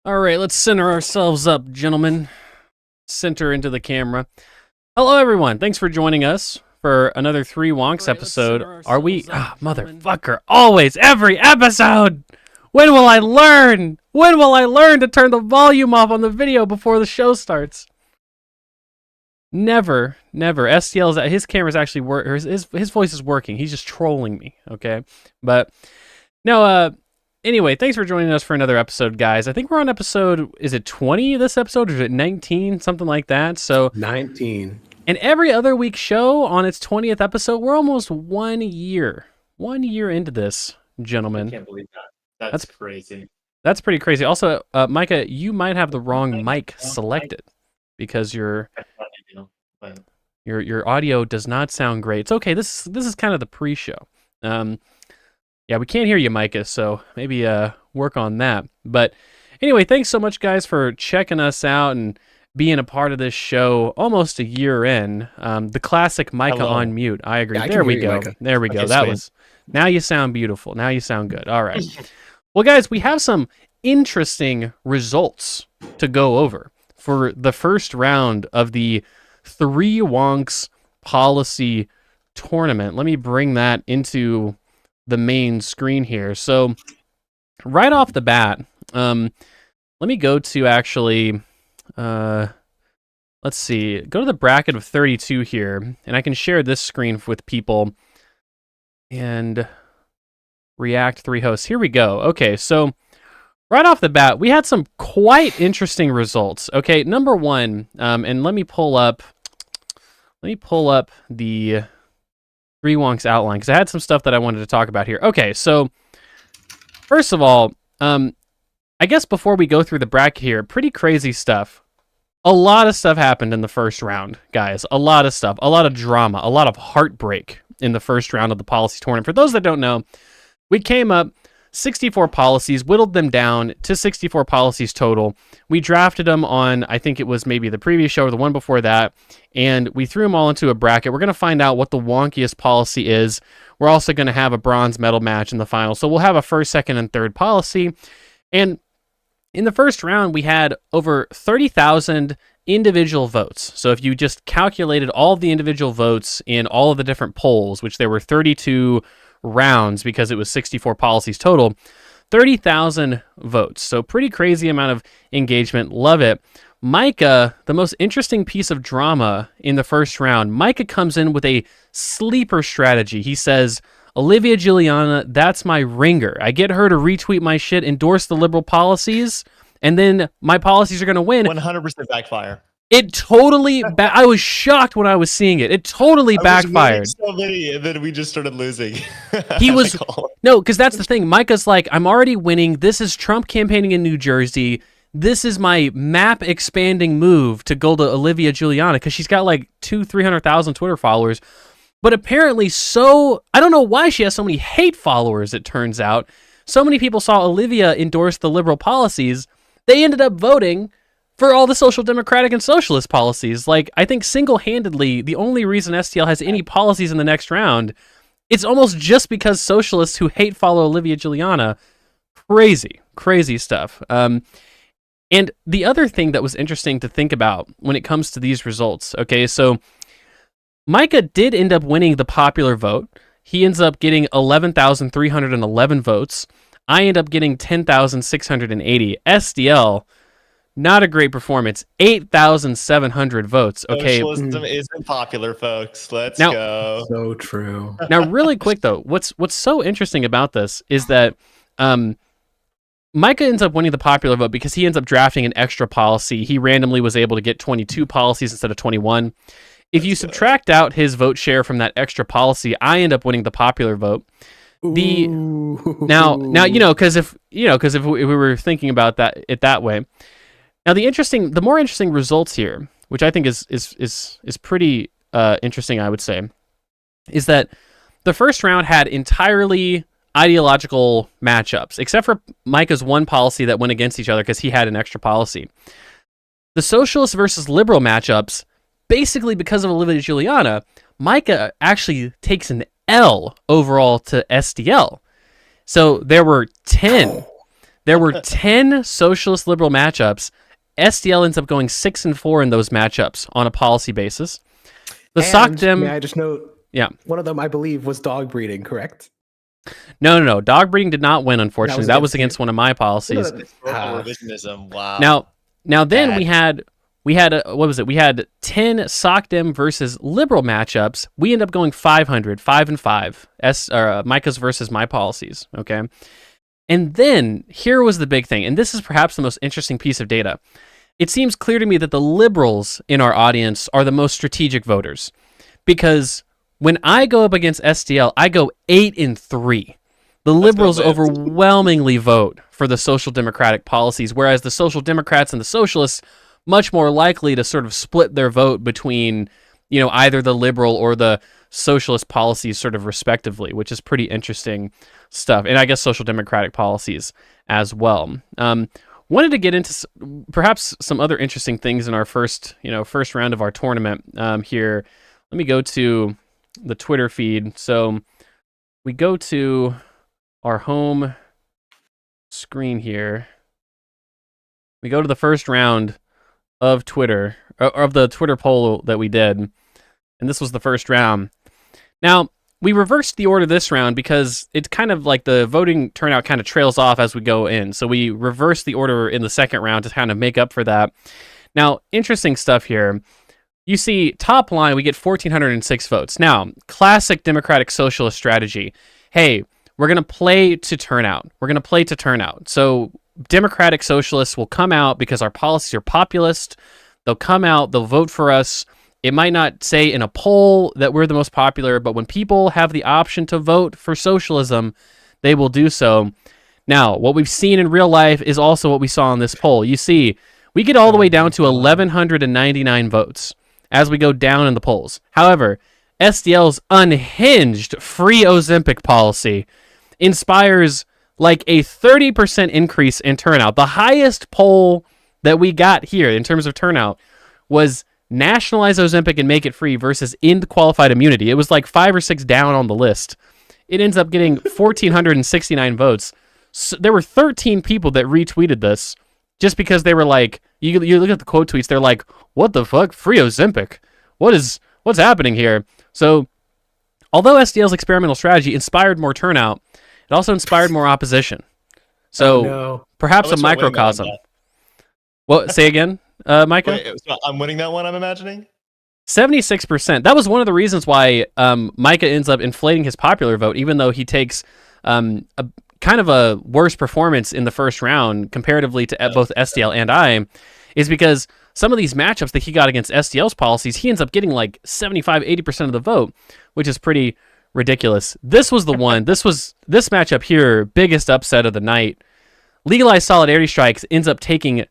All right, let's center ourselves up, gentlemen. Center into the camera. Hello, everyone. Thanks for joining us for another Three Wonks episode. Are we... motherfucker. Always, every episode! When will I learn? When will I learn to turn the volume off on the video before the show starts? Never. STL's... His camera's actually... His voice is working. He's just trolling me, okay? But... No, anyway, thanks for joining us for another episode, guys. I think we're on episode, is it 20 this episode, or is it 19? Something like that. So 19. And every other week show on its 20th episode, we're almost 1 year. 1 year into this, gentlemen. I can't believe that. That's crazy. That's pretty crazy. Also, Micah, you might have the wrong mic selected because your audio does not sound great. It's okay. This is kind of the pre-show. Yeah, we can't hear you, Micah, so maybe work on that. But anyway, thanks so much, guys, for checking us out and being a part of this show almost a year in. The classic Micah on mute. I agree. Yeah, there we go. There we go. That was... Now you sound beautiful. Now you sound good. All right. Well, guys, we have some interesting results to go over for the first round of the Three Wonks Policy Tournament. Let me bring that into the main screen here. So right off the bat, let me go to actually, let's see, go to the bracket of 32 here, and I can share this screen with people and React 3 hosts. Here we go. Okay, so right off the bat, we had some quite interesting results. Okay, number one, and let me pull up the Three Wonks outline, because I had some stuff that I wanted to talk about here. Okay, so first of all, I guess before we go through the bracket here, pretty crazy stuff. A lot of stuff happened in the first round, guys. A lot of stuff. A lot of drama. A lot of heartbreak in the first round of the policy tournament. For those that don't know, we came up 64 policies, whittled them down to 64 policies total. We drafted them on, I think it was maybe the previous show or the one before that, and we threw them all into a bracket. We're going to find out what the wonkiest policy is. We're also going to have a bronze medal match in the final. So we'll have a first, second, and third policy. And in the first round, we had over 30,000 individual votes. So if you just calculated all of the individual votes in all of the different polls, which there were 32 rounds because it was 64 policies total, 30,000 votes. So pretty crazy amount of engagement. Love it. Micah, the most interesting piece of drama in the first round, Micah comes in with a sleeper strategy. He says, Olivia Giuliana, that's my ringer. I get her to retweet my shit, endorse the liberal policies, and then my policies are going to win. 100% backfire. It totally... I was shocked when I was seeing it. It totally backfired. So many, and then we just started losing. He was... No, because that's the thing. Micah's like, I'm already winning. This is Trump campaigning in New Jersey. This is my map expanding move to go to Olivia Giuliana, because she's got like 300,000 Twitter followers. But apparently I don't know why she has so many hate followers, it turns out. So many people saw Olivia endorse the liberal policies. They ended up voting for all the social democratic and socialist policies. Like, I think single-handedly, the only reason STL has any policies in the next round, it's almost just because socialists who hate follow Olivia Giuliana. Crazy stuff. And the other thing that was interesting to think about when it comes to these results, okay, so Micah did end up winning the popular vote. He ends up getting 11,311 votes. I end up getting 10,680. SDL, not a great performance. 8,700 votes. Okay. Socialism isn't popular, folks. Let's go. So true. Now, really quick though, what's so interesting about this is that Micah ends up winning the popular vote because he ends up drafting an extra policy. He randomly was able to get 22 policies instead of 21. If you subtract out his vote share from that extra policy, I end up winning the popular vote. Now, because if we were thinking about it that way. Now, the more interesting results here, which I think is pretty interesting, I would say, is that the first round had entirely ideological matchups, except for Micah's one policy that went against each other because he had an extra policy. The socialist versus liberal matchups, basically because of Olivia Giuliana, Micah actually takes an L overall to SDL. So there were 10 There were 10 socialist liberal matchups. SDL ends up going 6-4 in those matchups on a policy basis. The SOCDEM. May I just note? Yeah. One of them, I believe, was dog breeding. Correct? No. Dog breeding did not win, unfortunately. That was against one of my policies. Revisionism. Wow. Now then we had what was it? We had 10 SOCDEM versus liberal matchups. We end up going 500, 5-5. Micah's versus my policies. Okay. And then here was the big thing, and this is perhaps the most interesting piece of data. It seems clear to me that the liberals in our audience are the most strategic voters, because when I go up against SDL, I go 8-3. The liberals overwhelmingly vote for the social democratic policies, whereas the social democrats and the socialists much more likely to sort of split their vote between, either the liberal or the socialist policies sort of respectively, which is pretty interesting stuff. And I guess social democratic policies as well. Wanted to get into perhaps some other interesting things in our first round of our tournament here. Let me go to the Twitter feed. So we go to our home screen here. We go to the first round of Twitter, or of the Twitter poll that we did. And this was the first round. Now, we reversed the order this round because it's kind of like the voting turnout kind of trails off as we go in. So we reversed the order in the second round to kind of make up for that. Now, interesting stuff here. You see, top line, we get 1,406 votes. Now, classic Democratic Socialist strategy. Hey, we're going to play to turnout. We're going to play to turnout. So Democratic Socialists will come out because our policies are populist. They'll come out, they'll vote for us. It might not say in a poll that we're the most popular, but when people have the option to vote for socialism, they will do so. Now, what we've seen in real life is also what we saw in this poll. You see, we get all the way down to 1,199 votes as we go down in the polls. However, SDL's unhinged free Ozempic policy inspires like a 30% increase in turnout. The highest poll that we got here in terms of turnout was nationalize Ozempic and make it free versus end qualified immunity. It was like 5 or 6 down on the list. It ends up getting 1,469 votes. So there were 13 people that retweeted this just because they were like, you look at the quote tweets, they're like, what the fuck? Free Ozempic? What's happening here? So although SDL's experimental strategy inspired more turnout, it also inspired more opposition. So perhaps a microcosm. What? Say again, Micah? Wait, so I'm winning that one, I'm imagining? 76%. That was one of the reasons why Micah ends up inflating his popular vote, even though he takes a kind of a worse performance in the first round comparatively to both SDL and I, is because some of these matchups that he got against SDL's policies, he ends up getting like 75, 80% of the vote, which is pretty ridiculous. This was the one. This matchup here, biggest upset of the night. Legalized solidarity strikes ends up taking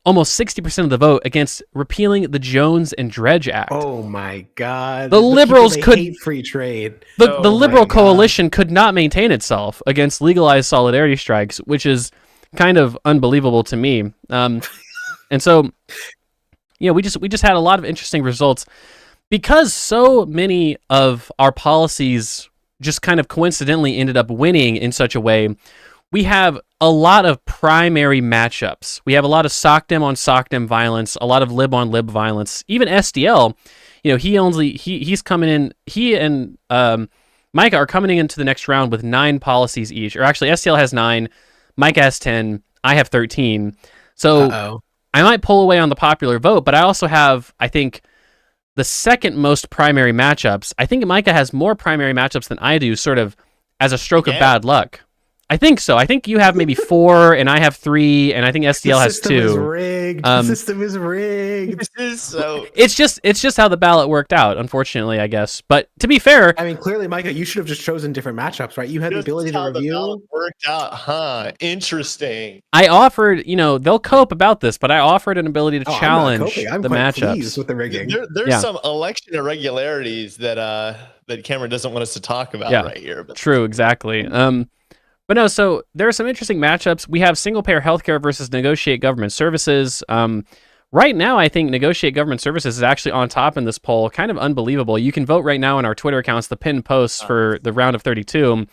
almost 60% of the vote against repealing the Jones and Dredge Act. Oh my God! The liberals could hate free trade. The liberal coalition could not maintain itself against legalized solidarity strikes, which is kind of unbelievable to me. And so, we just had a lot of interesting results because so many of our policies just kind of coincidentally ended up winning in such a way. We have a lot of primary matchups. We have a lot of SOCDEM on SOCDEM violence, a lot of lib on lib violence. Even SDL, he's coming in. He and Micah are coming into the next round with 9 policies each. Or actually, SDL has 9, Micah has 10, I have 13. So I might pull away on the popular vote, but I also have, I think, the second most primary matchups. I think Micah has more primary matchups than I do, sort of as a stroke of bad luck. I think so. I think you have maybe 4, and I have 3, and I think SDL has 2. Is rigged. The system is rigged. This is so. It's just how the ballot worked out, unfortunately, I guess. But to be fair, I mean, clearly, Micah, you should have just chosen different matchups, right? You had the ability to review. The ballot worked out, huh? Interesting. I offered, they'll cope about this, but I offered an ability to challenge I'm the quite matchups pleased with the rigging. There's some election irregularities that Cameron doesn't want us to talk about right here. But true, exactly. But no, so there are some interesting matchups. We have single-payer healthcare versus negotiate government services. Right now, I think negotiate government services is actually on top in this poll. Kind of unbelievable. You can vote right now in our Twitter accounts, the pinned posts for the round of 32.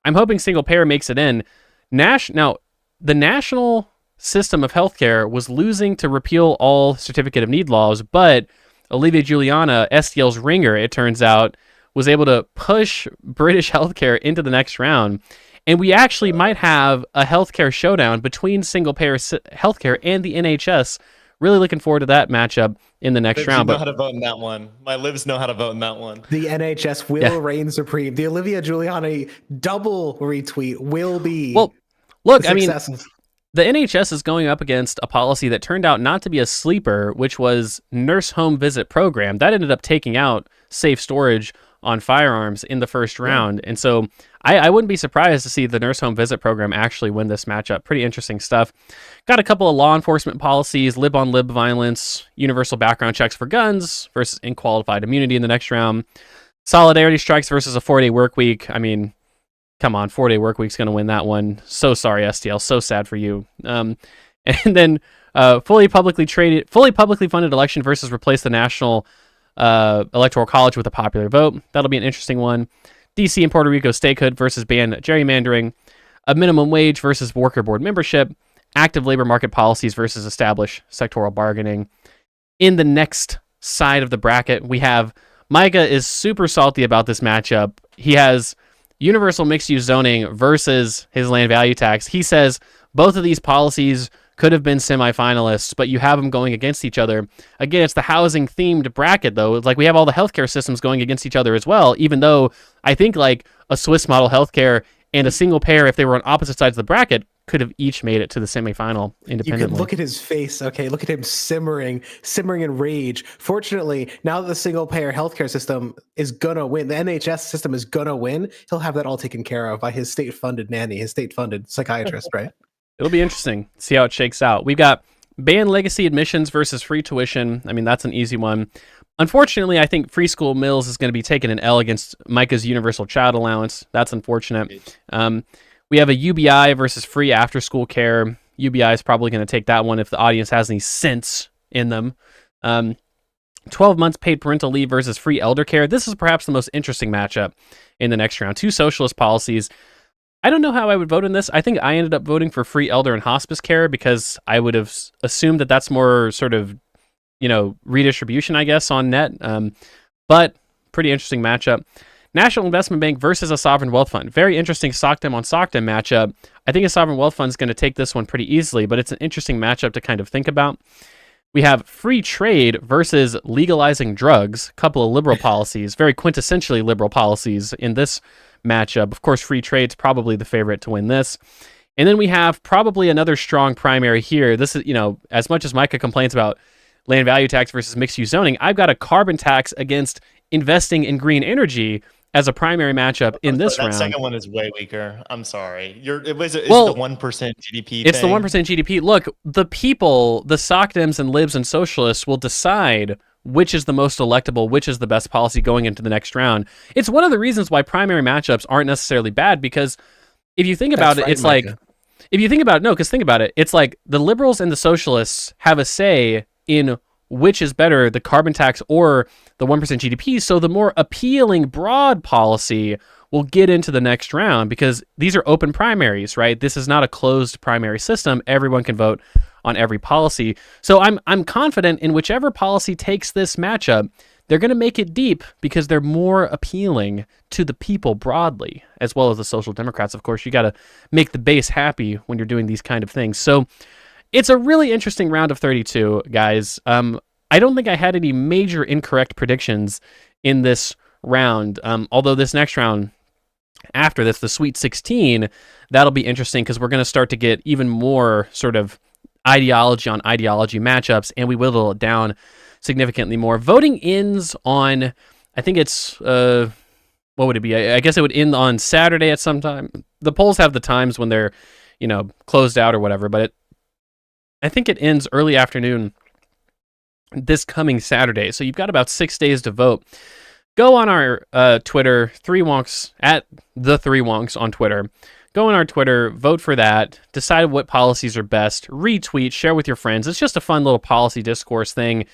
I'm hoping single-payer makes it in. Now, the national system of healthcare was losing to repeal all certificate of need laws, but Olivia Giuliana, SDL's ringer, it turns out, was able to push British healthcare into the next round. And we actually might have a healthcare showdown between single-payer healthcare and the NHS. Really looking forward to that matchup in the next round. Know how to vote in that one. My libs know how to vote in that one. The NHS will reign supreme. The Olivia Giuliani double retweet will be. Well, look, I mean, the NHS is going up against a policy that turned out not to be a sleeper, which was nurse home visit program. That ended up taking out safe storage on firearms in the first round. And so I wouldn't be surprised to see the nurse home visit program actually win this matchup. Pretty interesting stuff. Got a couple of law enforcement policies, lib-on-lib violence, universal background checks for guns versus unqualified immunity in the next round. Solidarity strikes versus a 4-day work week. I mean, come on, 4-day work week's going to win that one. So sorry, STL. So sad for you. And then fully publicly funded election versus replace the national electoral college with a popular vote. That'll be an interesting one. DC and Puerto Rico statehood versus ban gerrymandering. A minimum wage versus worker board membership. Active labor market policies versus established sectoral bargaining. In the next side of the bracket, we have Micah is super salty about this matchup. He has universal mixed-use zoning versus his land value tax. He says both of these policies could have been semifinalists, but you have them going against each other. Again, it's the housing-themed bracket, though. It's like we have all the healthcare systems going against each other as well, even though I think like a Swiss model healthcare and a single payer, if they were on opposite sides of the bracket, could have each made it to the semifinal independently. You can look at his face. Okay, look at him simmering in rage. Fortunately, now that the single-payer healthcare system is gonna win, the NHS system is gonna win, he'll have that all taken care of by his state-funded nanny, his state-funded psychiatrist, right? It'll be interesting to see how it shakes out. We've got ban legacy admissions versus free tuition. I mean, that's an easy one. Unfortunately, I think free school meals is going to be taking an L against Micah's universal child allowance. That's unfortunate. We have a UBI versus free after-school care. UBI is probably going to take that one if the audience has any sense in them. 12 months paid parental leave versus free elder care. This is perhaps the most interesting matchup in the next round. Two socialist policies. I don't know how I would vote in this. I think I ended up voting for free elder and hospice care because I would have assumed that that's more sort of, redistribution, I guess, on net. But pretty interesting matchup. National Investment Bank versus a sovereign wealth fund. Very interesting SOCDEM on SOCDEM matchup. I think a sovereign wealth fund is going to take this one pretty easily, but it's an interesting matchup to kind of think about. We have free trade versus legalizing drugs. A couple of liberal policies, very quintessentially liberal policies in this matchup. Of course, free trade's probably the favorite to win this. And then we have probably another strong primary here. This is, as much as Micah complains about land value tax versus mixed-use zoning, I've got a carbon tax against investing in green energy as a primary matchup in this round. That second one is way weaker. I'm sorry. It's the 1% GDP It's the 1% GDP. Look, the people, the SOCDEMs and libs and socialists will decide which is the most electable, which is the best policy going into the next round. It's one of the reasons why primary matchups aren't necessarily bad, because if you think about it, it's like, if you think about it, because think about it, it's like the liberals and the socialists have a say in which is better, the carbon tax or the 1% GDP. So the more appealing broad policy will get into the next round because these are open primaries, right? This is not a closed primary system. Everyone can vote on every policy. So I'm confident in whichever policy takes this matchup, they're going to make it deep because they're more appealing to the people broadly, as well as the social democrats. Of course, you got to make the base happy when you're doing these kind of things. So it's a really interesting round of 32, guys. I don't think I had any major incorrect predictions in this round, although this next round, after this, the Sweet 16, that'll be interesting because we're going to start to get even more sort of ideology on ideology matchups, and we whittle it down significantly more. Voting ends on, I think it's, what would it be? I guess it would end on Saturday at some time. The polls have the times when they're, closed out or whatever, but I think it ends early afternoon this coming Saturday. So you've got about 6 days to vote. Go on our Twitter, 3wonks, at the 3wonks on Twitter. Go on our Twitter, vote for that, decide what policies are best, retweet, share with your friends. It's just a fun little policy discourse thing.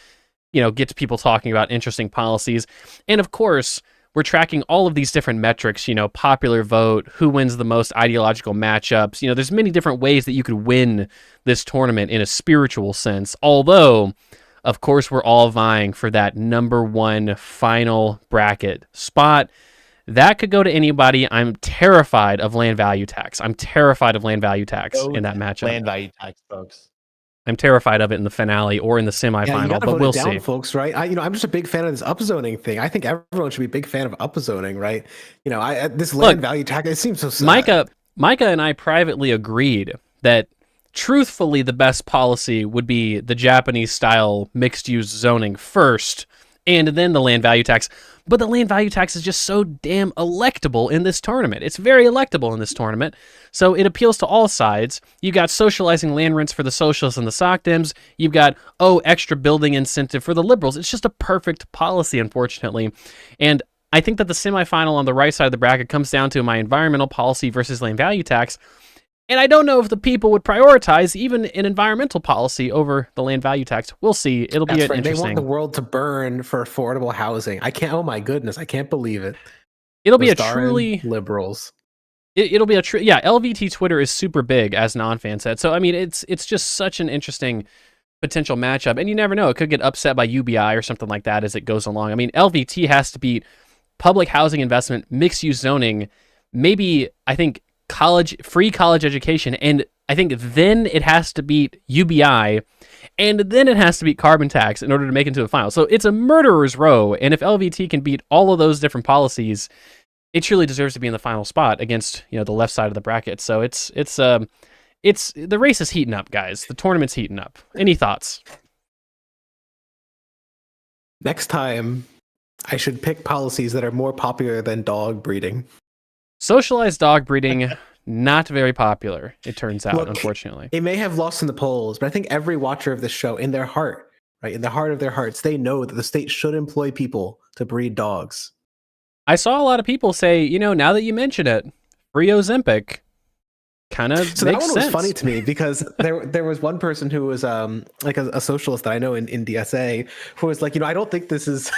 Get to people talking about interesting policies. And of course, we're tracking all of these different metrics, popular vote, who wins the most ideological matchups. There's many different ways that you could win this tournament in a spiritual sense. Although, of course, we're all vying for that number one final bracket spot. That could go to anybody. I'm terrified of land value tax. I'm terrified of land value tax in that matchup. Land value tax, folks. I'm terrified of it in the finale or in the semifinal, Yeah, you gotta but vote we'll it down, see. folks, right? I'm just a big fan of this upzoning thing. I think everyone should be a big fan of upzoning, right? This land value tax, it seems so sad. Micah and I privately agreed that truthfully the best policy would be the Japanese style mixed use zoning first and then the land value tax. But the land value tax is just so damn electable in this tournament. It's very electable in this tournament. So it appeals to all sides. You got socializing land rents for the socialists and the SOCDEMs. You've got, extra building incentive for the liberals. It's just a perfect policy, unfortunately. And I think that the semifinal on the right side of the bracket comes down to my environmental policy versus land value tax. And I don't know if the people would prioritize even an environmental policy over the land value tax. We'll see. It'll be interesting. They want the world to burn for affordable housing. Oh my goodness, I can't believe it. It'll be a truly liberals. It'll be a true, LVT Twitter is super big, as Non-Fan said. So I mean, it's just such an interesting potential matchup, and you never know. It could get upset by UBI or something like that as it goes along. I mean, LVT has to beat public housing investment, mixed use zoning, maybe I think free college education, and I think then it has to beat UBI, and then it has to beat carbon tax in order to make it to the final. So it's a murderer's row, and if LVT can beat all of those different policies, it truly deserves to be in the final spot against the left side of the bracket. So it's the race is heating up, guys. The tournament's heating up. Any thoughts? Next time, I should pick policies that are more popular than dog breeding. Socialized dog breeding, not very popular, it turns out, unfortunately. It may have lost in the polls, but I think every watcher of this show, in their heart, right, in the heart of their hearts, they know that the state should employ people to breed dogs. I saw a lot of people say, now that you mention it, free Ozempic kind of makes sense. So that one was funny to me because there was one person who was like a socialist that I know in DSA who was like, I don't think this is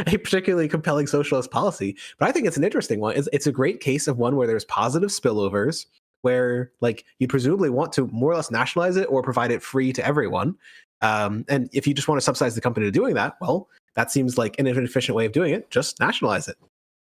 a particularly compelling socialist policy, but I think it's an interesting one. It's a great case of one where there's positive spillovers, where like you presumably want to more or less nationalize it or provide it free to everyone. And if you just want to subsidize the company to doing that, well, that seems like an efficient way of doing it. Just nationalize it.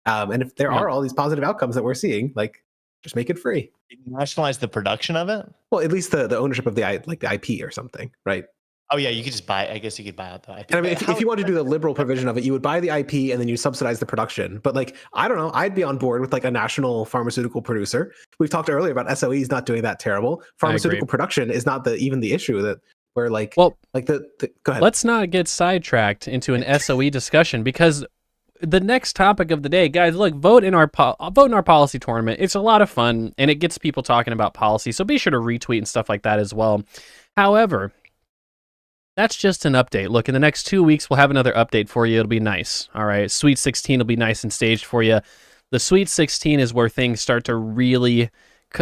And if there are all these positive outcomes that we're seeing, like just make it free. Nationalize the production of it? Well, at least the ownership of the IP or something, right? Oh yeah, you could just buy. I guess you could buy out the IP. And I mean, if you want to do the liberal provision of it, you would buy the IP and then you subsidize the production. But like, I don't know, I'd be on board with like a national pharmaceutical producer. We've talked earlier about SOEs not doing that terrible. Pharmaceutical production is not even the issue that we're like. Well, like go ahead. Let's not get sidetracked into an SOE discussion because the next topic of the day, guys, look, vote in our policy tournament. It's a lot of fun and it gets people talking about policy. So be sure to retweet and stuff like that as well. However, that's just an update. Look, in the next 2 weeks, we'll have another update for you. It'll be nice. All right. Sweet 16 will be nice and staged for you. The Sweet 16 is where things start to really,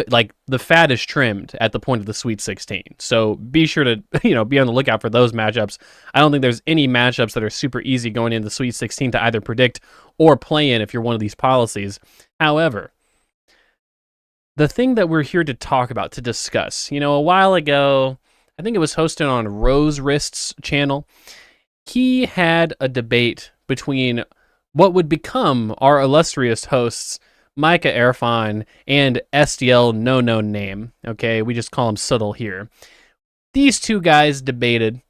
like, the fat is trimmed at the point of the Sweet 16. So be sure to, be on the lookout for those matchups. I don't think there's any matchups that are super easy going into the Sweet 16 to either predict or play in if you're one of these policies. However, the thing that we're here to talk about, to discuss, a while ago, I think it was hosted on Rose Wrist's channel. He had a debate between what would become our illustrious hosts, Micah Erfan and SDL No Name. Okay, we just call him Subtle here. These two guys debated.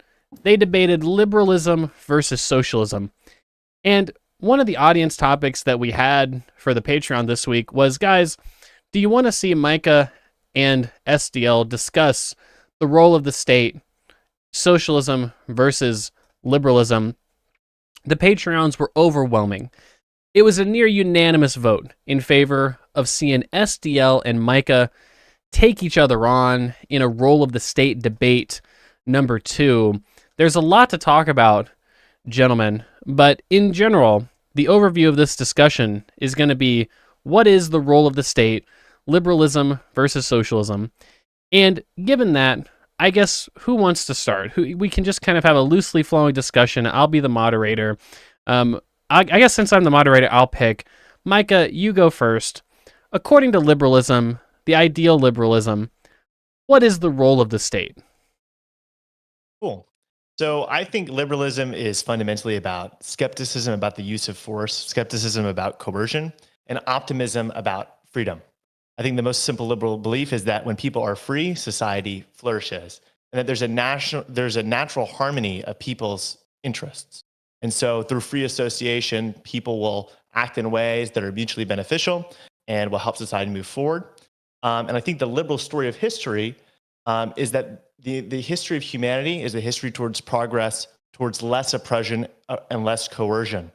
They debated liberalism versus socialism. And one of the audience topics that we had for the Patreon this week was, guys, do you want to see Micah and SDL discuss the role of the state, socialism versus liberalism? The Patreons were overwhelming. It was a near unanimous vote in favor of seeing SDL and Micah take each other on in a role of the state debate number 2. There's a lot to talk about, gentlemen, but in general, the overview of this discussion is going to be what is the role of the state, liberalism versus socialism. And given that, I guess who wants to start? We can just kind of have a loosely flowing discussion. I'll be the moderator. I guess since I'm the moderator, I'll pick. Micah, you go first. According to liberalism, the ideal liberalism, what is the role of the state? Cool. So I think liberalism is fundamentally about skepticism about the use of force, skepticism about coercion, and optimism about freedom. I think the most simple liberal belief is that when people are free, society flourishes, and that there's a natural harmony of people's interests. And so through free association, people will act in ways that are mutually beneficial and will help society move forward. And I think the liberal story of history is that the history of humanity is a history towards progress, towards less oppression and less coercion.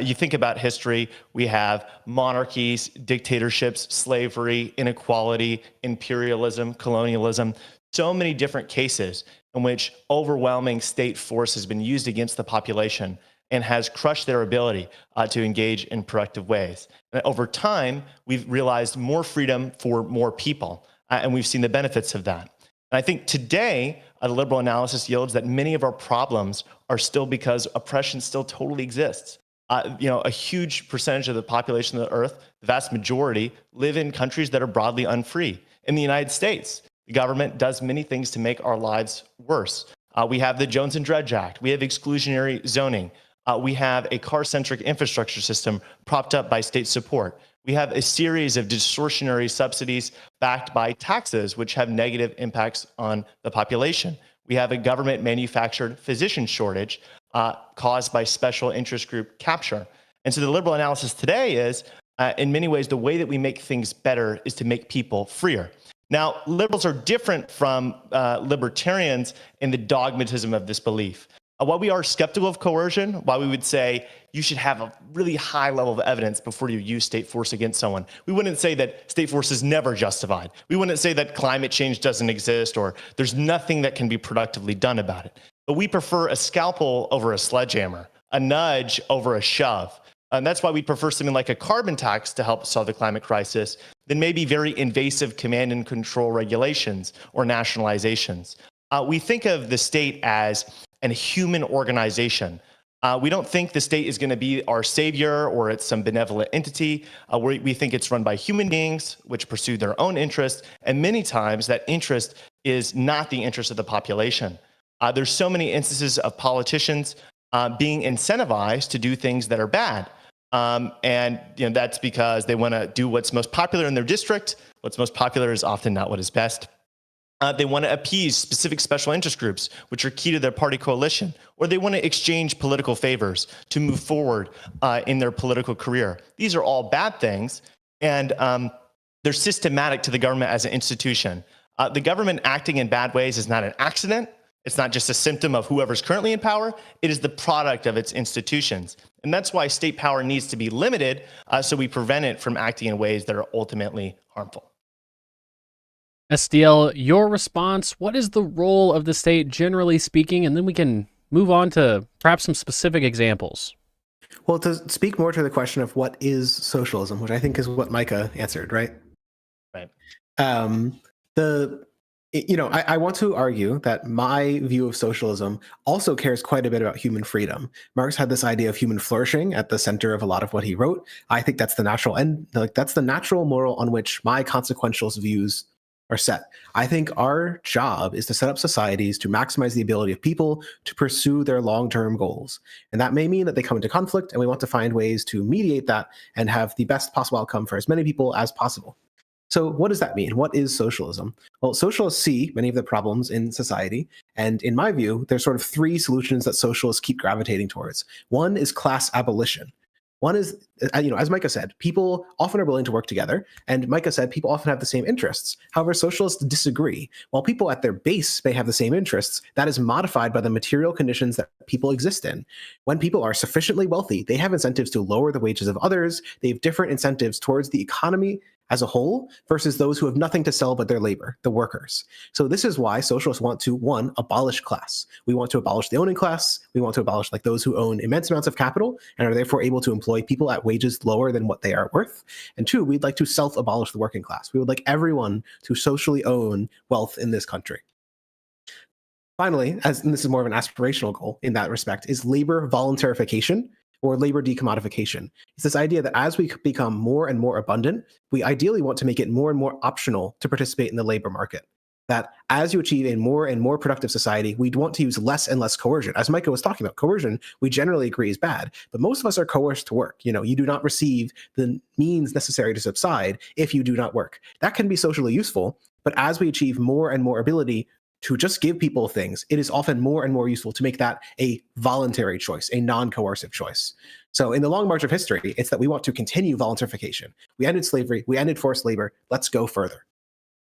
You think about history, we have monarchies, dictatorships, slavery, inequality, imperialism, colonialism, so many different cases in which overwhelming state force has been used against the population and has crushed their ability to engage in productive ways. And over time, we've realized more freedom for more people, and we've seen the benefits of that. And I think today, the liberal analysis yields that many of our problems are still because oppression still totally exists. A huge percentage of the population of the earth, the vast majority, live in countries that are broadly unfree. In the United States, the government does many things to make our lives worse. We have the Jones and Dredge Act. We have exclusionary zoning. We have a car-centric infrastructure system propped up by state support. We have a series of distortionary subsidies backed by taxes, which have negative impacts on the population. We have a government-manufactured physician shortage caused by special interest group capture. And so the liberal analysis today is, in many ways, the way that we make things better is to make people freer. Now, liberals are different from libertarians in the dogmatism of this belief. While we are skeptical of coercion, while we would say you should have a really high level of evidence before you use state force against someone, we wouldn't say that state force is never justified. We wouldn't say that climate change doesn't exist or there's nothing that can be productively done about it. But we prefer a scalpel over a sledgehammer, a nudge over a shove. And that's why we prefer something like a carbon tax to help solve the climate crisis than maybe very invasive command and control regulations or nationalizations. We think of the state as a human organization. We don't think the state is going to be our savior or it's some benevolent entity. We think it's run by human beings which pursue their own interests, and many times that interest is not the interest of the population. There's so many instances of politicians being incentivized to do things that are bad. And that's because they want to do what's most popular in their district. What's most popular is often not what is best. They want to appease specific special interest groups, which are key to their party coalition, or they want to exchange political favors to move forward in their political career. These are all bad things, and they're systematic to the government as an institution. The government acting in bad ways is not an accident. It's not just a symptom of whoever's currently in power. It is the product of its institutions. And that's why state power needs to be limited so we prevent it from acting in ways that are ultimately harmful. SDL, your response, what is the role of the state generally speaking? And then we can move on to perhaps some specific examples. Well, to speak more to the question of what is socialism, which I think is what Micah answered, right? Right. I want to argue that my view of socialism also cares quite a bit about human freedom. Marx had this idea of human flourishing at the center of a lot of what he wrote. I think that's the natural end, that's the natural moral on which my consequentialist views are set. I think our job is to set up societies to maximize the ability of people to pursue their long-term goals. And that may mean that they come into conflict, and we want to find ways to mediate that and have the best possible outcome for as many people as possible. So what does that mean? What is socialism? Well, socialists see many of the problems in society, and in my view, there's sort of three solutions that socialists keep gravitating towards. One is class abolition. One is, as Micah said, people often are willing to work together, and Micah said people often have the same interests. However, socialists disagree. While people at their base may have the same interests, that is modified by the material conditions that people exist in. When people are sufficiently wealthy, they have incentives to lower the wages of others. They have different incentives towards the economy as a whole versus those who have nothing to sell but their labor, the workers. So this is why socialists want to, one, abolish class. We want to abolish the owning class. We want to abolish those who own immense amounts of capital and are therefore able to employ people at wages lower than what they are worth. And two, we'd like to self-abolish the working class. We would like everyone to socially own wealth in this country. Finally, and this is more of an aspirational goal in that respect, is labor voluntarification, or labor decommodification. It's this idea that as we become more and more abundant, we ideally want to make it more and more optional to participate in the labor market. That as you achieve a more and more productive society, we'd want to use less and less coercion. As Micah was talking about, coercion, we generally agree is bad, but most of us are coerced to work. You do not receive the means necessary to subside if you do not work. That can be socially useful, but as we achieve more and more ability to just give people things, it is often more and more useful to make that a voluntary choice, a non-coercive choice. So in the long march of history, it's that we want to continue voluntarification. We ended slavery, we ended forced labor, let's go further.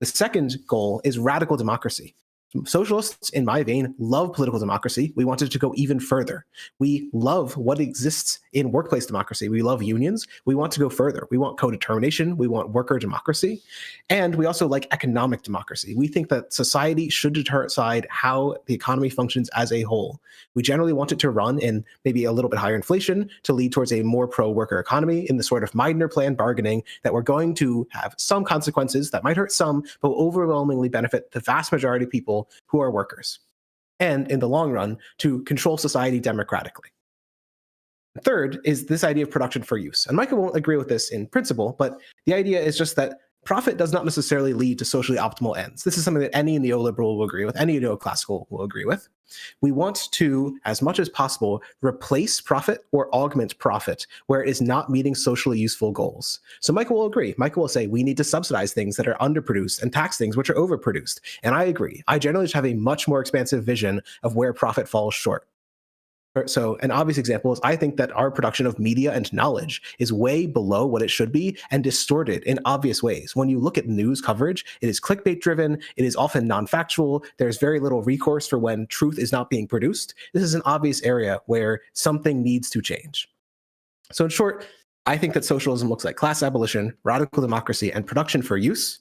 The second goal is radical democracy. Socialists, in my vein, love political democracy. We wanted to go even further. We love what exists in workplace democracy. We love unions. We want to go further. We want co-determination. We want worker democracy. And we also like economic democracy. We think that society should decide how the economy functions as a whole. We generally want it to run in maybe a little bit higher inflation to lead towards a more pro-worker economy in the sort of Meidner plan bargaining that we're going to have some consequences that might hurt some, but will overwhelmingly benefit the vast majority of people who are workers, and in the long run, to control society democratically. Third is this idea of production for use. And Michael won't agree with this in principle, but the idea is just that profit does not necessarily lead to socially optimal ends. This is something that any neoliberal will agree with, any neoclassical will agree with. We want to, as much as possible, replace profit or augment profit where it is not meeting socially useful goals. So Michael will agree. Michael will say we need to subsidize things that are underproduced and tax things which are overproduced. And I agree. I generally just have a much more expansive vision of where profit falls short. So an obvious example is I think that our production of media and knowledge is way below what it should be and distorted in obvious ways. When you look at news coverage, it is clickbait driven, it is often non-factual, there's very little recourse for when truth is not being produced. This is an obvious area where something needs to change. So in short, I think that socialism looks like class abolition, radical democracy, and production for use.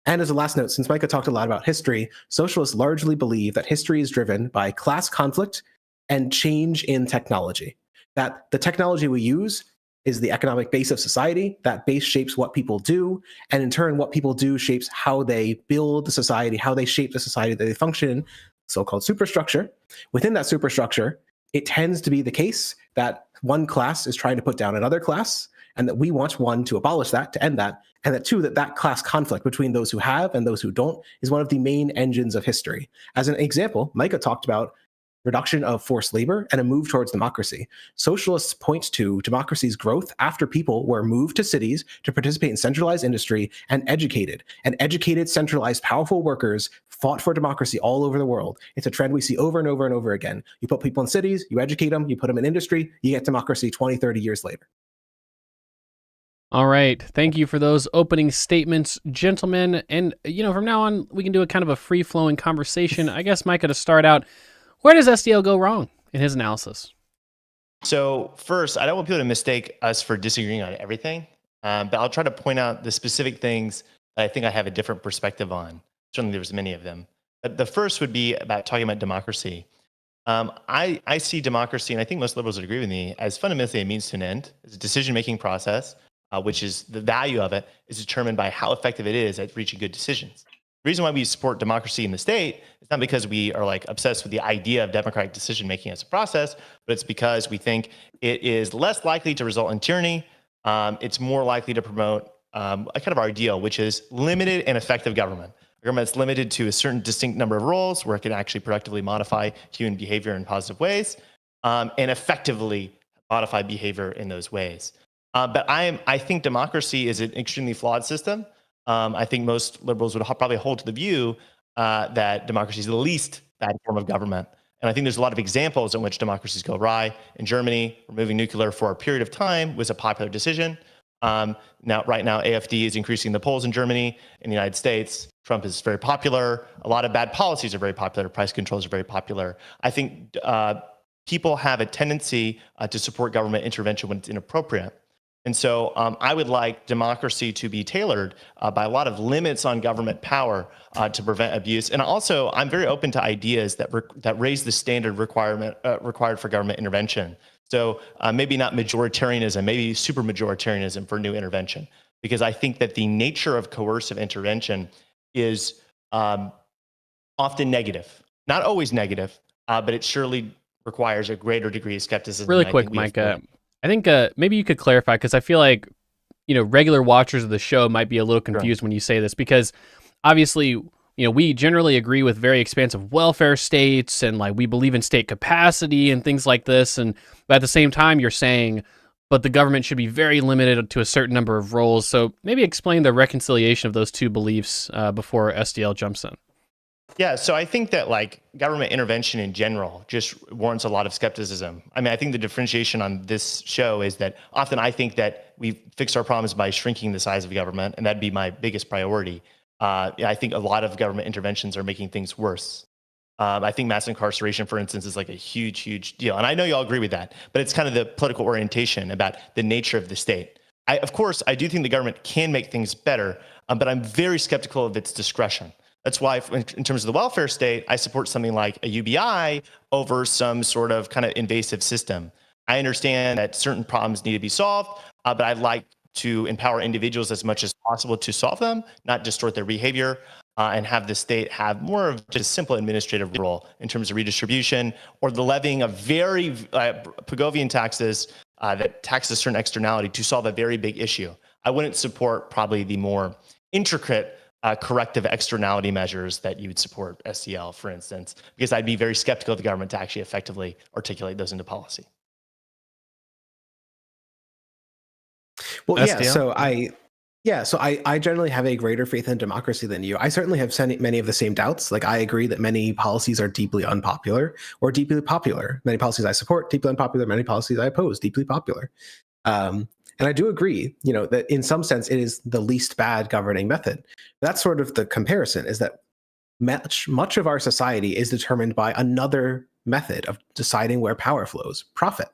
And as a last note, since Micah talked a lot about history, socialists largely believe that history is driven by class conflict and change in technology. That the technology we use is the economic base of society. That base shapes what people do. And in turn, what people do shapes how they build the society, how they shape the society that they function in, so-called superstructure. Within that superstructure, it tends to be the case that one class is trying to put down another class, and that we want one to abolish that, to end that, and that two, that class conflict between those who have and those who don't is one of the main engines of history. As an example, Micah talked about reduction of forced labor and a move towards democracy. Socialists point to democracy's growth after people were moved to cities to participate in centralized industry and educated. And educated, centralized, powerful workers fought for democracy all over the world. It's a trend we see over and over and over again. You put people in cities, you educate them, you put them in industry, you get democracy 20, 30 years later. All right. Thank you for those opening statements, gentlemen. And, from now on, we can do a kind of a free-flowing conversation. I guess, Micah, to start out, where does SDL go wrong in his analysis? So first, I don't want people to mistake us for disagreeing on everything, but I'll try to point out the specific things that I think I have a different perspective on. Certainly there's many of them. But the first would be about talking about democracy. I see democracy, and I think most liberals would agree with me, as fundamentally a means to an end. It's a decision-making process, which is the value of it is determined by how effective it is at reaching good decisions. The reason why we support democracy in the state is not because we are obsessed with the idea of democratic decision making as a process, but it's because we think it is less likely to result in tyranny. It's more likely to promote a kind of our ideal, which is limited and effective government. Government is limited to a certain distinct number of roles where it can actually productively modify human behavior in positive ways, and effectively modify behavior in those ways. But I think democracy is an extremely flawed system. I think most liberals would probably hold to the view that democracy is the least bad form of government. And I think there's a lot of examples in which democracies go awry. In Germany, removing nuclear for a period of time was a popular decision. Right now, AfD is increasing the polls in Germany. In the United States, Trump is very popular. A lot of bad policies are very popular. Price controls are very popular. I think people have a tendency to support government intervention when it's inappropriate. And so I would like democracy to be tailored by a lot of limits on government power to prevent abuse. And also, I'm very open to ideas that raise the standard required for government intervention. So maybe not majoritarianism, maybe super majoritarianism for new intervention, because I think that the nature of coercive intervention is often negative. Not always negative, but it surely requires a greater degree of skepticism. Really quick, Micah. I think maybe you could clarify, because I feel like, regular watchers of the show might be a little confused when you say this, because obviously, we generally agree with very expansive welfare states, and like we believe in state capacity and things like this. But at the same time, you're saying, but the government should be very limited to a certain number of roles. So maybe explain the reconciliation of those two beliefs before SDL jumps in. Yeah, so I think that like government intervention in general just warrants a lot of skepticism. I mean, I think the differentiation on this show is that often I think that we fix our problems by shrinking the size of government, and that'd be my biggest priority. I think a lot of government interventions are making things worse. I think mass incarceration, for instance, is like a huge, huge deal. And I know you all agree with that, but it's kind of the political orientation about the nature of the state. Of course, I do think the government can make things better, but I'm very skeptical of its discretion. That's why, in terms of the welfare state, I support something like a UBI over some sort of kind of invasive system. I understand that certain problems need to be solved, but I'd like to empower individuals as much as possible to solve them, not distort their behavior, and have the state have more of just a simple administrative role in terms of redistribution or the levying of very Pigovian taxes that tax a certain externality to solve a very big issue. I wouldn't support probably the more intricate corrective externality measures that you would support SCL, for instance, because I'd be very skeptical of the government to actually effectively articulate those into policy. Well, SDL? so I generally have a greater faith in democracy than you. I certainly have many of the same doubts. Like, I agree that many policies are deeply unpopular or deeply popular. Many policies I support, deeply unpopular. Many policies I oppose, deeply popular. And I do agree, that in some sense it is the least bad governing method. That's sort of the comparison, is that much of our society is determined by another method of deciding where power flows: profit.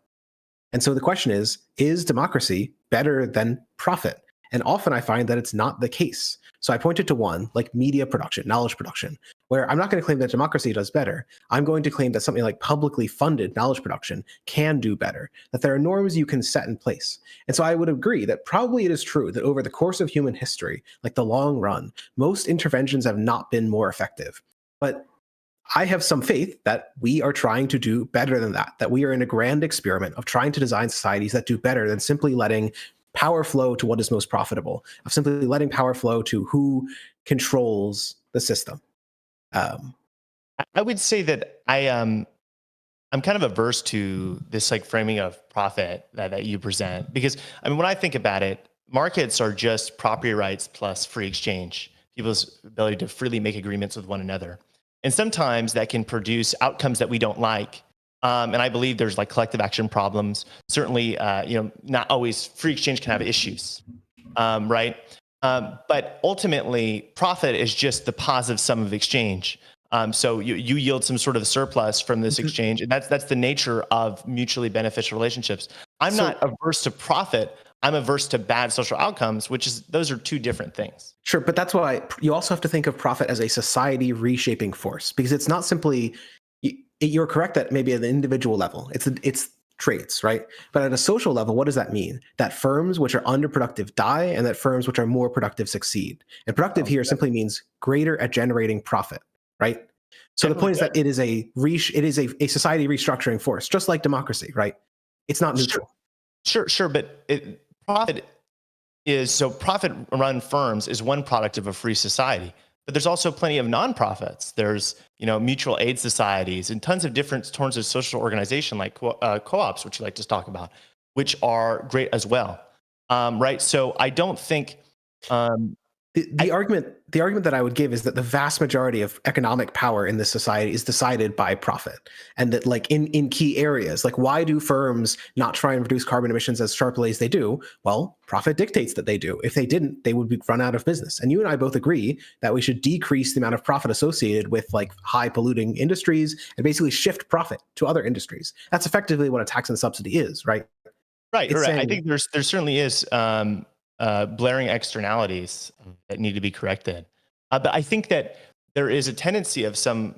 And so the question is democracy better than profit? And often I find that it's not the case. So I pointed to one, like media production, knowledge production, where I'm not going to claim that democracy does better. I'm going to claim that something like publicly funded knowledge production can do better, that there are norms you can set in place. And so I would agree that probably it is true that over the course of human history, like the long run, most interventions have not been more effective. But I have some faith that we are trying to do better than that we are in a grand experiment of trying to design societies that do better than simply letting power flow to what is most profitable, of simply letting power flow to who controls the system. I would say that I'm kind of averse to this like framing of profit that you present, because I mean, when I think about it, markets are just property rights plus free exchange, people's ability to freely make agreements with one another. And sometimes that can produce outcomes that we don't like. And I believe there's like collective action problems. Certainly, not always free exchange can have issues, right? But ultimately, profit is just the positive sum of exchange. So you yield some sort of surplus from this exchange, and that's the nature of mutually beneficial relationships. I'm not averse to profit. I'm averse to bad social outcomes, those are two different things. Sure, but that's why you also have to think of profit as a society reshaping force, because it's not simply, you're correct that maybe at the individual level, it's traits, right? But at a social level, what does that mean? That firms which are underproductive die, and that firms which are more productive succeed. And productive here simply means greater at generating profit, right? So the point is that it is a society restructuring force, just like democracy, right? It's not neutral. Sure, but profit-run firms is one product of a free society. But there's also plenty of nonprofits. There's mutual aid societies and tons of different forms of social organization, like co-ops, which you like to talk about, which are great as well, right? So I don't think the argument that I would give is that the vast majority of economic power in this society is decided by profit, and that like in key areas, like why do firms not try and reduce carbon emissions as sharply as they do? Well, profit dictates that they do. If they didn't, they would be run out of business. And you and I both agree that we should decrease the amount of profit associated with like high polluting industries and basically shift profit to other industries. That's effectively what a tax and subsidy is, right? Right. I think there certainly is blaring externalities that need to be corrected. But I think that there is a tendency of some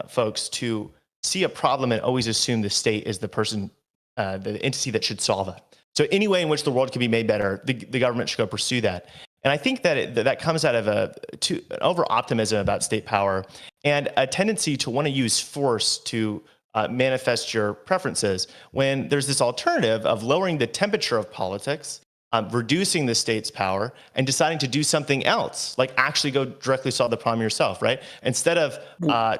folks to see a problem and always assume the state is the person, the entity that should solve it. So any way in which the world can be made better, the government should go pursue that. And I think that that comes out of an over-optimism about state power and a tendency to want to use force to manifest your preferences, when there's this alternative of lowering the temperature of politics, reducing the state's power, and deciding to do something else, like actually go directly solve the problem yourself, right? Instead of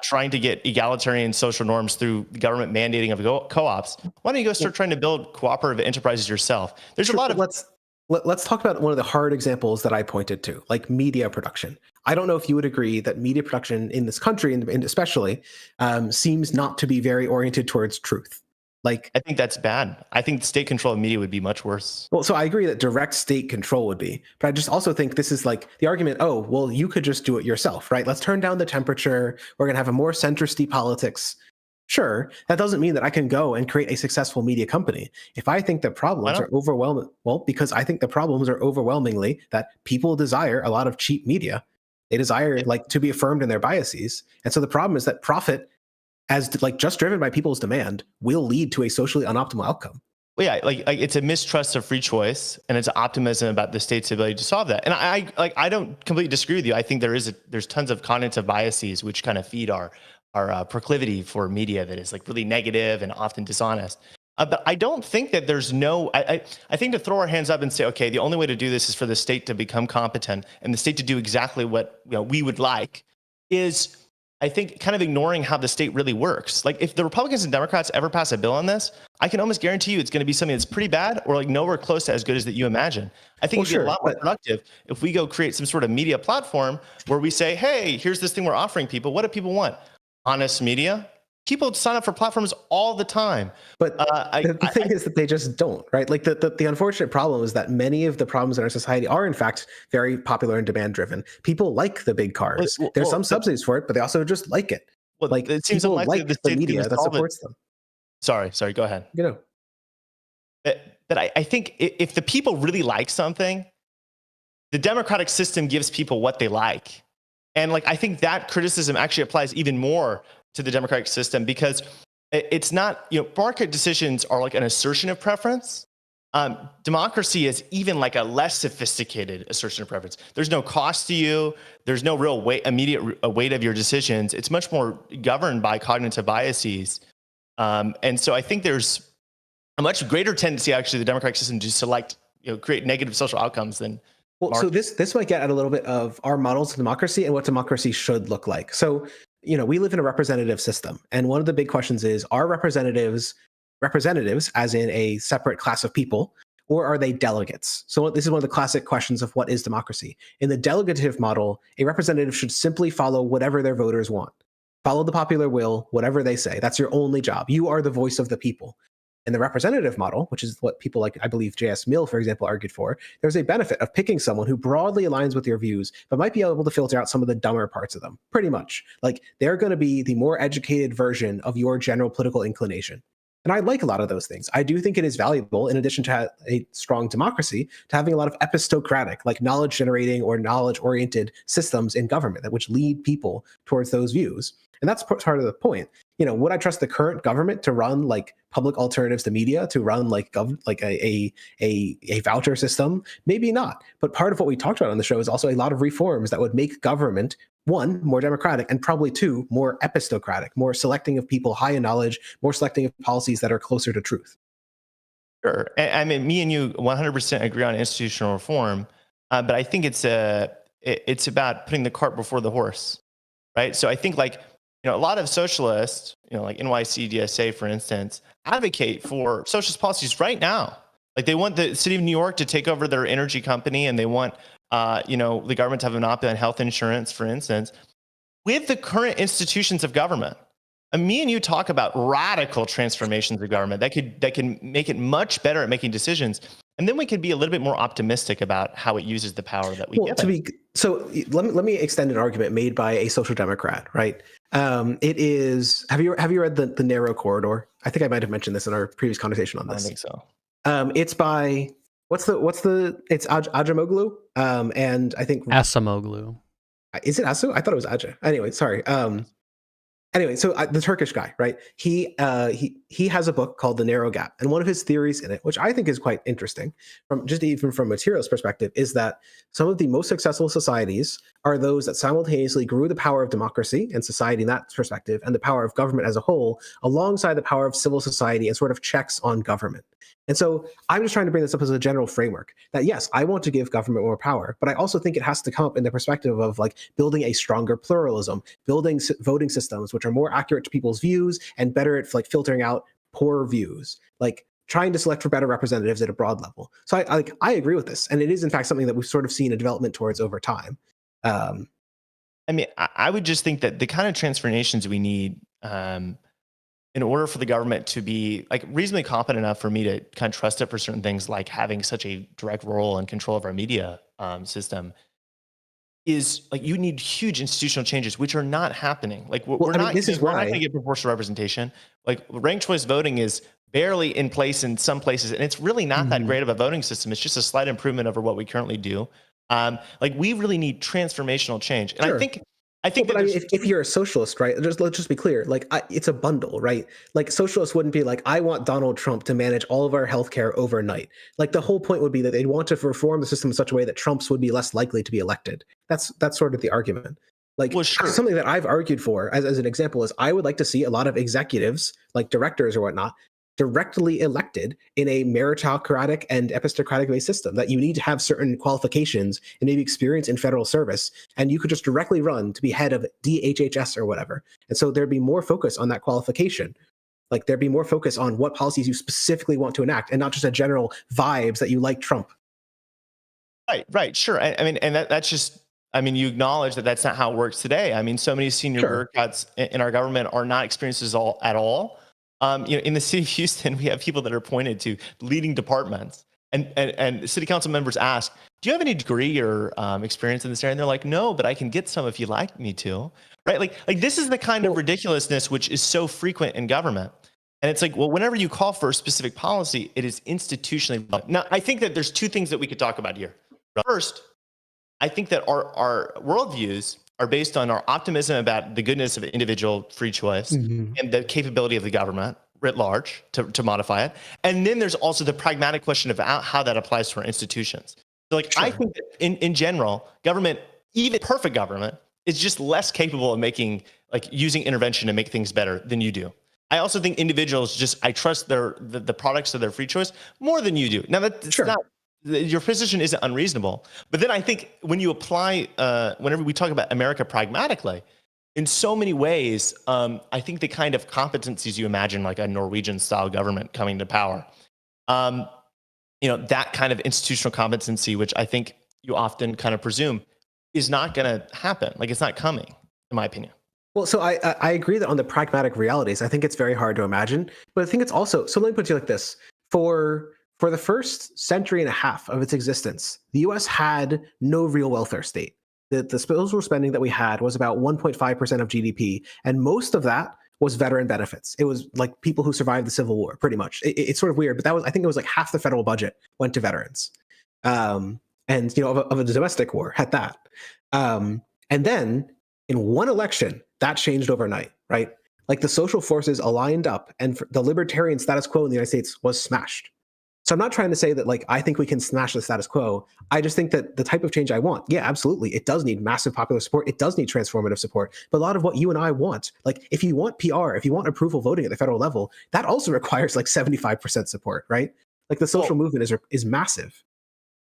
trying to get egalitarian social norms through the government mandating of co-ops, why don't you go start trying to build cooperative enterprises yourself? There's a lot of... Let's talk about one of the hard examples that I pointed to, like media production. I don't know if you would agree that media production in this country, and especially, seems not to be very oriented towards truth. Like, I think that's bad. I think state control of media would be much worse. Well, so I agree that direct state control would be, but I just also think this is like the argument, oh, well, you could just do it yourself, right? Let's turn down the temperature. We're going to have a more centristy politics. Sure, that doesn't mean that I can go and create a successful media company. If I think the problems are overwhelming, well, because I think the problems are overwhelmingly that people desire a lot of cheap media. They desire like to be affirmed in their biases. And so the problem is that profit, as like just driven by people's demand, will lead to a socially unoptimal outcome. Well, yeah, like it's a mistrust of free choice, and it's optimism about the state's ability to solve that. And I don't completely disagree with you. I think there's tons of cognitive biases which kind of feed our proclivity for media that is like really negative and often dishonest. But I don't think that there's no. I think to throw our hands up and say, okay, the only way to do this is for the state to become competent and the state to do exactly what we would like is, I think, kind of ignoring how the state really works. Like if the Republicans and Democrats ever pass a bill on this, I can almost guarantee you it's going to be something that's pretty bad or like nowhere close to as good as that you imagine. I think it'd be a lot more productive if we go create some sort of media platform where we say, hey, here's this thing we're offering people. What do people want? Honest media. People sign up for platforms all the time. But the thing is that they just don't, right? Like the unfortunate problem is that many of the problems in our society are in fact very popular and demand driven. People like the big cars. There's some subsidies for it, but they also just like it. Well, like it seems people unlikely like the the media that supports them. Sorry, go ahead. But I think if the people really like something, the democratic system gives people what they like. And like I think that criticism actually applies even more to the democratic system because it's not, market decisions are like an assertion of preference. Democracy is even like a less sophisticated assertion of preference. There's no cost to you. There's no real immediate weight of your decisions. It's much more governed by cognitive biases. And so I think there's a much greater tendency actually the democratic system to select, create negative social outcomes than so this might get at a little bit of our models of democracy and what democracy should look like. So we live in a representative system. And one of the big questions is, are representatives as in a separate class of people, or are they delegates? So this is one of the classic questions of what is democracy. In the delegative model, a representative should simply follow whatever their voters want. Follow the popular will, whatever they say. That's your only job. You are the voice of the people. In the representative model, which is what people like, I believe, J.S. Mill, for example, argued for, there's a benefit of picking someone who broadly aligns with your views, but might be able to filter out some of the dumber parts of them, pretty much. Like, they're going to be the more educated version of your general political inclination. And I like a lot of those things. I do think it is valuable, in addition to a strong democracy, to having a lot of epistocratic, like knowledge-generating or knowledge-oriented systems in government which lead people towards those views. And that's part of the point. Would I trust the current government to run like public alternatives to media, to run like a voucher system? Maybe not. But part of what we talked about on the show is also a lot of reforms that would make government, one, more democratic, and probably two, more epistocratic, more selecting of people high in knowledge, more selecting of policies that are closer to truth. Sure. I mean, me and you 100% agree on institutional reform, but I think it's about putting the cart before the horse, right? So I think a lot of socialists, like NYCDSA, for instance, advocate for socialist policies right now. Like they want the city of New York to take over their energy company, and they want, the government to have a monopoly on health insurance, for instance, with the current institutions of government. And me and you talk about radical transformations of government that can make it much better at making decisions. And then we could be a little bit more optimistic about how it uses the power that we get. So let me extend an argument made by a social democrat, right? It is, have you read the Narrow Corridor? I think I might have mentioned this in our previous conversation on this. I think so. It's by it's Acemoglu, and I think Acemoglu. Is it Asu? I thought it was Aja. Anyway, sorry. Anyway, so the Turkish guy, right? He he has a book called The Narrow Gap, and one of his theories in it, which I think is quite interesting, from just even from materials perspective, is that some of the most successful societies are those that simultaneously grew the power of democracy and society in that perspective, and the power of government as a whole, alongside the power of civil society and sort of checks on government. And so I'm just trying to bring this up as a general framework that yes, I want to give government more power, but I also think it has to come up in the perspective of like building a stronger pluralism, building voting systems which are more accurate to people's views and better at like filtering out poor views, like trying to select for better representatives at a broad level. So I agree with this, and it is in fact something that we've sort of seen a development towards over time. I mean, I would just think that the kind of transformations we need in order for the government to be like reasonably competent enough for me to kind of trust it for certain things, like having such a direct role and control of our media system, is like you need huge institutional changes, which are not happening. Like we're not going to get proportional representation. Like ranked choice voting is barely in place in some places, and it's really not that great of a voting system. It's just a slight improvement over what we currently do. Like we really need transformational change, and I think but I mean, if you're a socialist, right? Let's just be clear. Like, it's a bundle, right? Like, socialists wouldn't be like, I want Donald Trump to manage all of our healthcare overnight. Like, the whole point would be that they'd want to reform the system in such a way that Trumps would be less likely to be elected. That's sort of the argument. Like, well, sure. Something that I've argued for, as an example, is I would like to see a lot of executives, like directors or whatnot, directly elected in a meritocratic and epistocratic based system, that you need to have certain qualifications and maybe experience in federal service, and you could just directly run to be head of DHHS or whatever. And so there'd be more focus on that qualification. Like there'd be more focus on what policies you specifically want to enact and not just a general vibes that you like Trump. Right. Sure. I mean, and that's just, I mean, you acknowledge that that's not how it works today. I mean, so many senior bureaucrats in our government are not experienced at all. In the city of Houston, we have people that are appointed to leading departments, and city council members ask, "Do you have any degree or experience in this area?" And they're like, "No, but I can get some if you'd like me to." Right? Like this is the kind of ridiculousness which is so frequent in government. And it's like, well, whenever you call for a specific policy, it is institutionally. Now, I think that there's two things that we could talk about here. First, I think that our worldviews are based on our optimism about the goodness of individual free choice and the capability of the government writ large to modify it. And then there's also the pragmatic question of how that applies to our institutions. So like, I think that in general, government, even perfect government, is just less capable of using intervention to make things better than you do. I also think individuals I trust the products of their free choice more than you do. Now that's not, your position isn't unreasonable, but then I think when you apply, whenever we talk about America pragmatically, in so many ways, I think the kind of competencies you imagine, like a Norwegian-style government coming to power, that kind of institutional competency, which I think you often kind of presume, is not going to happen. Like it's not coming, in my opinion. Well, so I agree that on the pragmatic realities, I think it's very hard to imagine, but I think it's also, so let me put it like this: For the first century and a half of its existence, the US had no real welfare state. The disposable spending that we had was about 1.5% of GDP, and most of that was veteran benefits. It was like people who survived the Civil War, pretty much. It's sort of weird, but I think it was like half the federal budget went to veterans. And, of a domestic war, had that. And then in one election, that changed overnight, right? Like the social forces aligned up, and the libertarian status quo in the United States was smashed. So I'm not trying to say that like I think we can smash the status quo. I just think that the type of change I want, yeah, absolutely, it does need massive popular support. It does need transformative support. But a lot of what you and I want, like if you want PR, if you want approval voting at the federal level, that also requires like 75% support, right? Like the social movement is massive.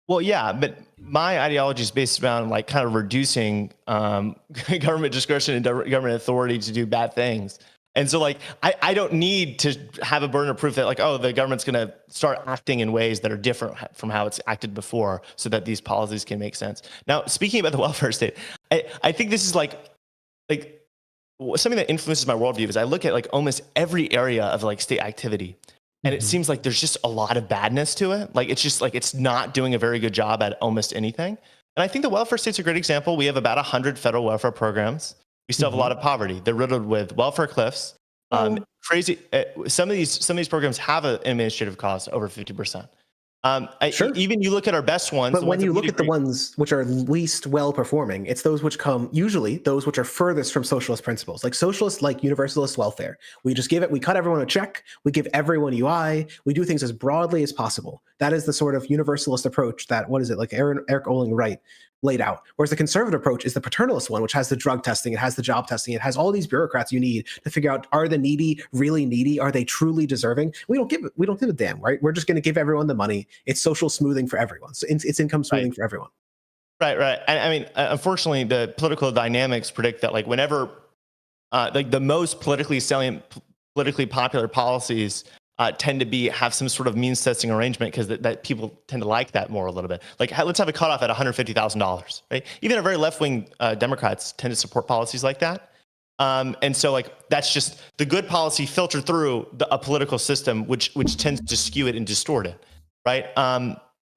Well, yeah, but my ideology is based around like kind of reducing government discretion and government authority to do bad things. And so like, I don't need to have a burden of proof that like, oh, the government's going to start acting in ways that are different from how it's acted before so that these policies can make sense. Now, speaking about the welfare state, I think this is like something that influences my worldview is I look at like almost every area of like state activity. And it seems like there's just a lot of badness to it. Like, it's just like, it's not doing a very good job at almost anything. And I think the welfare state's a great example. We have about 100 federal welfare programs. We still have a lot of poverty. They're riddled with welfare cliffs. Crazy. Some of these programs have an administrative cost over 50%. Sure. Even you look at our best ones. But the when ones that you we'd look at the agree- ones which are least well performing, it's those which come usually those which are furthest from socialist principles. Like socialists like universalist welfare. We just we cut everyone a check, we give everyone UI, we do things as broadly as possible. That is the sort of universalist approach that, what is it, like Eric Olling Wright laid out. Whereas the conservative approach is the paternalist one, which has the drug testing, it has the job testing, it has all these bureaucrats you need to figure out, are the needy really needy? Are they truly deserving? We don't give a damn, right? We're just going to give everyone the money. It's social smoothing for everyone. So it's income smoothing for everyone. Right. I mean, unfortunately, the political dynamics predict that, like, whenever, like, the most politically salient, politically popular policies tend to have some sort of means testing arrangement, because that people tend to like that more a little bit. Like, let's have a cutoff at $150,000, right? Even a very left-wing Democrats tend to support policies like that. And so, like, that's just the good policy filtered through a political system, which tends to skew it and distort it, right?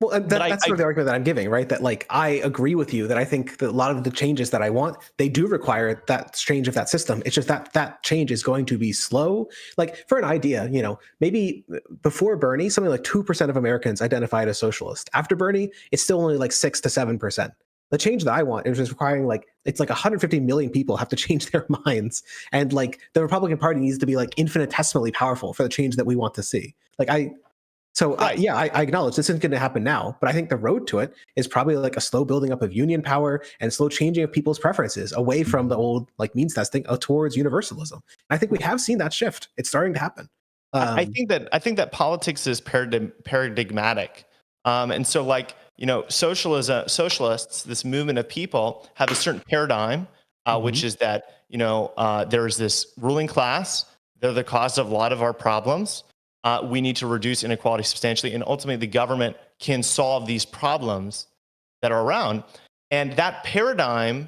Well, that's sort of the argument that I'm giving, right? That, like, I agree with you that I think that a lot of the changes that I want, they do require that change of that system. It's just that change is going to be slow. Like, for an idea, maybe before Bernie, something like 2% of Americans identified as socialist. After Bernie, it's still only like 6 to 7%. The change that I want is just requiring, like, it's like 150 million people have to change their minds. And, like, the Republican Party needs to be, like, infinitesimally powerful for the change that we want to see. Like, I acknowledge this isn't going to happen now, but I think the road to it is probably like a slow building up of union power and slow changing of people's preferences away from the old, like, means testing towards universalism. And I think we have seen that shift. It's starting to happen. I think that politics is paradigmatic, and so, like, socialists, this movement of people, have a certain paradigm, which is that there's this ruling class. They're the cause of a lot of our problems. We need to reduce inequality substantially, and ultimately the government can solve these problems that are around. And that paradigm,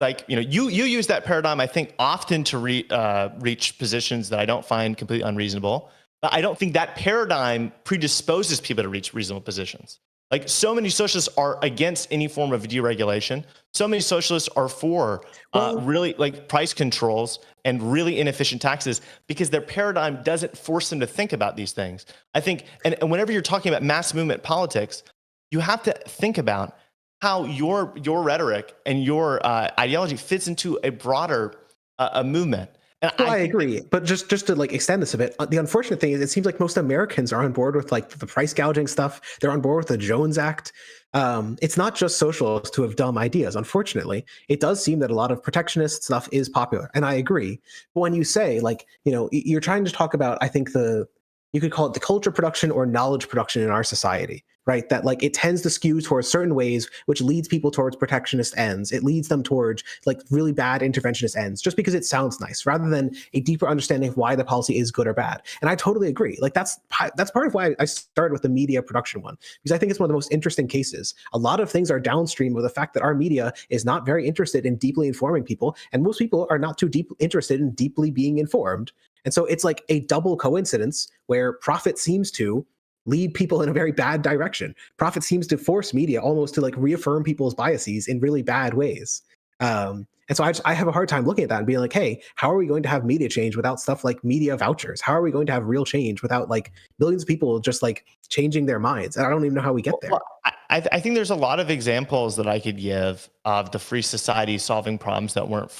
like, you use that paradigm, I think, often to reach positions that I don't find completely unreasonable. But I don't think that paradigm predisposes people to reach reasonable positions. Like, so many socialists are against any form of deregulation. So many socialists are for really, like, price controls and really inefficient taxes, because their paradigm doesn't force them to think about these things. I think, and whenever you're talking about mass movement politics, you have to think about how your rhetoric and your ideology fits into a broader a movement. And well, I agree, but just to, like, extend this a bit, the unfortunate thing is it seems like most Americans are on board with, like, the price gouging stuff. They're on board with the Jones Act. It's not just socialists who have dumb ideas. Unfortunately, it does seem that a lot of protectionist stuff is popular, and I agree. But when you say, like, you're trying to talk about, I think you could call it the culture production or knowledge production in our society, right? That, like, it tends to skew towards certain ways, which leads people towards protectionist ends. It leads them towards, like, really bad interventionist ends, just because it sounds nice, rather than a deeper understanding of why the policy is good or bad. And I totally agree. Like, that's part of why I started with the media production one, because I think it's one of the most interesting cases. A lot of things are downstream of the fact that our media is not very interested in deeply informing people, and most people are not too interested in deeply being informed. And so it's like a double coincidence where profit seems to lead people in a very bad direction. Profit seems to force media almost to, like, reaffirm people's biases in really bad ways. And so I have a hard time looking at that and being like, hey, how are we going to have media change without stuff like media vouchers? How are we going to have real change without, like, millions of people just, like, changing their minds? And I don't even know how we get there. Well, I think there's a lot of examples that I could give of the free society solving problems that weren't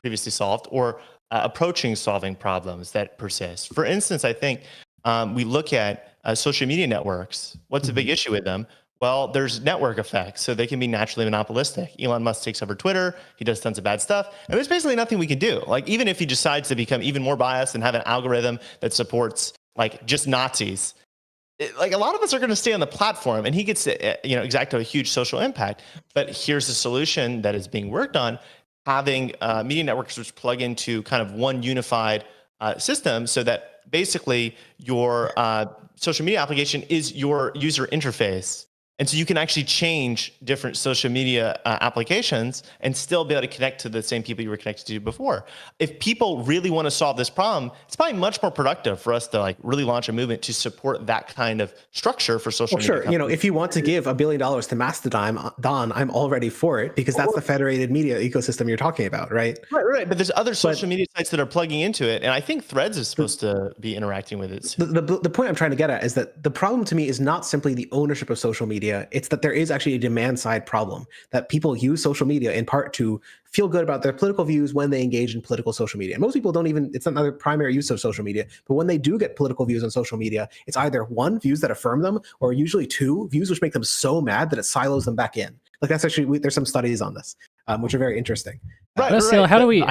previously solved, or approaching solving problems that persist. For instance, I think we look at social media networks. What's the big issue with them? Well, there's network effects, so they can be naturally monopolistic. Elon Musk takes over Twitter. He does tons of bad stuff, and there's basically nothing we can do. Like, even if he decides to become even more biased and have an algorithm that supports, like, just Nazis, like, a lot of us are going to stay on the platform, and he gets to, exact a huge social impact. But here's a solution that is being worked on: having media networks which plug into kind of one unified system, so that basically your social media application is your user interface And so you can actually change different social media applications and still be able to connect to the same people you were connected to before. If people really want to solve this problem, it's probably much more productive for us to like really launch a movement to support that kind of structure for social media. Sure. You know, if you want to give $1 billion to Mastodon, I'm already for it, because that's the federated media ecosystem you're talking about, right? Right. But there's other social media sites that are plugging into it. And I think Threads is supposed to be interacting with it. The point I'm trying to get at is that the problem to me is not simply the ownership of social media. It's that there is actually a demand side problem, that people use social media in part to feel good about their political views when they engage in political social media. And most people don't even, it's not their primary use of social media, but when they do get political views on social media, it's either one, views that affirm them, or usually two, views which make them so mad that it silos them back in. Like that's actually, there's some studies on this, which are very interesting. Right. How do we,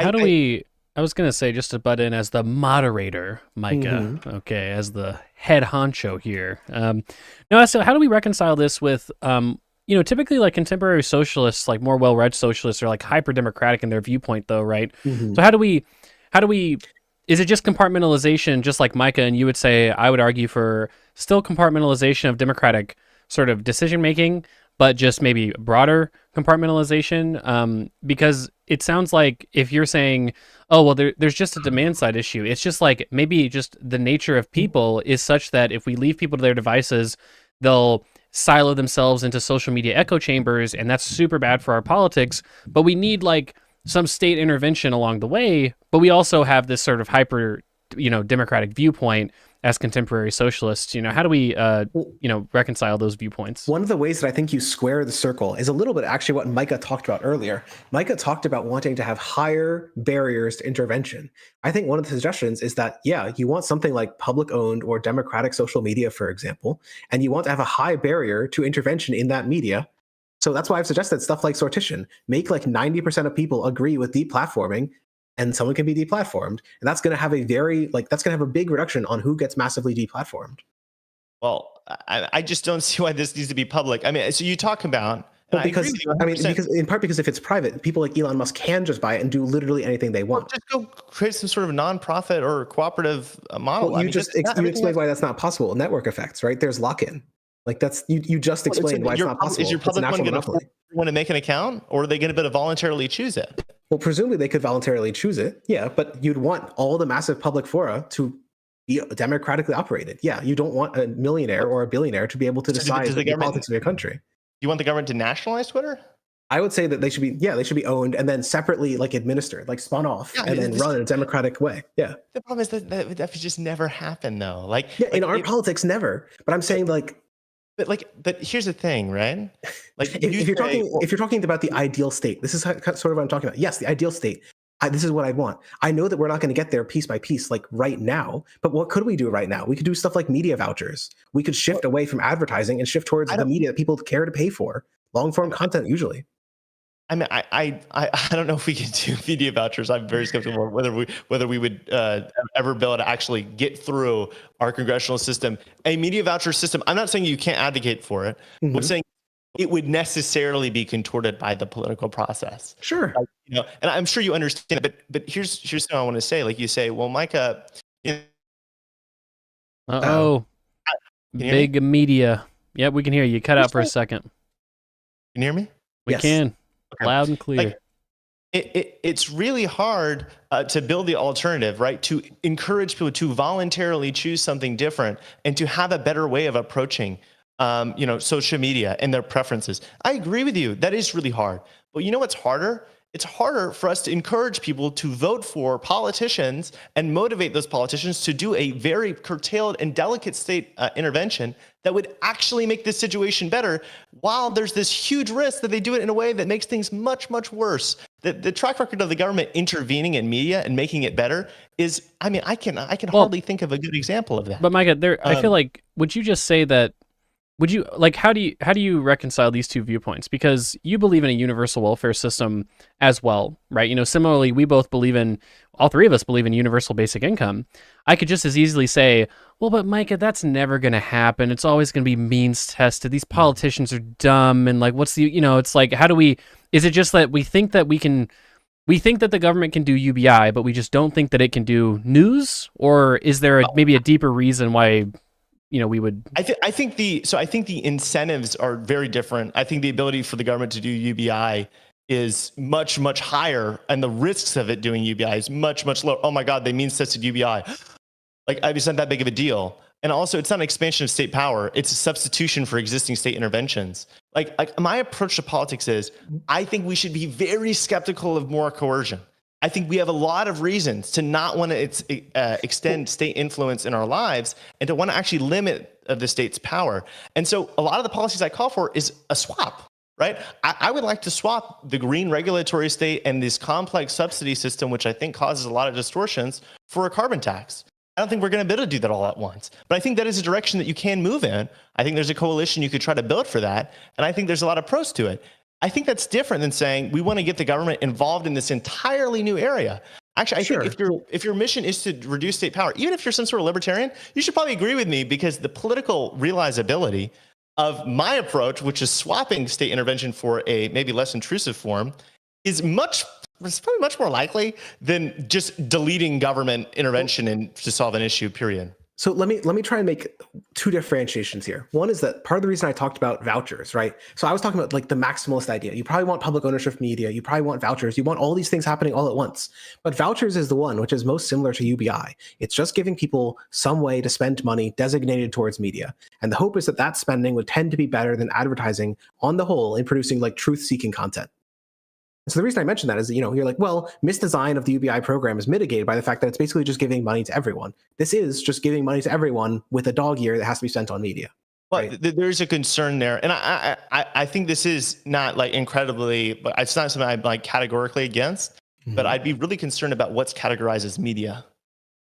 I was going to say, just to butt in as the moderator, Micah, okay, as the head honcho here. No, so how do we reconcile this with, you know, typically like contemporary socialists, like more well-read socialists, are like hyper-democratic in their viewpoint, though, right? So how do we, is it just compartmentalization, just like Micah, and you would say, I would argue for still compartmentalization of democratic sort of decision-making, but just maybe broader compartmentalization? Because it sounds like if you're saying, oh, well, there's just a demand side issue, it's just like maybe just the nature of people is such that if we leave people to their devices, they'll silo themselves into social media echo chambers, and that's super bad for our politics. But we need like some state intervention along the way, but we also have this sort of hyper, you know, democratic viewpoint as contemporary socialists. You know, how do we, you know, reconcile those viewpoints? One of the ways that I think you square the circle is a little bit actually what Micah talked about earlier. Micah talked about wanting to have higher barriers to intervention. I think one of the suggestions is that, yeah, you want something like public owned or democratic social media, for example, and you want to have a high barrier to intervention in that media. So that's why I've suggested stuff like sortition. Make like 90% of people agree with deplatforming, and someone can be deplatformed. And that's going to have that's going to have a big reduction on who gets massively deplatformed. Well, I just don't see why this needs to be public. I mean, so you talk about, well, because in part because if it's private, people like Elon Musk can just buy it and do literally anything they want. Just go create some sort of nonprofit or cooperative model. Well, you explained why that's not possible. Network effects, right? There's lock-in. Like that's you just explained why it's not possible. Is your public one going to make an account, or are they going to voluntarily choose it? Well, presumably they could voluntarily choose it. Yeah, but you'd want all the massive public fora to be democratically operated. Yeah, you don't want a millionaire or a billionaire to be able to decide the politics of your country. You want the government to nationalize Twitter? I would say that they should be owned and then separately like administered, like spun off, and then run in a democratic way. Yeah. The problem is that would just never happen, though. In our politics, never. But I'm saying But here's the thing, right? Like if you're talking about the ideal state, this is sort of what I'm talking about. Yes, the ideal state. This is what I want. I know that we're not going to get there piece by piece, like right now. But what could we do right now? We could do stuff like media vouchers. We could shift away from advertising and shift towards the media that people care to pay for. Long form content, usually. I mean, I don't know if we can do media vouchers. I'm very skeptical whether we would ever be able to actually get through our congressional system. A media voucher system, I'm not saying you can't advocate for it. I'm saying it would necessarily be contorted by the political process. Sure. You know, and I'm sure you understand it, but here's what I want to say. Like you say, well, Micah, big media. Yep, we can hear you. Cut out for a second. Can you hear me? We can. Okay. Loud and clear. Like, it's really hard to build the alternative, right? To encourage people to voluntarily choose something different and to have a better way of approaching, social media and their preferences. I agree with you. That is really hard. But you know what's harder? It's harder for us to encourage people to vote for politicians and motivate those politicians to do a very curtailed and delicate state intervention that would actually make this situation better, while there's this huge risk that they do it in a way that makes things much, much worse. The track record of the government intervening in media and making it better is, I mean, I can hardly think of a good example of that. But Micah, I feel like, would you just say that, would you, like, how do you reconcile these two viewpoints? Because you believe in a universal welfare system as well, right? You know, similarly, all three of us believe in universal basic income. I could just as easily say, well, but Micah, that's never going to happen. It's always going to be means tested. These politicians are dumb. And like, it's like, is it just that we think that the government can do UBI, but we just don't think that it can do news? Or is there maybe a deeper reason why, we would. I think the incentives are very different. I think the ability for the government to do UBI is much, much higher, and the risks of it doing UBI is much, much lower. Oh my God, they means tested UBI. Like, it's not that big of a deal. And also, it's not an expansion of state power. It's a substitution for existing state interventions. Like my approach to politics is, I think we should be very skeptical of more coercion. I think we have a lot of reasons to not want to extend state influence in our lives and to want to actually limit the state's power. And so a lot of the policies I call for is a swap, right? I would like to swap the green regulatory state and this complex subsidy system, which I think causes a lot of distortions, for a carbon tax. I don't think we're going to be able to do that all at once. But I think that is a direction that you can move in. I think there's a coalition you could try to build for that. And I think there's a lot of pros to it. I think that's different than saying we want to get the government involved in this entirely new area. Actually, I think if your mission is to reduce state power, even if you're some sort of libertarian, you should probably agree with me, because the political realizability of my approach, which is swapping state intervention for a maybe less intrusive form, is probably much more likely than just deleting government intervention and to solve an issue, period. So let me try and make two differentiations here. One is that part of the reason I talked about vouchers, right? So I was talking about like the maximalist idea. You probably want public ownership of media. You probably want vouchers. You want all these things happening all at once. But vouchers is the one which is most similar to UBI. It's just giving people some way to spend money designated towards media. And the hope is that that spending would tend to be better than advertising on the whole in producing like truth-seeking content. So the reason I mention that is, you're like, well, misdesign of the UBI program is mitigated by the fact that it's basically just giving money to everyone. This is just giving money to everyone with a dog ear that has to be spent on media. Well, right? There's a concern there. And I think this is not like incredibly, but it's not something I'm like categorically against, but I'd be really concerned about what's categorized as media.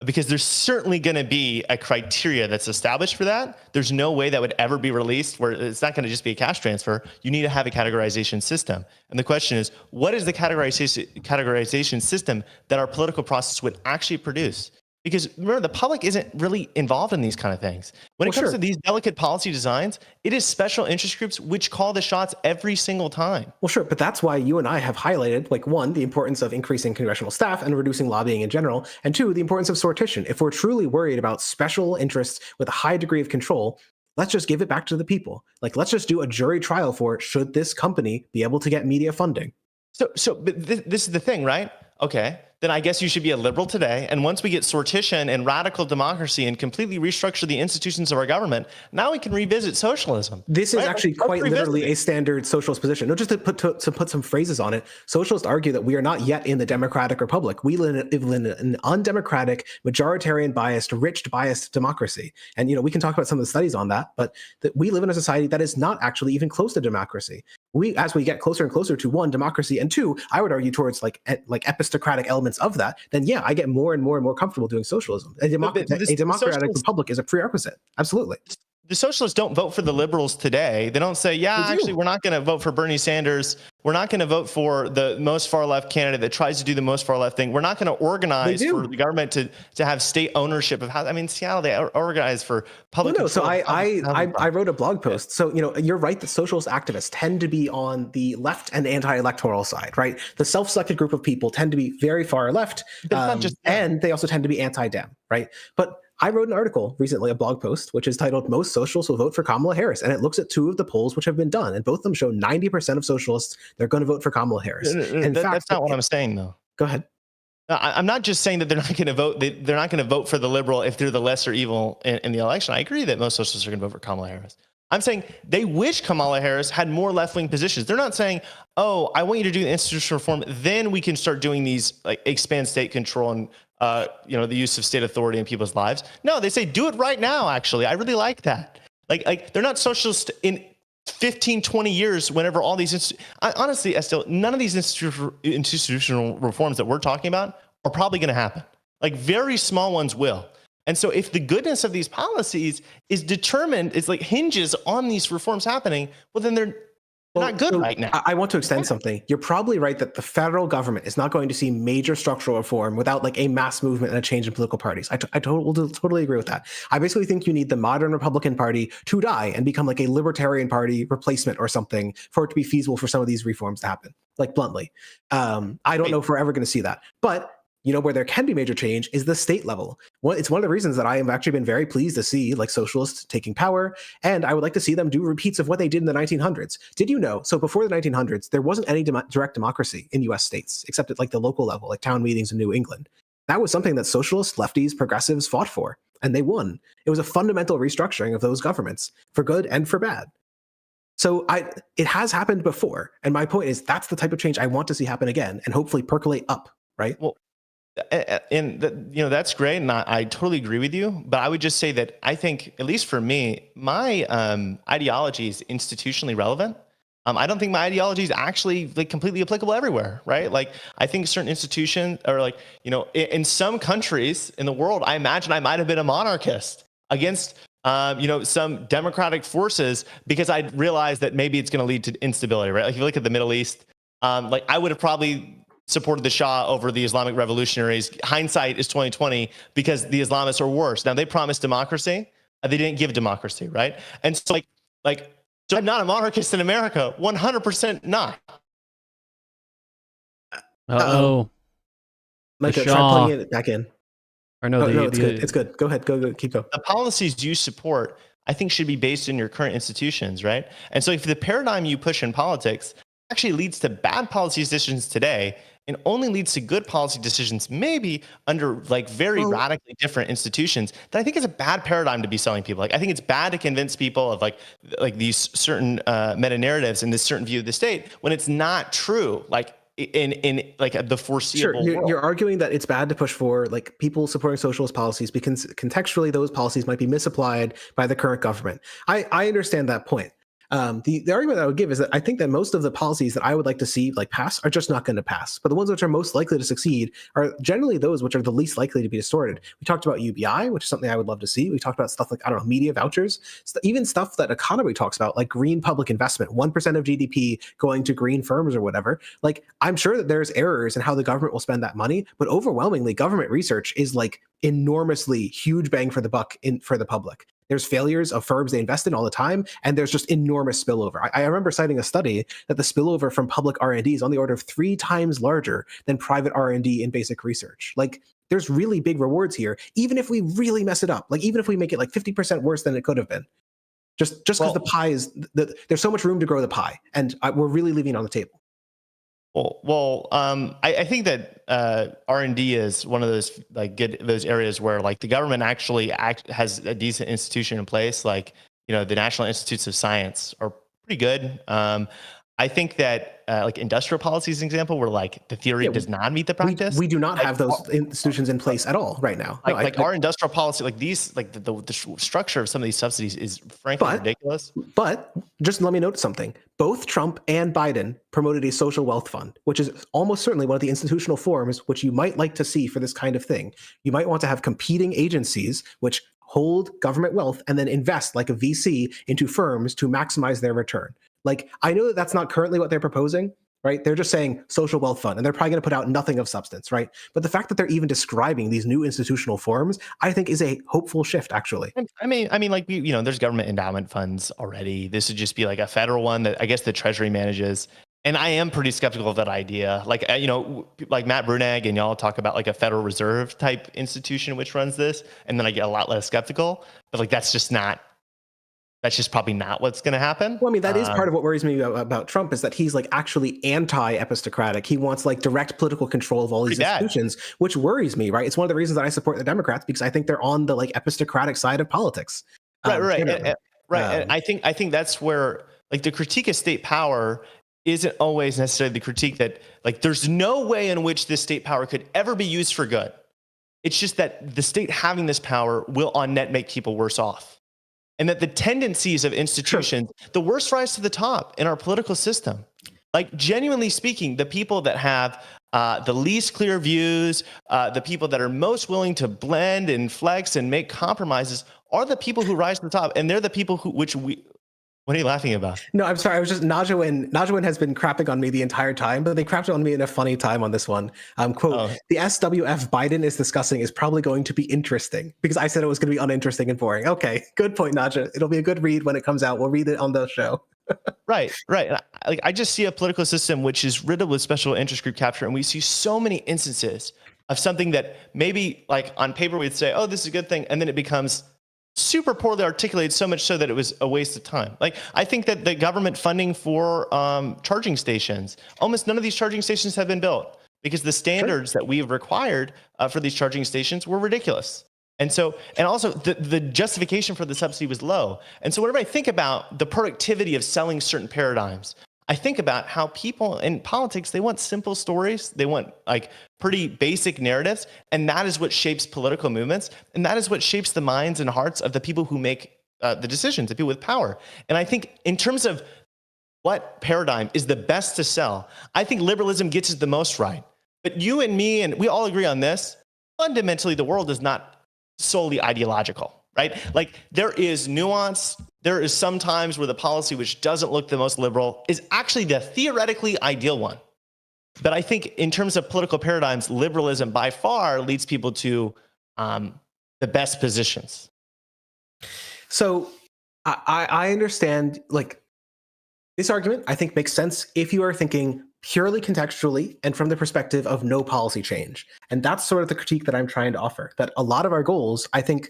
Because there's certainly going to be a criteria that's established for that. There's no way that would ever be released where it's not going to just be a cash transfer. You need to have a categorization system. And the question is, what is the categorization system that our political process would actually produce? Because remember, the public isn't really involved in these kind of things. When it comes to these delicate policy designs, it is special interest groups which call the shots every single time. Well, sure, but that's why you and I have highlighted, like, one, the importance of increasing congressional staff and reducing lobbying in general, and two, the importance of sortition. If we're truly worried about special interests with a high degree of control, let's just give it back to the people. Like, let's just do a jury trial for, should this company be able to get media funding? But this is the thing, right? Okay, then I guess you should be a liberal today. And once we get sortition and radical democracy and completely restructure the institutions of our government, now we can revisit socialism. This is actually quite literally a standard socialist position. No, just to put some phrases on it, socialists argue that we are not yet in the democratic republic. We live in an undemocratic, majoritarian biased, rich biased democracy. And, we can talk about some of the studies on that, but that we live in a society that is not actually even close to democracy. As we get closer and closer to one, democracy, and two, I would argue towards like epistocratic elements of that, then yeah, I get more and more and more comfortable doing socialism. A democratic republic is a prerequisite. Absolutely. The socialists don't vote for the liberals today. They don't say, actually, we're not going to vote for Bernie Sanders. We're not going to vote for the most far left candidate that tries to do the most far left thing. We're not going to organize for the government to have state ownership of housing. I mean, Seattle, they organize for public. Well, no, so I wrote a blog post. So, you're right that socialist activists tend to be on the left and anti-electoral side, right? The self-selected group of people tend to be very far left, and they also tend to be anti-Dem, right? But I wrote an article recently, a blog post, which is titled "Most Socialists Will Vote for Kamala Harris," and it looks at two of the polls which have been done, and both of them show 90% of socialists they're going to vote for Kamala Harris. That's not what I'm saying, though. Go ahead. I'm not just saying that they're not going to vote. They're not going to vote for the liberal if they're the lesser evil in the election. I agree that most socialists are going to vote for Kamala Harris. I'm saying they wish Kamala Harris had more left-wing positions. They're not saying, "Oh, I want you to do the institutional reform, then we can start doing these like expand state control and the use of state authority in people's lives." No, they say, do it right now, actually. I really like that. Like they're not socialist in 15, 20 years whenever all these... honestly, Estelle, none of these institutional reforms that we're talking about are probably going to happen. Like very small ones will. And so if the goodness of these policies is determined, it's like hinges on these reforms happening, well, then they're not good right now. I want to extend something. You're probably right that the federal government is not going to see major structural reform without like a mass movement and a change in political parties. I totally agree with that. I basically think you need the modern Republican Party to die and become like a Libertarian Party replacement or something for it to be feasible for some of these reforms to happen, like bluntly. I don't know if we're ever going to see that. But Where there can be major change is the state level. It's one of the reasons that I have actually been very pleased to see like socialists taking power, and I would like to see them do repeats of what they did in the 1900s. Did you know? So before the 1900s, there wasn't any direct democracy in U.S. states, except at like the local level, like town meetings in New England. That was something that socialists, lefties, progressives fought for, and they won. It was a fundamental restructuring of those governments, for good and for bad. So it has happened before, and my point is that's the type of change I want to see happen again, and hopefully percolate up, right? Well, and that's great, and I totally agree with you. But I would just say that I think, at least for me, my ideology is institutionally relevant. I don't think my ideology is actually like completely applicable everywhere, right? Like I think certain institutions are like, in some countries in the world, I imagine I might have been a monarchist against some democratic forces because I realized that maybe it's going to lead to instability, right? Like if you look at the Middle East, like I would have probably supported the Shah over the Islamic revolutionaries. Hindsight is 2020 because the Islamists are worse. Now they promised democracy, they didn't give democracy, right? And so so I'm not a monarchist in America, 100% not. Uh-oh. Micah, try plugging it back in. Or no, it's good. It's good. Go ahead. Go. Keep going. The policies you support, I think, should be based in your current institutions, right? And so if the paradigm you push in politics actually leads to bad policy decisions today and only leads to good policy decisions maybe under like very radically different institutions, then I think it's a bad paradigm to be selling people. Like I think it's bad to convince people of like these certain meta narratives and this certain view of the state when it's not true. Like in like the foreseeable world. You're arguing that it's bad to push for like people supporting socialist policies because contextually those policies might be misapplied by the current government. I understand that point. The argument I would give is that I think that most of the policies that I would like to see like pass are just not going to pass. But the ones which are most likely to succeed are generally those which are the least likely to be distorted. We talked about UBI, which is something I would love to see. We talked about stuff like, media vouchers, even stuff that economy talks about, like green public investment, 1% of GDP going to green firms or whatever. Like, I'm sure that there's errors in how the government will spend that money, but overwhelmingly government research is like enormously huge bang for the buck for the public. There's failures of firms they invest in all the time, and there's just enormous spillover. I remember citing a study that the spillover from public R&D is on the order of 3 times larger than private R&D in basic research. Like, there's really big rewards here, even if we really mess it up. Like, even if we make it like 50% worse than it could have been. Just because the pie is, there's so much room to grow the pie, and we're really leaving it on the table. I think that R&D is one of those areas where like the government actually has a decent institution in place. Like, the National Institutes of Science are pretty good. I think that like industrial policy is an example where like the theory does not meet the practice. We do not have those institutions in place at all right now. Our industrial policy, like these, like the structure of some of these subsidies is frankly ridiculous. But just let me note something. Both Trump and Biden promoted a social wealth fund, which is almost certainly one of the institutional forms which you might like to see for this kind of thing. You might want to have competing agencies which hold government wealth and then invest like a VC into firms to maximize their return. Like, I know that that's not currently what they're proposing, right? They're just saying social wealth fund, and they're probably going to put out nothing of substance, right? But the fact that they're even describing these new institutional forms, I think is a hopeful shift, actually. I mean, like, there's government endowment funds already. This would just be like a federal one that I guess the Treasury manages. And I am pretty skeptical of that idea. Like, like Matt Brunag and y'all talk about like a Federal Reserve type institution which runs this, and then I get a lot less skeptical. But like, that's just probably not what's going to happen. Well, I mean, that is part of what worries me about Trump is that he's like actually anti-epistocratic. He wants like direct political control of all these institutions, which worries me, right? It's one of the reasons that I support the Democrats because I think they're on the like epistocratic side of politics. Right. And I think that's where like the critique of state power isn't always necessarily the critique that like there's no way in which this state power could ever be used for good. It's just that the state having this power will on net make people worse off. And that the tendencies of institutions, the worst rise to the top in our political system. Like, genuinely speaking, the people that have the least clear views, the people that are most willing to blend and flex and make compromises are the people who rise to the top. And they're the people what are you laughing about? No, I'm sorry. I was just Najawin has been crapping on me the entire time, but they crapped on me in a funny time on this one. Quote, the SWF Biden is discussing is probably going to be interesting because I said it was going to be uninteresting and boring. Okay, good point, Naja. It'll be a good read when it comes out. We'll read it on the show. Right. I just see a political system which is riddled with special interest group capture. And we see so many instances of something that maybe like on paper we'd say, oh, this is a good thing. And then it becomes super poorly articulated, so much so that it was a waste of time. Like, I think that the government funding for charging stations, almost none of these charging stations have been built because the standards that we've required for these charging stations were ridiculous. And so, and also the justification for the subsidy was low. And so whenever I think about the productivity of selling certain paradigms, I think about how people in politics, they want simple stories. They want like pretty basic narratives. And that is what shapes political movements. And that is what shapes the minds and hearts of the people who make the decisions, the people with power. And I think in terms of what paradigm is the best to sell, I think liberalism gets it the most right. But you and me, and we all agree on this, fundamentally, the world is not solely ideological, right? Like, there is nuance. There is some times where the policy which doesn't look the most liberal is actually the theoretically ideal one. But I think in terms of political paradigms, liberalism by far leads people to the best positions. So I understand, like, this argument, I think, makes sense if you are thinking purely contextually and from the perspective of no policy change. And that's sort of the critique that I'm trying to offer, that a lot of our goals, I think,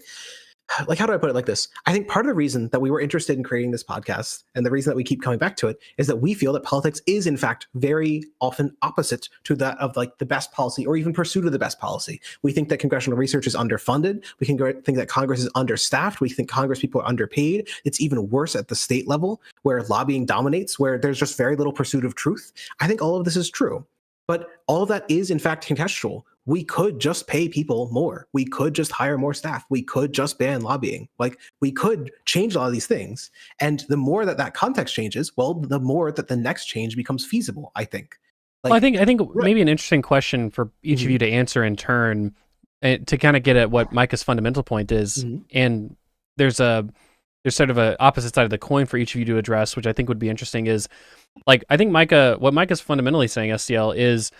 like, how do I put it like this? I think part of the reason that we were interested in creating this podcast and the reason that we keep coming back to it is that we feel that politics is, in fact, very often opposite to that of like the best policy or even pursuit of the best policy. We think that congressional research is underfunded. We can think that Congress is understaffed. We think Congress people are underpaid. It's even worse at the state level where lobbying dominates, where there's just very little pursuit of truth. I think all of this is true. But all of that is, in fact, contextual. We could just pay people more. We could just hire more staff. We could just ban lobbying. Like, we could change a lot of these things. And the more that context changes, well, the more that the next change becomes feasible, I think. Like, well, I think maybe an interesting question for each of you to answer in turn, to kind of get at what Micah's fundamental point is. And there's sort of an opposite side of the coin for each of you to address, which I think would be interesting is, like, I think what Micah's fundamentally saying, SDL, is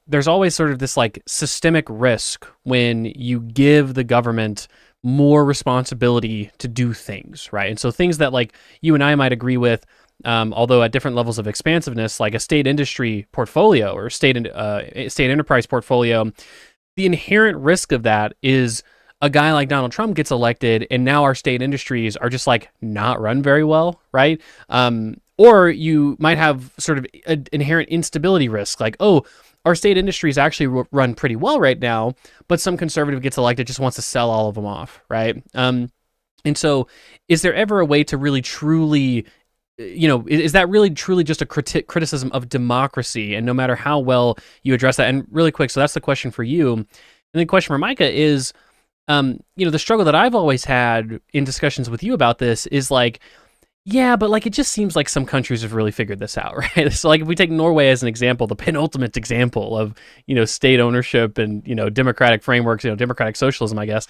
there's always sort of this like systemic risk when you give the government more responsibility to do things, right? And so things that like you and I might agree with, although at different levels of expansiveness, like a state industry portfolio or state enterprise portfolio, the inherent risk of that is a guy like Donald Trump gets elected and now our state industries are just like not run very well, right? Or you might have sort of an inherent instability risk, like, oh, our state industries actually run pretty well right now, but some conservative gets elected, just wants to sell all of them off, right? And so is there ever a way to really truly, is that really truly just a criticism of democracy? And no matter how well you address that, and really quick, so that's the question for you. And the question for Micah is, the struggle that I've always had in discussions with you about this is like, yeah, but like it just seems like some countries have really figured this out, right? So like if we take Norway as an example, the penultimate example of, state ownership and, democratic frameworks, democratic socialism, I guess.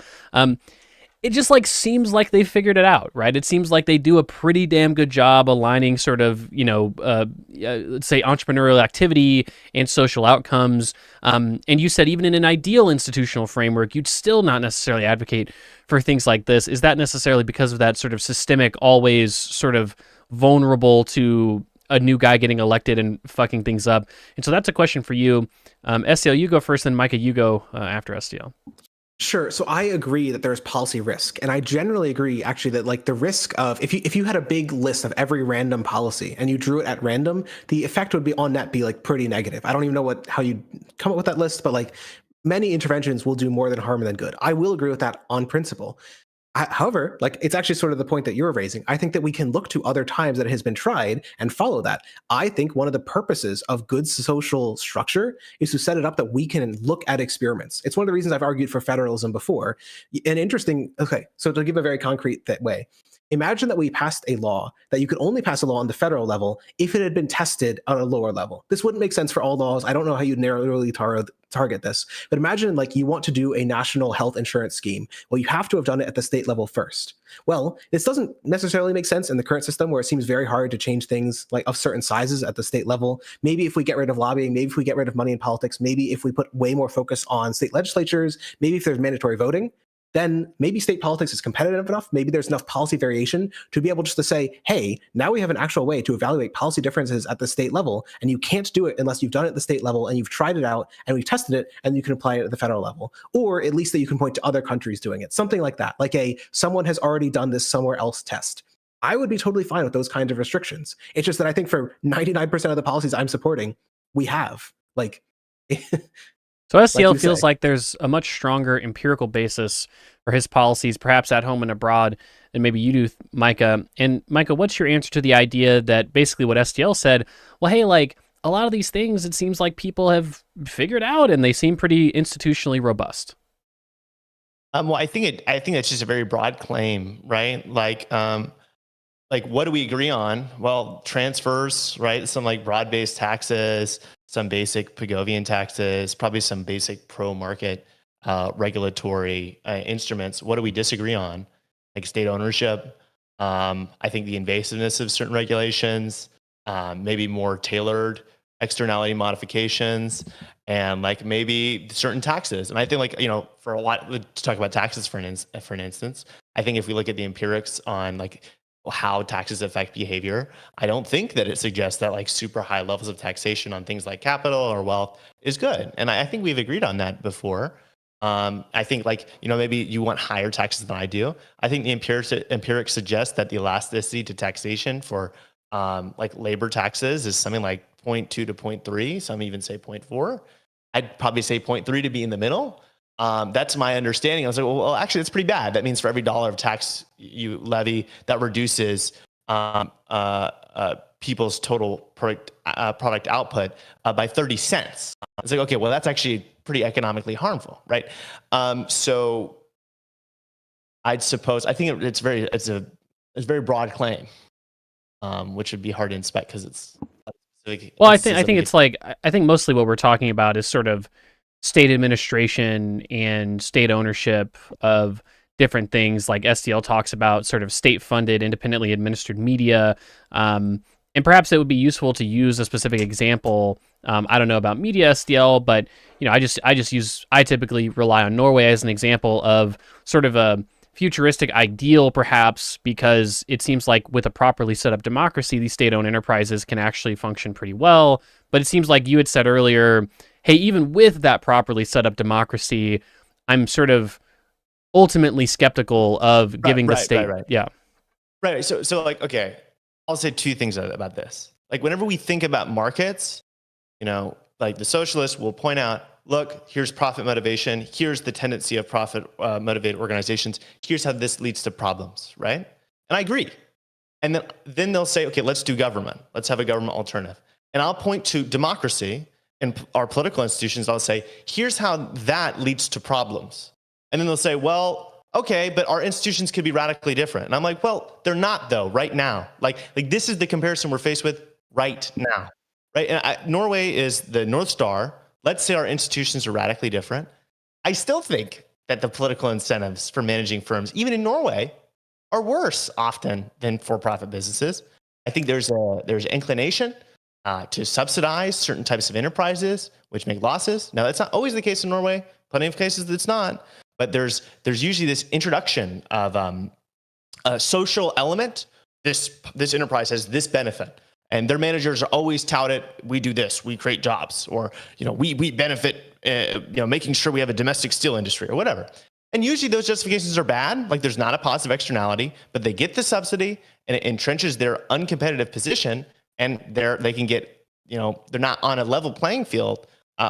It just like seems like they figured it out, right? It seems like they do a pretty damn good job aligning sort of, let's say entrepreneurial activity and social outcomes. And you said even in an ideal institutional framework, you'd still not necessarily advocate for things like this. Is that necessarily because of that sort of systemic, always sort of vulnerable to a new guy getting elected and fucking things up? And so that's a question for you. SDL, you go first, then Micah, you go after SDL. Sure. So I agree that there's policy risk. And I generally agree, actually, that like the risk of if you had a big list of every random policy and you drew it at random, the effect would be on net be like pretty negative. I don't even know how you come up with that list, but like many interventions will do more than harm than good. I will agree with that on principle. However, like it's actually sort of the point that you're raising. I think that we can look to other times that it has been tried and follow that. I think one of the purposes of good social structure is to set it up that we can look at experiments. It's one of the reasons I've argued for federalism before. Okay, so to give a very concrete way, imagine that we passed a law that you could only pass a law on the federal level if it had been tested on a lower level. This wouldn't make sense for all laws. I don't know how you'd narrowly target this, but imagine like you want to do a national health insurance scheme. Well, you have to have done it at the state level first. Well, this doesn't necessarily make sense in the current system where it seems very hard to change things like of certain sizes at the state level. Maybe if we get rid of lobbying, maybe if we get rid of money in politics, maybe if we put way more focus on state legislatures, maybe if there's mandatory voting. then maybe state politics is competitive enough. Maybe there's enough policy variation to be able just to say, hey, now we have an actual way to evaluate policy differences at the state level, and you can't do it unless you've done it at the state level and you've tried it out and we've tested it, and you can apply it at the federal level. Or at least that you can point to other countries doing it, something like that, like someone has already done this somewhere else test. I would be totally fine with those kinds of restrictions. It's just that I think for 99% of the policies I'm supporting, we have So SCL like feels like there's a much stronger empirical basis for his policies, perhaps at home and abroad, than maybe you do, Micah. And Micah, what's your answer to the idea that basically what STL said, well, hey, like a lot of these things, it seems like people have figured out and they seem pretty institutionally robust? Well, I think it's just a very broad claim, right? Like what do we agree on? Well, transfers, right? Some like broad-based taxes, some basic Pigovian taxes, probably some basic pro-market regulatory instruments. What do we disagree on? Like state ownership. I think the invasiveness of certain regulations, maybe more tailored externality modifications, and like maybe certain taxes. And I think like, for a lot, to talk about taxes for an instance, I think if we look at the empirics on like how taxes affect behavior, I don't think that it suggests that like super high levels of taxation on things like capital or wealth is good. And I think we've agreed on that before. I think like, maybe you want higher taxes than I do. I think the empirics suggest that the elasticity to taxation for like labor taxes is something like 0.2 to 0.3. Some even say 0.4. I'd probably say 0.3 to be in the middle. That's my understanding. I was like, well, actually, that's pretty bad. That means for every dollar of tax you levy, that reduces people's total product output by 30 cents. It's like, okay, well, that's actually pretty economically harmful, right? So I think it's a very broad claim, which would be hard to inspect because it's specific. Well, I think it's like, I think mostly what we're talking about is sort of state administration and state ownership of different things. Like STL talks about sort of state-funded, independently administered media. And perhaps it would be useful to use a specific example. I don't know about media STL, but I typically rely on Norway as an example of sort of a futuristic ideal, perhaps, because it seems like with a properly set up democracy, these state-owned enterprises can actually function pretty well. But it seems like you had said earlier, hey, even with that properly set up democracy, I'm sort of ultimately skeptical of giving the state. Right. Yeah. Right. So like, okay, I'll say two things about this. Like whenever we think about markets, like the socialists will point out, look, here's profit motivation. Here's the tendency of profit motivated organizations. Here's how this leads to problems, right? And I agree. And then they'll say, okay, let's do government. Let's have a government alternative. And I'll point to democracy and our political institutions. I'll say, here's how that leads to problems. And then they'll say, well, okay, but our institutions could be radically different. And I'm like, well, they're not though, right now. Like this is the comparison we're faced with right now, right? And Norway is the North Star. Let's say our institutions are radically different. I still think that the political incentives for managing firms, even in Norway, are worse often than for-profit businesses. I think there's inclination to subsidize certain types of enterprises which make losses. Now, that's not always the case in Norway. Plenty of cases it's not. But there's usually this introduction of a social element. This enterprise has this benefit. And their managers are always touted, we do this, we create jobs, or we benefit, making sure we have a domestic steel industry or whatever. And usually those justifications are bad, like there's not a positive externality, but they get the subsidy and it entrenches their uncompetitive position, and they can get, they're not on a level playing field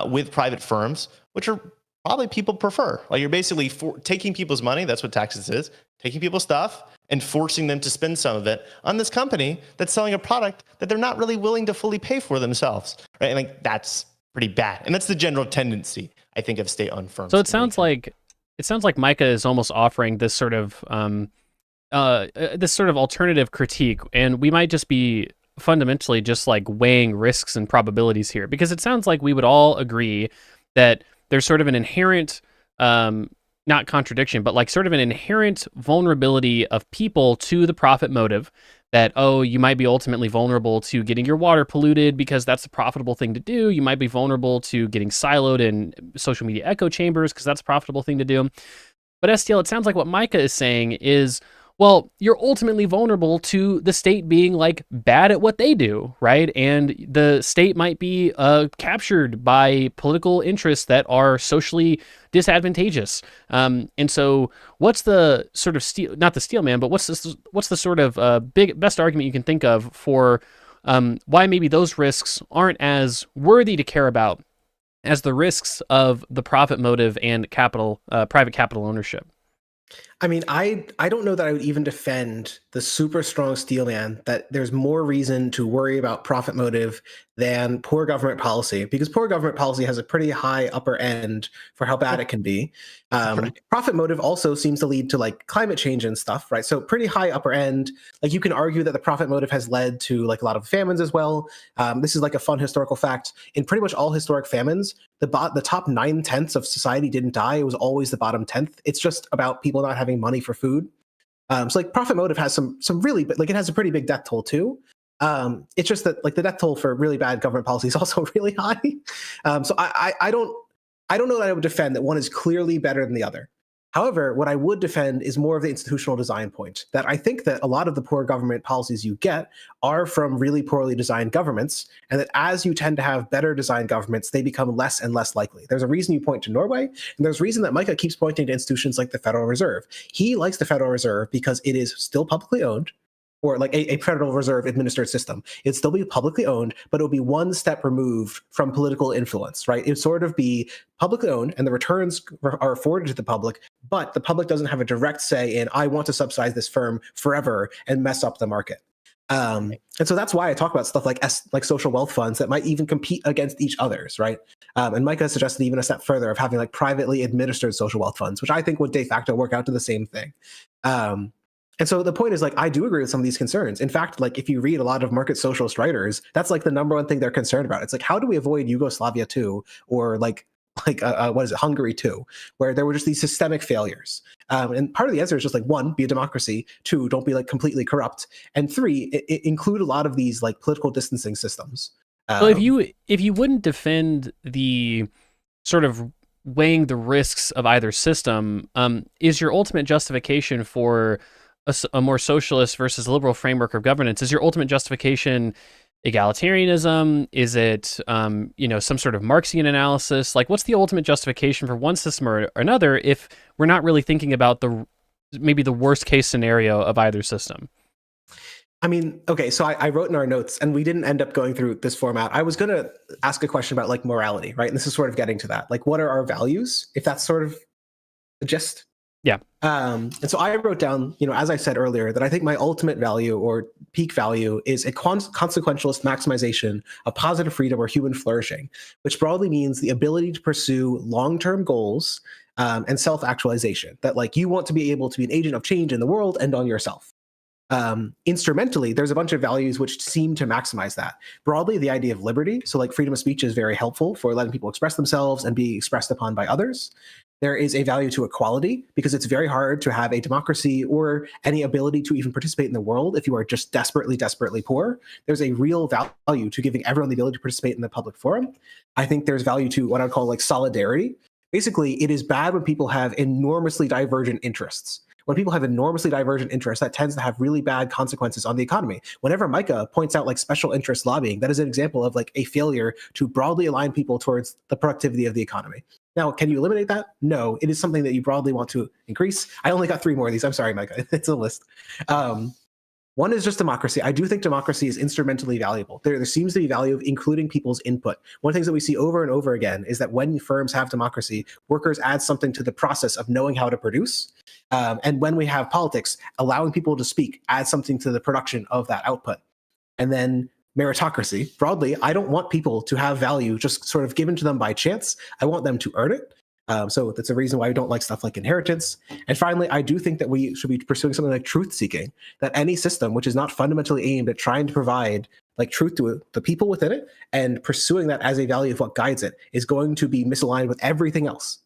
with private firms, which are probably people prefer. Like you're basically taking people's money, that's what taxes is, taking people's stuff and forcing them to spend some of it on this company that's selling a product that they're not really willing to fully pay for themselves, right? And like that's pretty bad. And that's the general tendency, I think, of state-owned firms. So it sounds like Micah is almost offering this sort of alternative critique, and we might just be fundamentally just like weighing risks and probabilities here, because it sounds like we would all agree that there's sort of an inherent not contradiction, but like sort of an inherent vulnerability of people to the profit motive, that, oh, you might be ultimately vulnerable to getting your water polluted because that's a profitable thing to do. You might be vulnerable to getting siloed in social media echo chambers because that's a profitable thing to do. But STL, it sounds like what Micah is saying is, well, you're ultimately vulnerable to the state being like bad at what they do, right? And the state might be captured by political interests that are socially disadvantageous. And so, what's the sort of steel, not the steel man, but what's the sort of best argument you can think of for why maybe those risks aren't as worthy to care about as the risks of the profit motive and private capital ownership? I mean, I don't know that I would even defend the super strong steel man that there's more reason to worry about profit motive than poor government policy, because poor government policy has a pretty high upper end for how bad it can be. Right. Profit motive also seems to lead to like climate change and stuff, right? So pretty high upper end. Like you can argue that the profit motive has led to like a lot of famines as well. This is like a fun historical fact. In pretty much all historic famines, the top 9/10 of society didn't die. It was always the bottom 10th. It's just about people not having money for food. So like profit motive has some really, but like it has a pretty big death toll too. It's just that like the death toll for really bad government policy is also really high. So I don't know that I would defend that one is clearly better than the other. However, what I would defend is more of the institutional design point, that I think that a lot of the poor government policies you get are from really poorly designed governments, and that as you tend to have better designed governments, they become less and less likely. There's a reason you point to Norway, and there's a reason that Micah keeps pointing to institutions like the Federal Reserve. He likes the Federal Reserve because it is still publicly owned, or like a Federal Reserve administered system. It'd still be publicly owned, but it would be one step removed from political influence, right? It'd sort of be publicly owned and the returns are afforded to the public, but the public doesn't have a direct say in, I want to subsidize this firm forever and mess up the market. And so that's why I talk about stuff like social wealth funds that might even compete against each other's, right? And Micah suggested even a step further of having like privately administered social wealth funds, which I think would de facto work out to the same thing. And so the point is, like, I do agree with some of these concerns. In fact, like, if you read a lot of market socialist writers, that's like the number one thing they're concerned about. It's like, how do we avoid Yugoslavia too, or what is it, Hungary too, where there were just these systemic failures. And part of the answer is just like, one, be a democracy. Two, don't be like completely corrupt. And three, include a lot of these like political distancing systems. Well, if you wouldn't defend the sort of weighing the risks of either system, is your ultimate justification for a more socialist versus liberal framework of governance, is your ultimate justification egalitarianism? Is it some sort of Marxian analysis? Like, what's the ultimate justification for one system or another if we're not really thinking about maybe the worst case scenario of either system? I mean, okay, so I wrote in our notes, and we didn't end up going through this format. I was going to ask a question about like morality, right? And this is sort of getting to that. Like, what are our values? If that's sort of the gist. Yeah. And so I wrote down, as I said earlier, that I think my ultimate value or peak value is a consequentialist maximization of positive freedom or human flourishing, which broadly means the ability to pursue long-term goals and self-actualization. That like you want to be able to be an agent of change in the world and on yourself. Instrumentally, there's a bunch of values which seem to maximize that. Broadly, the idea of liberty, so like freedom of speech is very helpful for letting people express themselves and be expressed upon by others. There is a value to equality because it's very hard to have a democracy or any ability to even participate in the world if you are just desperately, desperately poor. There's a real value to giving everyone the ability to participate in the public forum. I think there's value to what I would call like solidarity. Basically, it is bad when people have enormously divergent interests. When people have enormously divergent interests, that tends to have really bad consequences on the economy. Whenever Micah points out like special interest lobbying, that is an example of like a failure to broadly align people towards the productivity of the economy. Now, can you eliminate that? No, it is something that you broadly want to increase. I only got 3 more of these. I'm sorry, Micah. It's a list. One is just democracy. I do think democracy is instrumentally valuable. There seems to be value of including people's input. One of the things that we see over and over again is that when firms have democracy, workers add something to the process of knowing how to produce. And when we have politics, allowing people to speak adds something to the production of that output. And then meritocracy. Broadly, I don't want people to have value just sort of given to them by chance. I want them to earn it. So that's a reason why we don't like stuff like inheritance. And finally, I do think that we should be pursuing something like truth seeking, that any system which is not fundamentally aimed at trying to provide like truth to the people within it and pursuing that as a value of what guides it is going to be misaligned with everything else.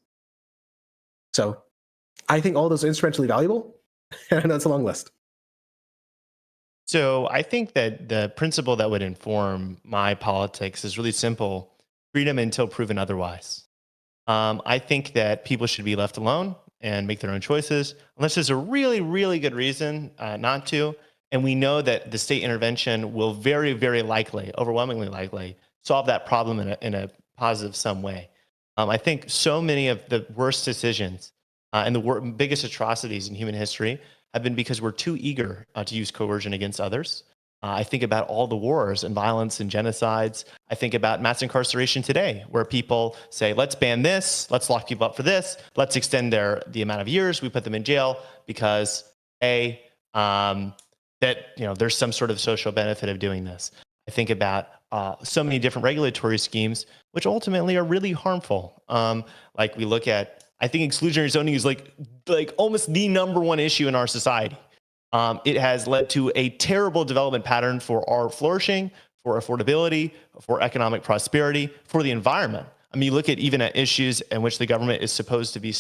So I think all those are instrumentally valuable. And I know it's a long list. So I think that the principle that would inform my politics is really simple: freedom until proven otherwise. I think that people should be left alone. and make their own choices, unless there's a really, really good reason not to. And we know that the state intervention will very, very likely, overwhelmingly likely, solve that problem in a positive some way. I think so many of the worst decisions and the biggest atrocities in human history have been because we're too eager to use coercion against others. I think about all the wars and violence and genocides. I think about mass incarceration today, where people say, let's ban this, let's lock people up for this, let's extend the amount of years we put them in jail because there's some sort of social benefit of doing this. I think about so many different regulatory schemes, which ultimately are really harmful. Like we look at, I think exclusionary zoning is like almost the number one issue in our society. It has led to a terrible development pattern for our flourishing, for affordability, for economic prosperity, for the environment. I mean, you look at even at issues in which the government is supposed to be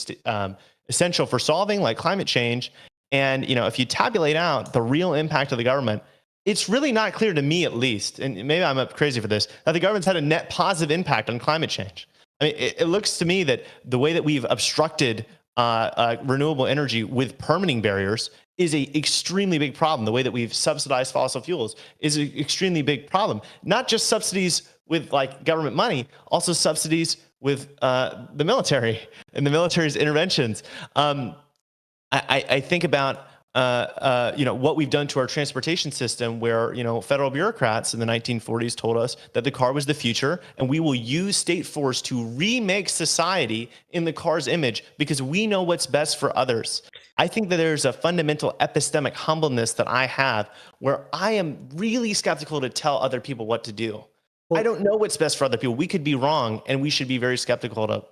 essential for solving, like climate change. And if you tabulate out the real impact of the government, it's really not clear to me, at least, and maybe I'm crazy for this, that the government's had a net positive impact on climate change. I mean, it looks to me that the way that we've obstructed renewable energy with permitting barriers is an extremely big problem. The way that we've subsidized fossil fuels is an extremely big problem. Not just subsidies with like government money, also subsidies with the military and the military's interventions. I think about what we've done to our transportation system, where federal bureaucrats in the 1940s told us that the car was the future, and we will use state force to remake society in the car's image because we know what's best for others. I think that there's a fundamental epistemic humbleness that I have, where I am really skeptical to tell other people what to do. Well, I don't know what's best for other people. We could be wrong, and we should be very skeptical to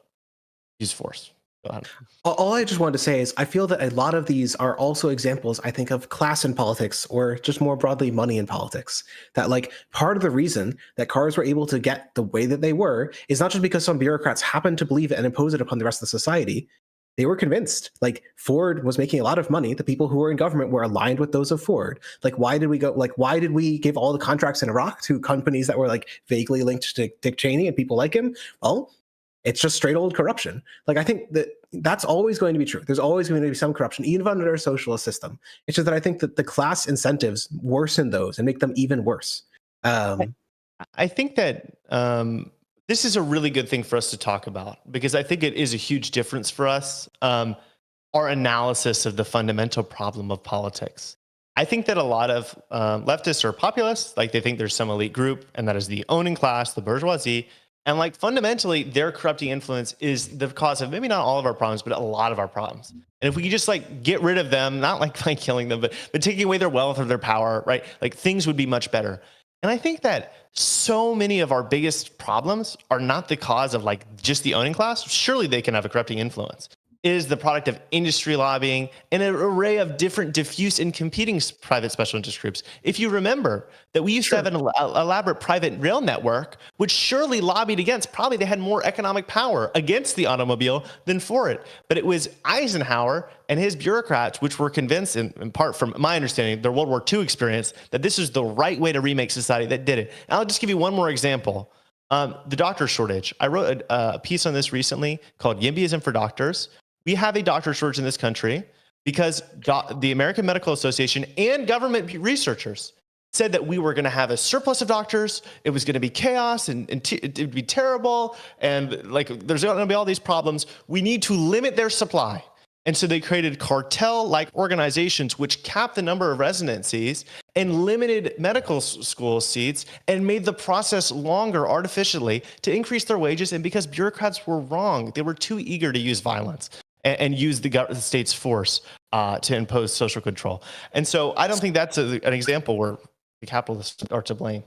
use force. All I just wanted to say is I feel that a lot of these are also examples, I think, of class in politics, or just more broadly money in politics. That like part of the reason that cars were able to get the way that they were is not just because some bureaucrats happened to believe it and impose it upon the rest of the society. They were convinced. Like Ford was making a lot of money. The people who were in government were aligned with those of Ford. Like why did we give all the contracts in Iraq to companies that were like vaguely linked to Dick Cheney and people like him? Well, it's just straight old corruption. Like I think that's always going to be true. There's always going to be some corruption, even under a socialist system. It's just that I think that the class incentives worsen those and make them even worse. I think that this is a really good thing for us to talk about, because I think it is a huge difference for us, our analysis of the fundamental problem of politics. I think that a lot of leftists are populists, like they think there's some elite group, and that is the owning class, the bourgeoisie. And like fundamentally, their corrupting influence is the cause of maybe not all of our problems, but a lot of our problems. And if we could just like get rid of them, not like killing them, but taking away their wealth or their power, right? Like things would be much better. And I think that so many of our biggest problems are not the cause of like just the owning class. Surely they can have a corrupting influence. It is the product of industry lobbying and an array of different diffuse and competing private special interest groups. If you remember that we used to have an elaborate private rail network, which surely lobbied against, probably they had more economic power against the automobile than for it. But it was Eisenhower and his bureaucrats, which were convinced, in part from my understanding, their World War II experience, that this is the right way to remake society, that did it. And I'll just give you one more example. The doctor shortage. I wrote a piece on this recently called YIMBYism for Doctors. We have a doctor shortage in this country because the American Medical Association and government researchers said that we were going to have a surplus of doctors. It was going to be chaos and it would be terrible. And like, there's going to be all these problems. We need to limit their supply. And so they created cartel-like organizations which capped the number of residencies and limited medical school seats and made the process longer artificially to increase their wages. And because bureaucrats were wrong, they were too eager to use violence and use the state's force to impose social control. And so I don't think that's an example where the capitalists are to blame.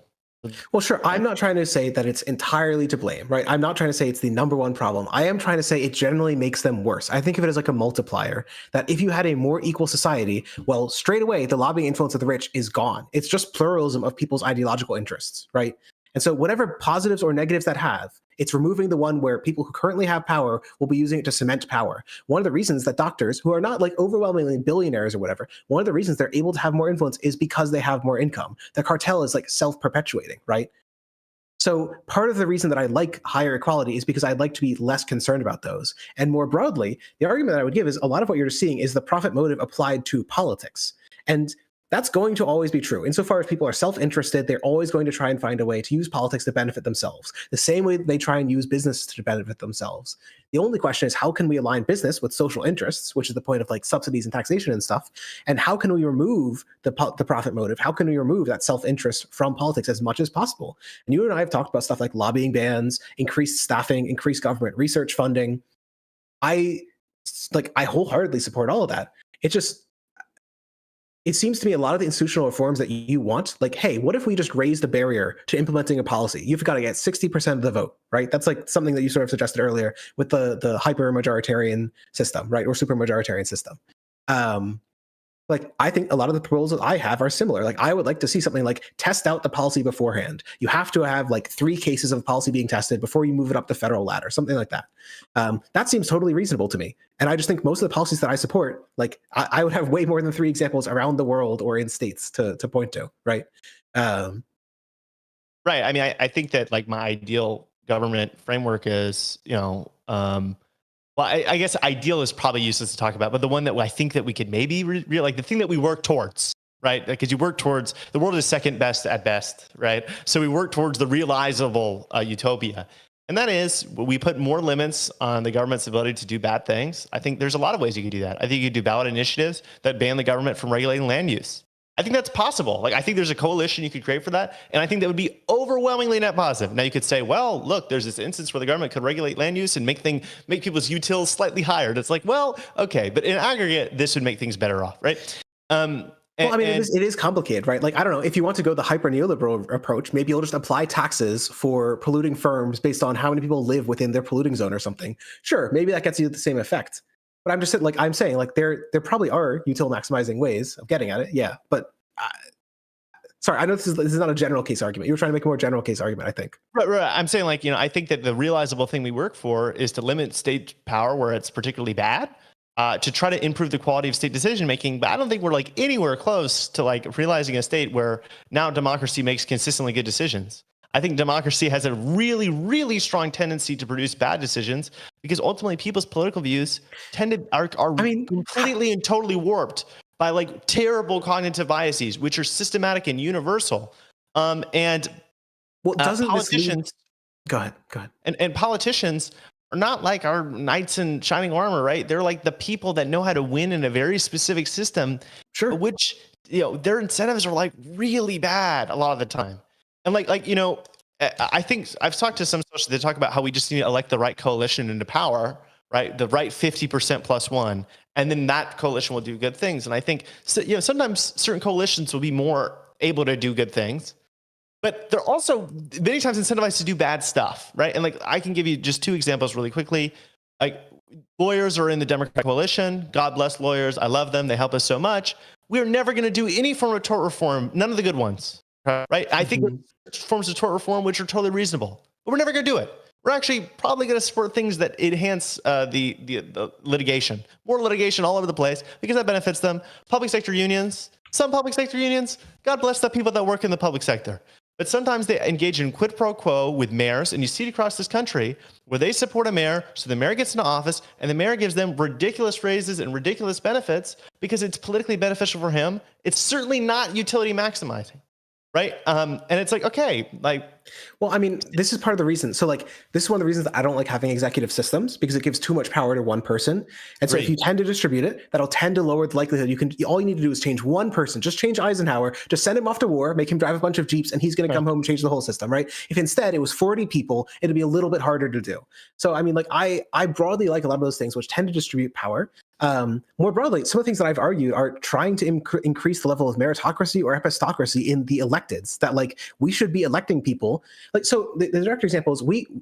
Well, sure. I'm not trying to say that it's entirely to blame, right? I'm not trying to say it's the number one problem. I am trying to say it generally makes them worse. I think of it as like a multiplier, that if you had a more equal society, well, straight away, the lobbying influence of the rich is gone. It's just pluralism of people's ideological interests, right? And so whatever positives or negatives that have, it's removing the one where people who currently have power will be using it to cement power. One of the reasons that doctors, who are not like overwhelmingly billionaires or whatever, one of the reasons they're able to have more influence is because they have more income. The cartel is like self-perpetuating, right? So part of the reason that I like higher equality is because I'd like to be less concerned about those. And more broadly, the argument that I would give is a lot of what you're seeing is the profit motive applied to politics. And that's going to always be true. Insofar as people are self-interested, they're always going to try and find a way to use politics to benefit themselves, the same way they try and use business to benefit themselves. The only question is, how can we align business with social interests, which is the point of like subsidies and taxation and stuff, and how can we remove the profit motive? How can we remove that self-interest from politics as much as possible? And you and I have talked about stuff like lobbying bans, increased staffing, increased government research funding. I wholeheartedly support all of that. It seems to me a lot of the institutional reforms that you want, like, hey, what if we just raise the barrier to implementing a policy? You've got to get 60% of the vote, right? That's like something that you sort of suggested earlier with the hyper-majoritarian system, right? Or super-majoritarian system. Like, I think a lot of the proposals I have are similar. Like, I would like to see something like test out the policy beforehand. You have to have like 3 cases of policy being tested before you move it up the federal ladder, something like that. That seems totally reasonable to me. And I just think most of the policies that I support, like I would have way more than 3 examples around the world or in states to point to, right? Right. I mean, I think that like my ideal government framework is, well, I guess ideal is probably useless to talk about, but the one that I think that we could maybe like the thing that we work towards, right? Because you work towards, the world is second best at best, right? So we work towards the realizable utopia. And that is, we put more limits on the government's ability to do bad things. I think there's a lot of ways you could do that. I think you could do ballot initiatives that ban the government from regulating land use. I think that's possible. Like, I think there's a coalition you could create for that. And I think that would be overwhelmingly net positive. Now you could say, well, look, there's this instance where the government could regulate land use and make people's utils slightly higher. That's like, well, okay. But in aggregate, this would make things better off, right? It is complicated, right? Like, I don't know, if you want to go the hyper neoliberal approach, maybe you'll just apply taxes for polluting firms based on how many people live within their polluting zone or something. Sure, maybe that gets you the same effect. But I'm saying there probably are util maximizing ways of getting at it. Yeah, but sorry, I know this is not a general case argument. You were trying to make a more general case argument, I think. Right. I'm saying, like, I think that the realizable thing we work for is to limit state power where it's particularly bad, to try to improve the quality of state decision making. But I don't think we're like anywhere close to like realizing a state where now democracy makes consistently good decisions. I think democracy has a really, really strong tendency to produce bad decisions because ultimately people's political views are completely and totally warped by like terrible cognitive biases, which are systematic and universal. Politicians. Go ahead. And politicians are not like our knights in shining armor, right? They're like the people that know how to win in a very specific system, sure, which their incentives are like really bad a lot of the time. And I think I've talked to some socialists that talk about how we just need to elect the right coalition into power, right? The right 50% plus one, and then that coalition will do good things. And I think sometimes certain coalitions will be more able to do good things, but they're also many times incentivized to do bad stuff, right? And like I can give you just 2 examples really quickly. Like, lawyers are in the Democratic coalition. God bless lawyers. I love them. They help us so much. We're never going to do any form of tort reform, none of the good ones. Right? I think there's forms of tort reform which are totally reasonable, but we're never going to do it. We're actually probably going to support things that enhance the litigation, more litigation all over the place because that benefits them. Public sector unions, some public sector unions, God bless the people that work in the public sector. But sometimes they engage in quid pro quo with mayors, and you see it across this country where they support a mayor, so the mayor gets into office, and the mayor gives them ridiculous raises and ridiculous benefits because it's politically beneficial for him. It's certainly not utility maximizing. Right. And it's like, okay, like, well, I mean, this is part of the reason. So like, this is one of the reasons that I don't like having executive systems because it gives too much power to one person. And so if you tend to distribute it, that'll tend to lower the likelihood all you need to do is change one person, just change Eisenhower, just send him off to war, make him drive a bunch of Jeeps, and he's going to come home and change the whole system. Right. If instead it was 40 people, it'd be a little bit harder to do. So, I mean, like I broadly like a lot of those things which tend to distribute power. More broadly, some of the things that I've argued are trying to increase the level of meritocracy or epistocracy in the electeds, that like we should be electing people. Like, so the direct example is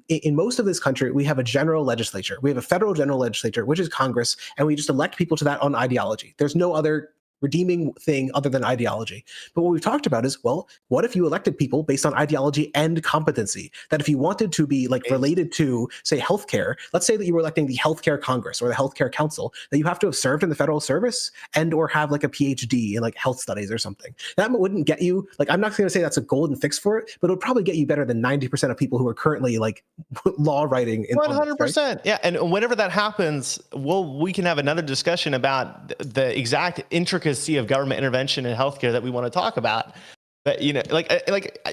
in most of this country, we have a general legislature. We have a federal general legislature, which is Congress, and we just elect people to that on ideology. There's no other redeeming thing other than ideology. But what we've talked about is, well, what if you elected people based on ideology and competency? That if you wanted to be like related to, say, healthcare, let's say that you were electing the healthcare Congress or the healthcare council, that you have to have served in the federal service and or have like a PhD in like health studies or something. That wouldn't get you, like, I'm not going to say that's a golden fix for it, but it'll probably get you better than 90% of people who are currently like law writing. 100%. Right? Yeah. And whenever that happens, we can have another discussion about the exact intricacy of government intervention in healthcare that we want to talk about. But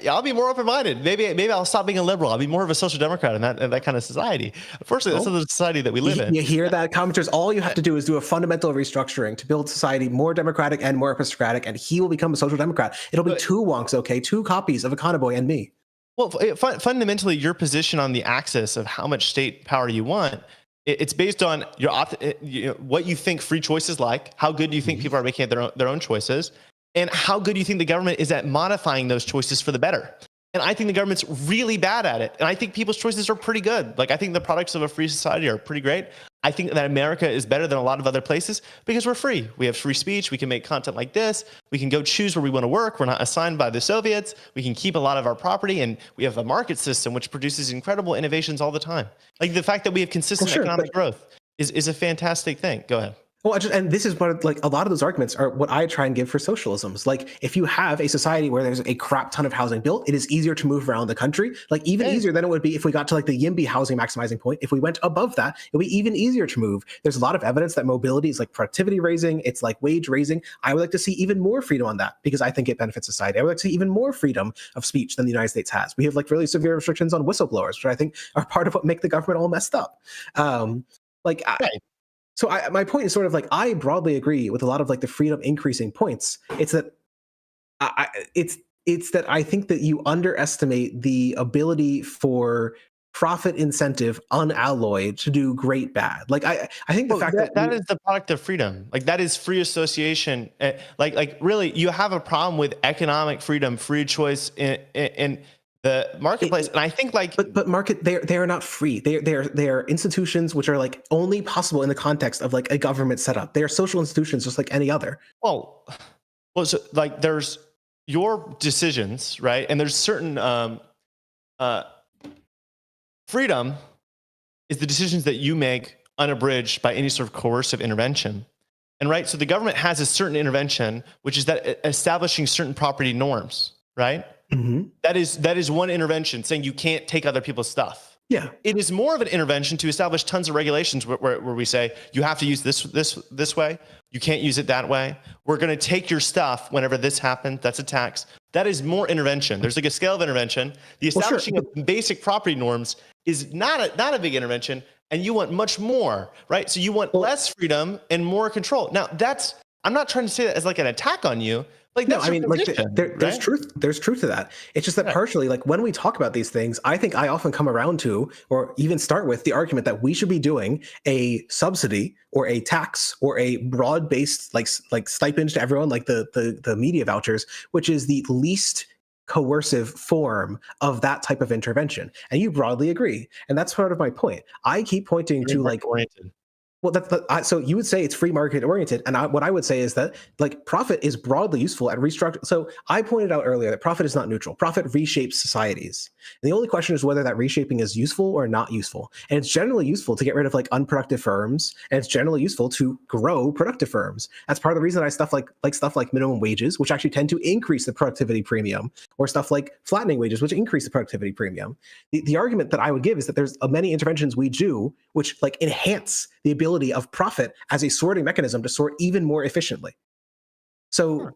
I'll be more open-minded. Maybe I'll stop being a liberal. I'll be more of a social democrat in that kind of society. Unfortunately, that's not the society that we live in. You hear that, commenters? All you have to do is do a fundamental restructuring to build society more democratic and more aristocratic, and he will become a social democrat. It'll be two wonks, okay? Two copies of Econoboy and me. Well, fundamentally, your position on the axis of how much state power you want, it's based on what you think free choice is like, how good do you think people are making their own choices, and how good do you think the government is at modifying those choices for the better. And I think the government's really bad at it. And I think people's choices are pretty good. Like, I think the products of a free society are pretty great. I think that America is better than a lot of other places because we're free. We have free speech. We can make content like this. We can go choose where we want to work. We're not assigned by the Soviets. We can keep a lot of our property. And we have a market system which produces incredible innovations all the time. Like, the fact that we have consistent economic growth is a fantastic thing. Go ahead. Well, and this is what, like, a lot of those arguments are what I try and give for socialism. Like, if you have a society where there's a crap ton of housing built, it is easier to move around the country. Like, even easier than it would be if we got to like the YIMBY housing maximizing point. If we went above that, it would be even easier to move. There's a lot of evidence that mobility is like productivity raising. It's like wage raising. I would like to see even more freedom on that because I think it benefits society. I would like to see even more freedom of speech than the United States has. We have like really severe restrictions on whistleblowers, which I think are part of what make the government all messed up. So my point is sort of like, I broadly agree with a lot of like the freedom increasing points. It's that it's that I think that you underestimate the ability for profit incentive unalloyed to do great bad. Like, I think the fact that is the product of freedom. Like, that is free association. Like really, you have a problem with economic freedom, free choice in the marketplace. And I think but market, they are not free. They are institutions which are like only possible in the context of like a government setup. They are social institutions just like any other. Well, so like there's your decisions, right? And there's certain freedom is the decisions that you make unabridged by any sort of coercive intervention. And right, so the government has a certain intervention, which is that establishing certain property norms, right? Mm-hmm. That is one intervention, saying you can't take other people's stuff. Yeah. It is more of an intervention to establish tons of regulations where we say you have to use this way, you can't use it that way. We're going to take your stuff whenever this happens. That's a tax. That is more intervention. There's like a scale of intervention. The establishing of basic property norms is not a big intervention, and you want much more, right? So you want less freedom and more control. Now, I'm not trying to say that as like an attack on you. Like, no, I mean, like there's truth. There's truth to that. It's just that partially, like when we talk about these things, I think I often come around to, or even start with, the argument that we should be doing a subsidy or a tax or a broad-based like stipend to everyone, like the media vouchers, which is the least coercive form of that type of intervention. And you broadly agree, and that's part of my point. I keep pointing to like oriented. Well, so you would say it's free market oriented, and what I would say is that like profit is broadly useful at restructure. So I pointed out earlier that profit is not neutral. Profit reshapes societies, and the only question is whether that reshaping is useful or not useful. And it's generally useful to get rid of like unproductive firms, and it's generally useful to grow productive firms. That's part of the reason I stuff like minimum wages, which actually tend to increase the productivity premium, or stuff like flattening wages, which increase the productivity premium. The argument that I would give is that there's many interventions we do which like enhance the ability of profit as a sorting mechanism to sort even more efficiently. So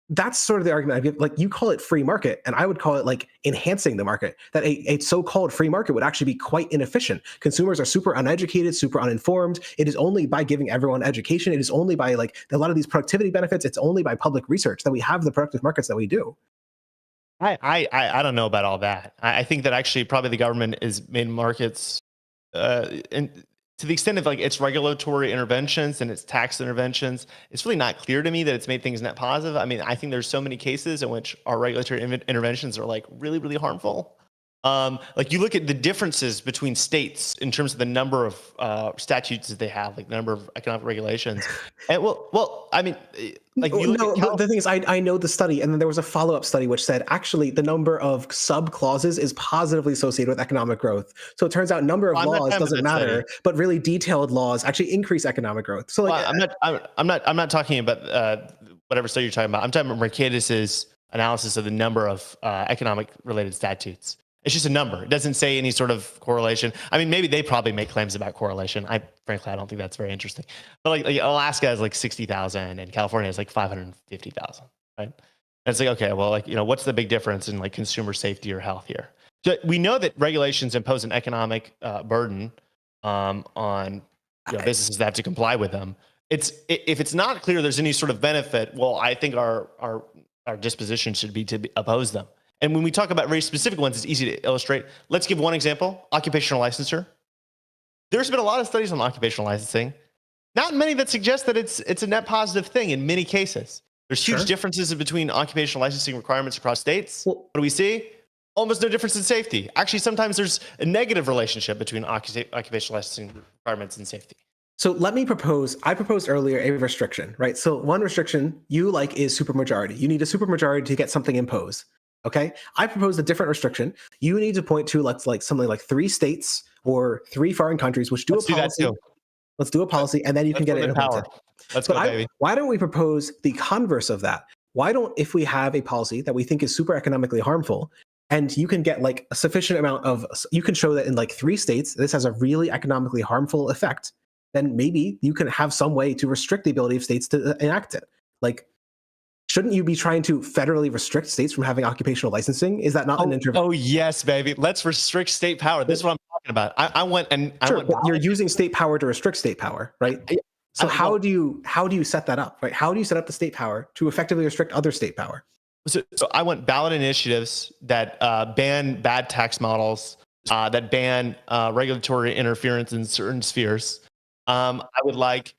that's sort of the argument I give. Like, you call it free market, and I would call it like enhancing the market. That a so-called free market would actually be quite inefficient. Consumers are super uneducated, super uninformed. It is only by giving everyone education, it is only by like a lot of these productivity benefits, it's only by public research that we have the productive markets that we do. I don't know about all that. I think that actually probably the government is made markets and to the extent of like its regulatory interventions and its tax interventions, it's really not clear to me that it's made things net positive. I mean, I think there's so many cases in which our regulatory interventions are like really, really harmful. Like you look at the differences between states in terms of the number of statutes that they have, like the number of economic regulations. And I mean, like you look No, at the thing is, I know the study, and then there was a follow-up study which said actually the number of sub-clauses is positively associated with economic growth. So it turns out number of I'm not laws talking about doesn't that study. matter, but really detailed laws actually increase economic growth. So like, I'm not talking about whatever study you're talking about. I'm talking about Mercatus's analysis of the number of economic related statutes. It's just a number. It doesn't say any sort of correlation. I mean, maybe they probably make claims about correlation. Frankly, I don't think that's very interesting. But like Alaska has like 60,000 and California has like 550,000, right? And it's like, okay, well, like, what's the big difference in like consumer safety or health here? So we know that regulations impose an economic burden on businesses that have to comply with them. If it's not clear there's any sort of benefit, well, I think our disposition should be to oppose them. And when we talk about very specific ones, it's easy to illustrate. Let's give one example, occupational licensure. There's been a lot of studies on occupational licensing, not many that suggest that it's a net positive thing in many cases. There's huge differences between occupational licensing requirements across states. What do we see? Almost no difference in safety. Actually, sometimes there's a negative relationship between occupational licensing requirements and safety. So let me I proposed earlier a restriction, right? So one restriction you like is supermajority. You need a supermajority to get something imposed. Okay, I proposed a different restriction. You need to point to like something like 3 states or 3 foreign countries which do a policy. Let's do a policy, and then you can get it implemented. Let's go, baby. Why don't we propose the converse of that? Why don't, if we have a policy that we think is super economically harmful, and you can get like a sufficient amount of, you can show that in like 3 states this has a really economically harmful effect, then maybe you can have some way to restrict the ability of states to enact it. Like, shouldn't you be trying to federally restrict states from having occupational licensing? Is that not an intervention? Oh, yes, baby. Let's restrict state power. This is what I'm talking about. You're using state power to restrict state power, right? So how do you set that up, right? How do you set up the state power to effectively restrict other state power? So I want ballot initiatives that ban bad tax models, that ban regulatory interference in certain spheres. I would like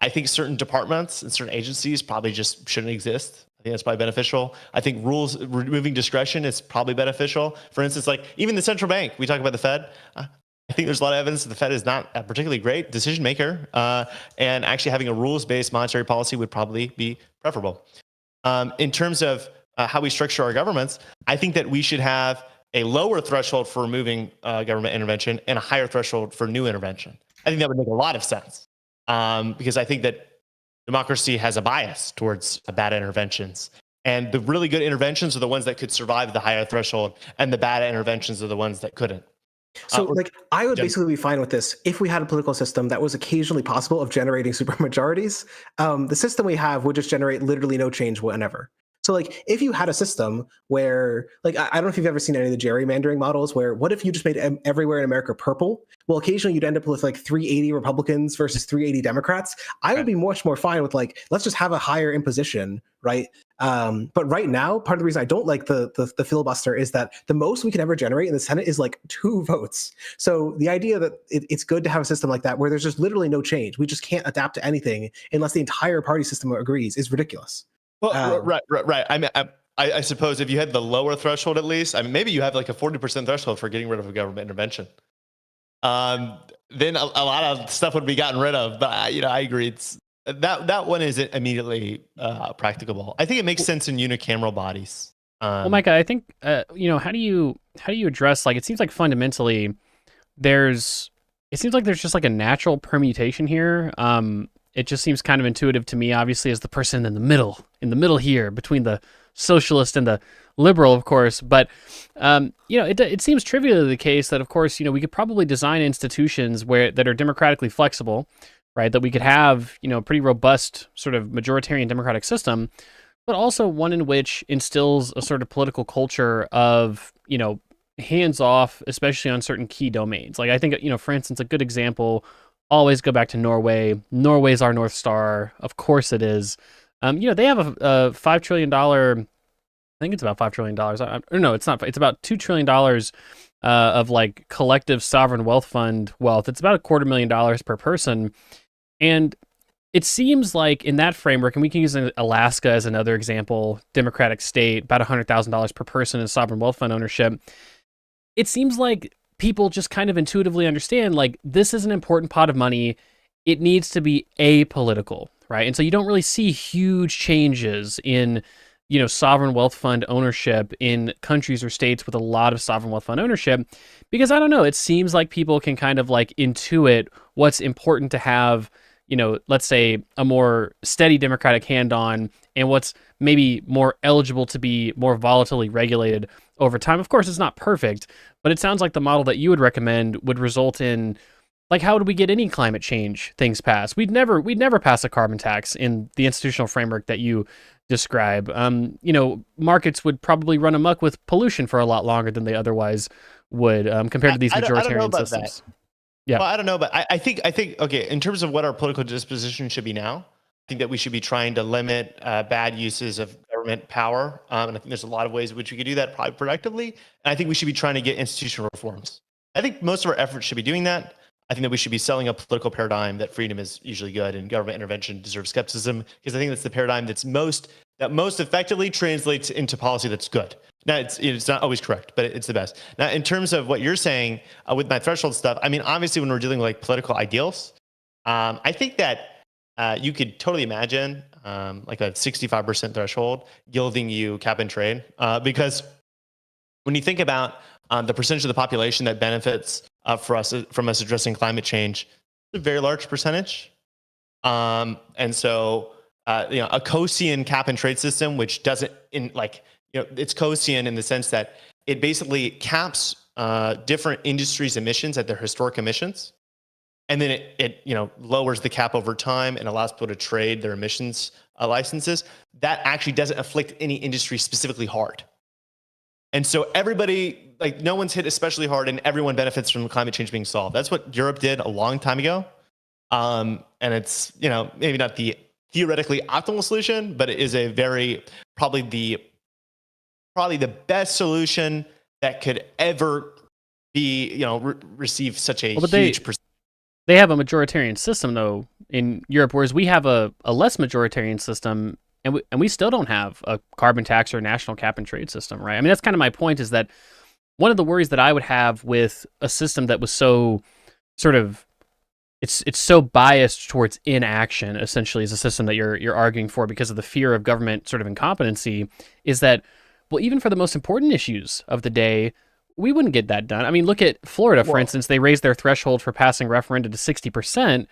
I think certain departments and certain agencies probably just shouldn't exist. I think that's probably beneficial. I think removing discretion is probably beneficial. For instance, like even the central bank, we talk about the Fed. I think there's a lot of evidence that the Fed is not a particularly great decision maker. And actually having a rules-based monetary policy would probably be preferable. In terms of how we structure our governments, I think that we should have a lower threshold for removing government intervention and a higher threshold for new intervention. I think that would make a lot of sense. Because I think that democracy has a bias towards bad interventions. And the really good interventions are the ones that could survive the higher threshold, and the bad interventions are the ones that couldn't. So I would basically be fine with this if we had a political system that was occasionally possible of generating supermajorities. The system we have would just generate literally no change whenever. So like if you had a system where, like, I don't know if you've ever seen any of the gerrymandering models where what if you just made everywhere in America purple? Well, occasionally you'd end up with like 380 Republicans versus 380 Democrats. I would be much more fine with like, let's just have a higher imposition, right? But right now, part of the reason I don't like the filibuster is that the most we can ever generate in the Senate is like 2 votes. So the idea that it's good to have a system like that where there's just literally no change, we just can't adapt to anything unless the entire party system agrees, is ridiculous. Well, right. I mean, I suppose if you had the lower threshold, at least, I mean, maybe you have like a 40% threshold for getting rid of a government intervention. Then a lot of stuff would be gotten rid of. But I agree. It's that one isn't immediately practicable. I think it makes sense in unicameral bodies. Well, Micah, I think how do you address, like, it seems like fundamentally there's just like a natural permutation here. It just seems kind of intuitive to me, obviously, as the person in the middle here between the socialist and the liberal, of course. But, it seems trivially the case that, of course, we could probably design institutions that are democratically flexible, right? That we could have, pretty robust sort of majoritarian democratic system, but also one in which instills a sort of political culture of, hands off, especially on certain key domains. Like I think, for instance, a good example, always go back to Norway. Norway's our North Star. Of course it is. They have a $5 trillion, I think it's about $5 trillion. No, it's not. It's about $2 trillion of like collective sovereign wealth fund wealth. It's about $250,000 per person. And it seems like in that framework, and we can use Alaska as another example, democratic state, about $100,000 per person in sovereign wealth fund ownership. it seems like people just kind of intuitively understand like this is an important pot of money. It needs to be apolitical, right? And so you don't really see huge changes in, sovereign wealth fund ownership in countries or states with a lot of sovereign wealth fund ownership, because I don't know, it seems like people can kind of like intuit what's important to have, let's say a more steady democratic hand on, and what's maybe more eligible to be more volatilely regulated over time. Of course, it's not perfect, but it sounds like the model that you would recommend would result in, like, how would we get any climate change things passed? We'd never pass a carbon tax in the institutional framework that you describe. Markets would probably run amok with pollution for a lot longer than they otherwise would, compared to these I don't know majoritarian about systems. that. Yeah. Well, I don't know, but I think okay. In terms of what our political disposition should be now, I think that we should be trying to limit bad uses of government power, and I think there's a lot of ways in which we could do that probably productively. And I think we should be trying to get institutional reforms. I think most of our efforts should be doing that. I think that we should be selling a political paradigm that freedom is usually good and government intervention deserves skepticism, because I think that's the paradigm that most effectively translates into policy that's good. Now, it's not always correct, but it's the best. Now, in terms of what you're saying with my threshold stuff, I mean, obviously, when we're dealing with like political ideals, I think that you could totally imagine like a 65% threshold gilding you cap and trade, because when you think about the percentage of the population that benefits from us addressing climate change, it's a very large percentage. And so, a Coasian cap and trade system, which doesn't it's Coasian in the sense that it basically caps different industries' emissions at their historic emissions, and then it lowers the cap over time and allows people to trade their emissions licenses. That actually doesn't afflict any industry specifically hard. And so everybody, like, no one's hit especially hard, and everyone benefits from climate change being solved. That's what Europe did a long time ago. And it's, maybe not the theoretically optimal solution, but it is a probably the best solution that could ever be, receive such a huge percentage. They have a majoritarian system though in Europe, whereas we have a less majoritarian system, and we still don't have a carbon tax or a national cap and trade system, right? I mean, that's kind of my point, is that one of the worries that I would have with a system that was so sort of, it's so biased towards inaction, essentially, is a system that you're arguing for because of the fear of government sort of incompetency, is that, well, even for the most important issues of the day, we wouldn't get that done. I mean, look at Florida, for instance. They raised their threshold for passing referenda to 60%.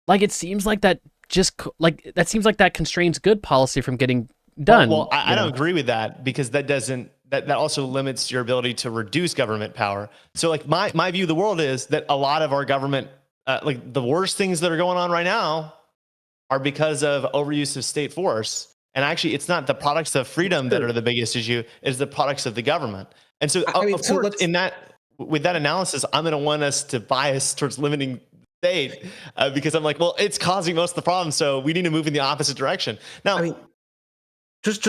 Like, it seems like that seems like that constrains good policy from getting done. Well, I don't agree with that, because that also limits your ability to reduce government power. So, like, my view of the world is that a lot of our government, like, the worst things that are going on right now are because of overuse of state force. And actually, it's not the products of freedom that are the biggest issue; it's the products of the government. And so, of course, with that analysis, I'm going to want us to bias towards limiting state, because I'm like, well, it's causing most of the problems, so we need to move in the opposite direction. Now, I mean, just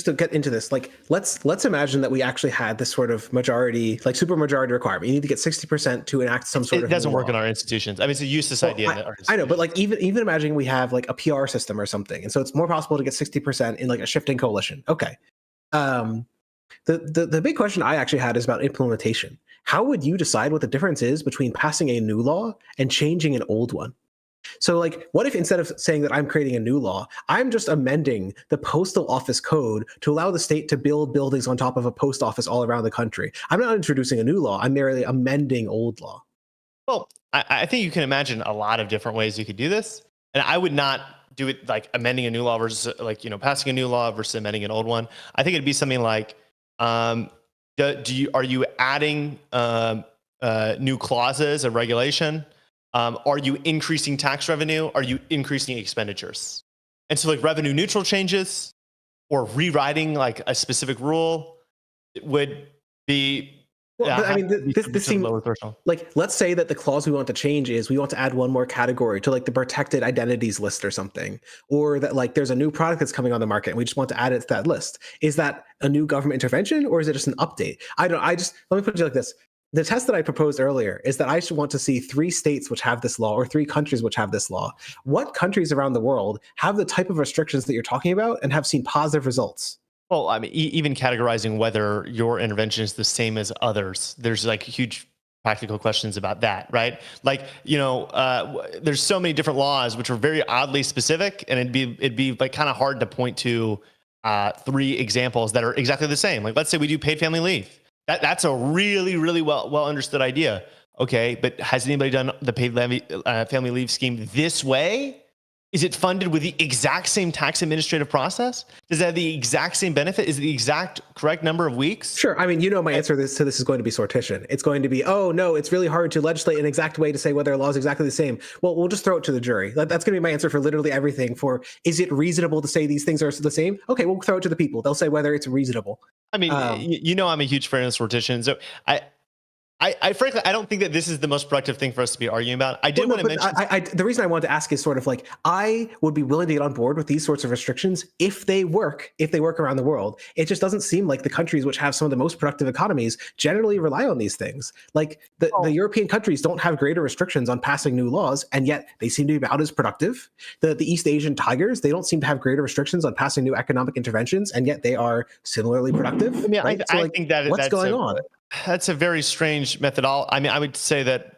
to get into this, like, let's imagine that we actually had this sort of majority, like super majority requirement. You need to get 60% to enact some sort of. It doesn't work in our institutions. I mean, it's a useless idea. I know, but like even imagining we have like a PR system or something, and so it's more possible to get 60% in like a shifting coalition. Okay. The big question I actually had is about implementation. How would you decide what the difference is between passing a new law and changing an old one? So, like, what if instead of saying that I'm creating a new law, I'm just amending the postal office code to allow the state to build buildings on top of a post office all around the country? I'm not introducing a new law. I'm merely amending old law. Well, I think you can imagine a lot of different ways you could do this. And I would not do it like amending a new law versus passing a new law versus amending an old one. I think it'd be something like, are you adding new clauses of regulation? Are you increasing tax revenue? Are you increasing expenditures? And so, like, revenue neutral changes or rewriting like a specific rule would be. Well, but I mean, this seems like, let's say that the clause we want to change is we want to add one more category to like the protected identities list or something, or that like there's a new product that's coming on the market and we just want to add it to that list. Is that a new government intervention, or is it just an update? Let me put it like this. The test that I proposed earlier is that I should want to see 3 states which have this law, or 3 countries which have this law. What countries around the world have the type of restrictions that you're talking about and have seen positive results? Well, I mean, even categorizing whether your intervention is the same as others, there's like huge practical questions about that, right? Like, there's so many different laws which are very oddly specific, and it'd be like kind of hard to point to 3 examples that are exactly the same. Like, let's say we do paid family leave. That's a really, really well understood idea. Okay, but has anybody done the paid family leave scheme this way? Is it funded with the exact same tax administrative process? Does it have the exact same benefit? Is it the exact correct number of weeks? Sure. I mean, my answer to this is going to be sortition. It's going to be, oh, no, it's really hard to legislate an exact way to say whether a law is exactly the same. Well, we'll just throw it to the jury. That's going to be my answer for literally everything. For, is it reasonable to say these things are the same? Okay, we'll throw it to the people. They'll say whether it's reasonable. I mean, I'm a huge fan of sortition. So I frankly, I don't think that this is the most productive thing for us to be arguing about. I did want to mention. The reason I wanted to ask is sort of like, I would be willing to get on board with these sorts of restrictions if they work around the world. It just doesn't seem like the countries which have some of the most productive economies generally rely on these things. Like the European countries don't have greater restrictions on passing new laws, and yet they seem to be about as productive. The East Asian tigers, they don't seem to have greater restrictions on passing new economic interventions, and yet they are similarly productive. I mean, right? I think that what's going on? That's a very strange methodology. I mean, I would say that,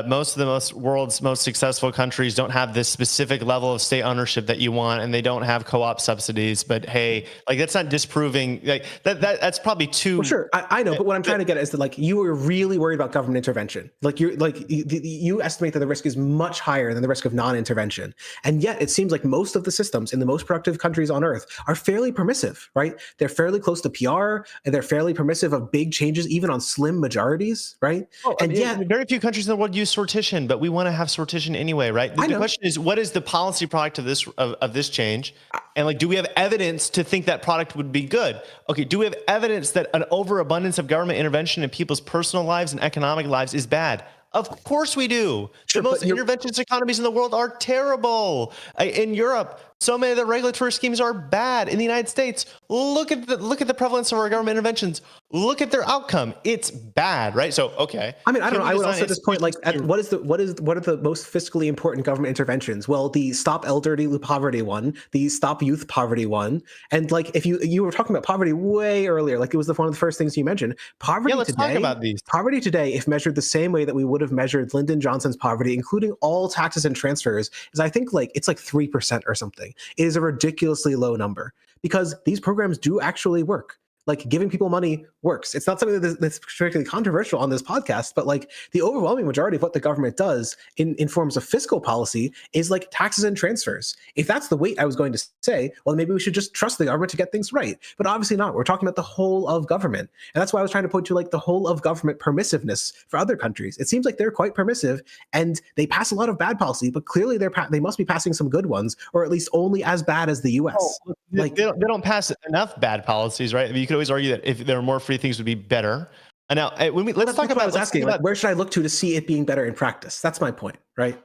most of the world's most successful countries don't have this specific level of state ownership that you want, and they don't have co-op subsidies. But hey, like, that's not disproving, like that's probably too. Well, sure, I know, but what I'm trying to get at is that, like, you were really worried about government intervention. Like, you estimate that the risk is much higher than the risk of non-intervention, and yet it seems like most of the systems in the most productive countries on Earth are fairly permissive, right? They're fairly close to PR, and they're fairly permissive of big changes, even on slim majorities, right? And yet, very few countries in the world use sortition, but we want to have sortition anyway, right? The question is, what is the policy product of this change? And like, do we have evidence to think that product would be good? Okay, do we have evidence that an overabundance of government intervention in people's personal lives and economic lives is bad? Of course we do. Sure, the most interventionist economies in the world are terrible. In Europe, so many of the regulatory schemes are bad. In the United States, look at the prevalence of our government interventions. Look at their outcome. It's bad, right? So, okay. I mean, I don't know. I would also at this point, like, what are the most fiscally important government interventions? Well, the Stop Elderly Poverty one, the Stop Youth Poverty one, and like, if you were talking about poverty way earlier, like it was one of the first things you mentioned. Poverty let's today, talk about these. Poverty today, if measured the same way that we would have measured Lyndon Johnson's poverty, including all taxes and transfers, is I think it's like 3% or something. It is a ridiculously low number because these programs do actually work. Like, giving people money works. It's not something that's particularly controversial on this podcast, but like, the overwhelming majority of what the government does in forms of fiscal policy is like taxes and transfers. If that's the weight I was going to say, well, maybe we should just trust the government to get things right. But obviously not. We're talking about the whole of government. And that's why I was trying to point to like the whole of government permissiveness for other countries. It seems like they're quite permissive and they pass a lot of bad policy, but clearly they must be passing some good ones, or at least only as bad as the US. They don't pass enough bad policies, right? I mean, you could always argue that if there were more free things would be better. And now let's talk about. I was asking, like, where should I look to see it being better in practice? That's my point, right?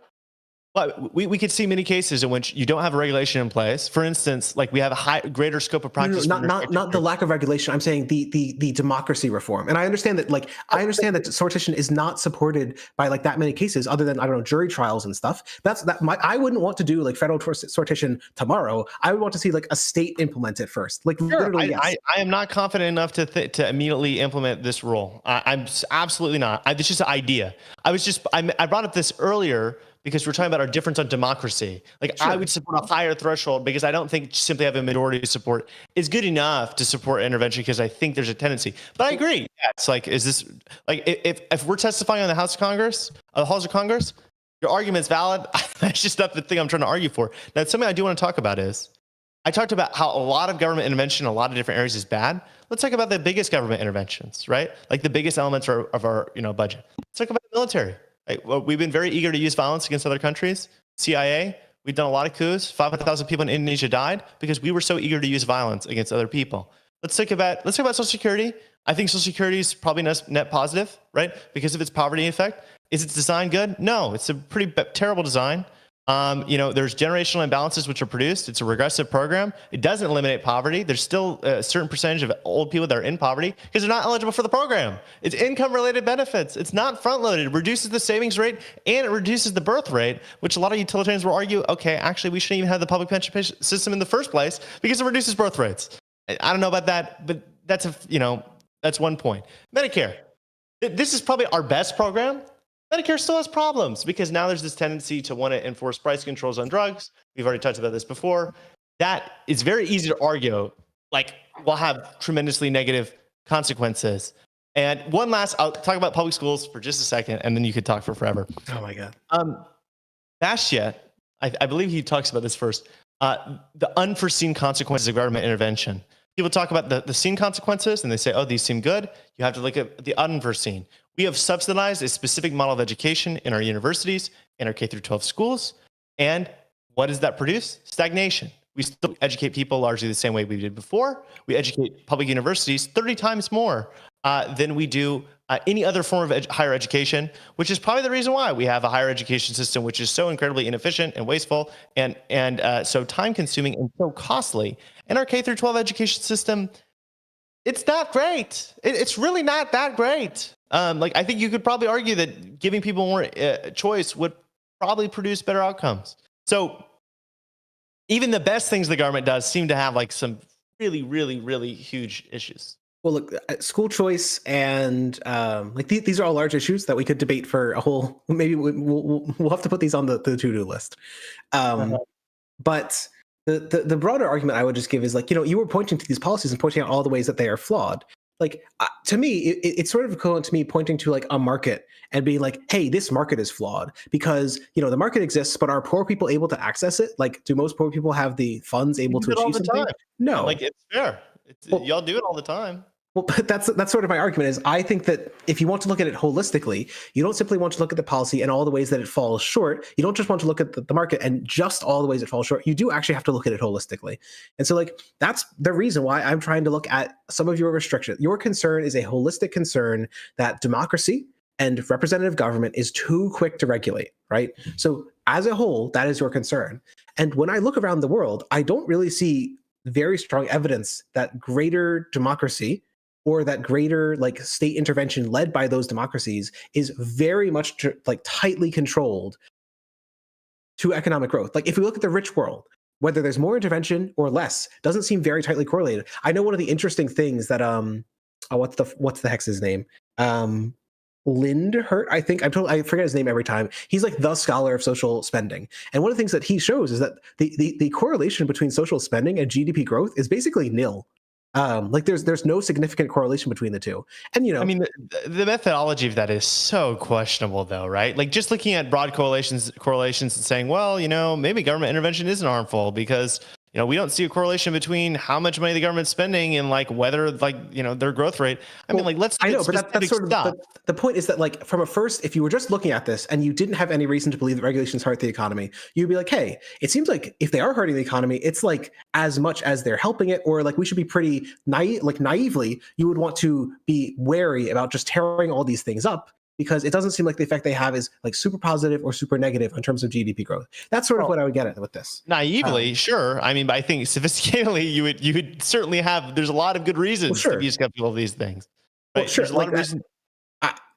Well, we could see many cases in which you don't have a regulation in place. For instance, like, we have a greater scope of practice. Not the lack of regulation. I'm saying the democracy reform. And I understand that that sortition is not supported by like that many cases, other than, I don't know, jury trials and stuff. I wouldn't want to do like federal sortition tomorrow. I would want to see like a state implement it first. Like, literally, yes. I am not confident enough to immediately implement this rule. I'm absolutely not. It's just an idea. I brought up this earlier because we're talking about our difference on democracy. Like, sure. I would support a higher threshold because I don't think simply having majority support is good enough to support intervention, because I think there's a tendency. But I agree. Yeah, it's like, is this like, if we're testifying on the halls of Congress, your argument's valid. That's just not the thing I'm trying to argue for. Now, something I do want to talk about is, I talked about how a lot of government intervention in a lot of different areas is bad. Let's talk about the biggest government interventions, right? Like the biggest elements of our budget. Let's talk about the military. Well, we've been very eager to use violence against other countries. CIA, we've done a lot of coups. 500,000 people in Indonesia died because we were so eager to use violence against other people. Let's talk about Social Security. I think Social Security is probably net positive, right? Because of its poverty effect. Is its design good? No, it's a pretty terrible design. There's generational imbalances which are produced. It's a regressive program. It doesn't eliminate poverty. There's still a certain percentage of old people that are in poverty because they're not eligible for the program. It's income-related benefits. It's not front-loaded. It reduces the savings rate and it reduces the birth rate, which a lot of utilitarians will argue, okay, actually, we shouldn't even have the public pension system in the first place because it reduces birth rates. I don't know about that, but that's that's one point. Medicare. This is probably our best program. Medicare still has problems because now there's this tendency to want to enforce price controls on drugs. We've already talked about this before. That is very easy to argue, like, will have tremendously negative consequences. And I'll talk about public schools for just a second, and then you could talk for forever. Oh my God. Bastia, I believe he talks about this first. The unforeseen consequences of government intervention. People talk about the seen consequences and they say, oh, these seem good. You have to look at the unforeseen. We have subsidized a specific model of education in our universities, in our K through 12 schools. And what does that produce? Stagnation. We still educate people largely the same way we did before. We educate public universities 30 times more than we do any other form of higher education, which is probably the reason why we have a higher education system, which is so incredibly inefficient and wasteful and so time consuming and so costly. And our K through 12 education system, it's not great. It's really not that great. I think you could probably argue that giving people more choice would probably produce better outcomes. So even the best things the government does seem to have like some really, really, really huge issues. Well, look, school choice and these are all large issues that we could debate for a whole. Maybe we'll have to put these on the to-do list. But the broader argument I would just give is you were pointing to these policies and pointing out all the ways that they are flawed. To me, it's sort of equivalent to me pointing to a market and being like, hey, this market is flawed because the market exists, but are poor people able to access it? Do most poor people have the funds able to achieve something? No, it's fair. Y'all do it all the time. Well, but that's sort of my argument is I think that if you want to look at it holistically, you don't simply want to look at the policy and all the ways that it falls short. You don't just want to look at the market and just all the ways it falls short. You do actually have to look at it holistically. And so that's the reason why I'm trying to look at some of your restrictions. Your concern is a holistic concern that democracy and representative government is too quick to regulate, right? So as a whole, that is your concern. And when I look around the world, I don't really see very strong evidence that greater democracy or that greater state intervention led by those democracies is very much tightly controlled to economic growth. If we look at the rich world, whether there's more intervention or less, doesn't seem very tightly correlated. I know one of the interesting things that what's the heck's his name? Lindhurt, I think. I forget his name every time. He's the scholar of social spending. And one of the things that he shows is that the correlation between social spending and GDP growth is basically nil. There's no significant correlation between the two. And I mean, the methodology of that is so questionable though, right? Just looking at broad correlations and saying, well, maybe government intervention isn't harmful because we don't see a correlation between how much money the government's spending and whether their growth rate. Let's. I know, but that's sort of the point is that from a first, if you were just looking at this and you didn't have any reason to believe that regulations hurt the economy, you'd be like, hey, it seems like if they are hurting the economy, it's as much as they're helping it, or we should be pretty naively, you would want to be wary about just tearing all these things up. Because it doesn't seem like the effect they have is super positive or super negative in terms of GDP growth. That's sort of what I would get at with this. Naively, sure. I mean, but I think sophisticatedly, you would certainly have. There's a lot of good reasons to be skeptical of these things. Right? Well, sure. There's a lot of reasons.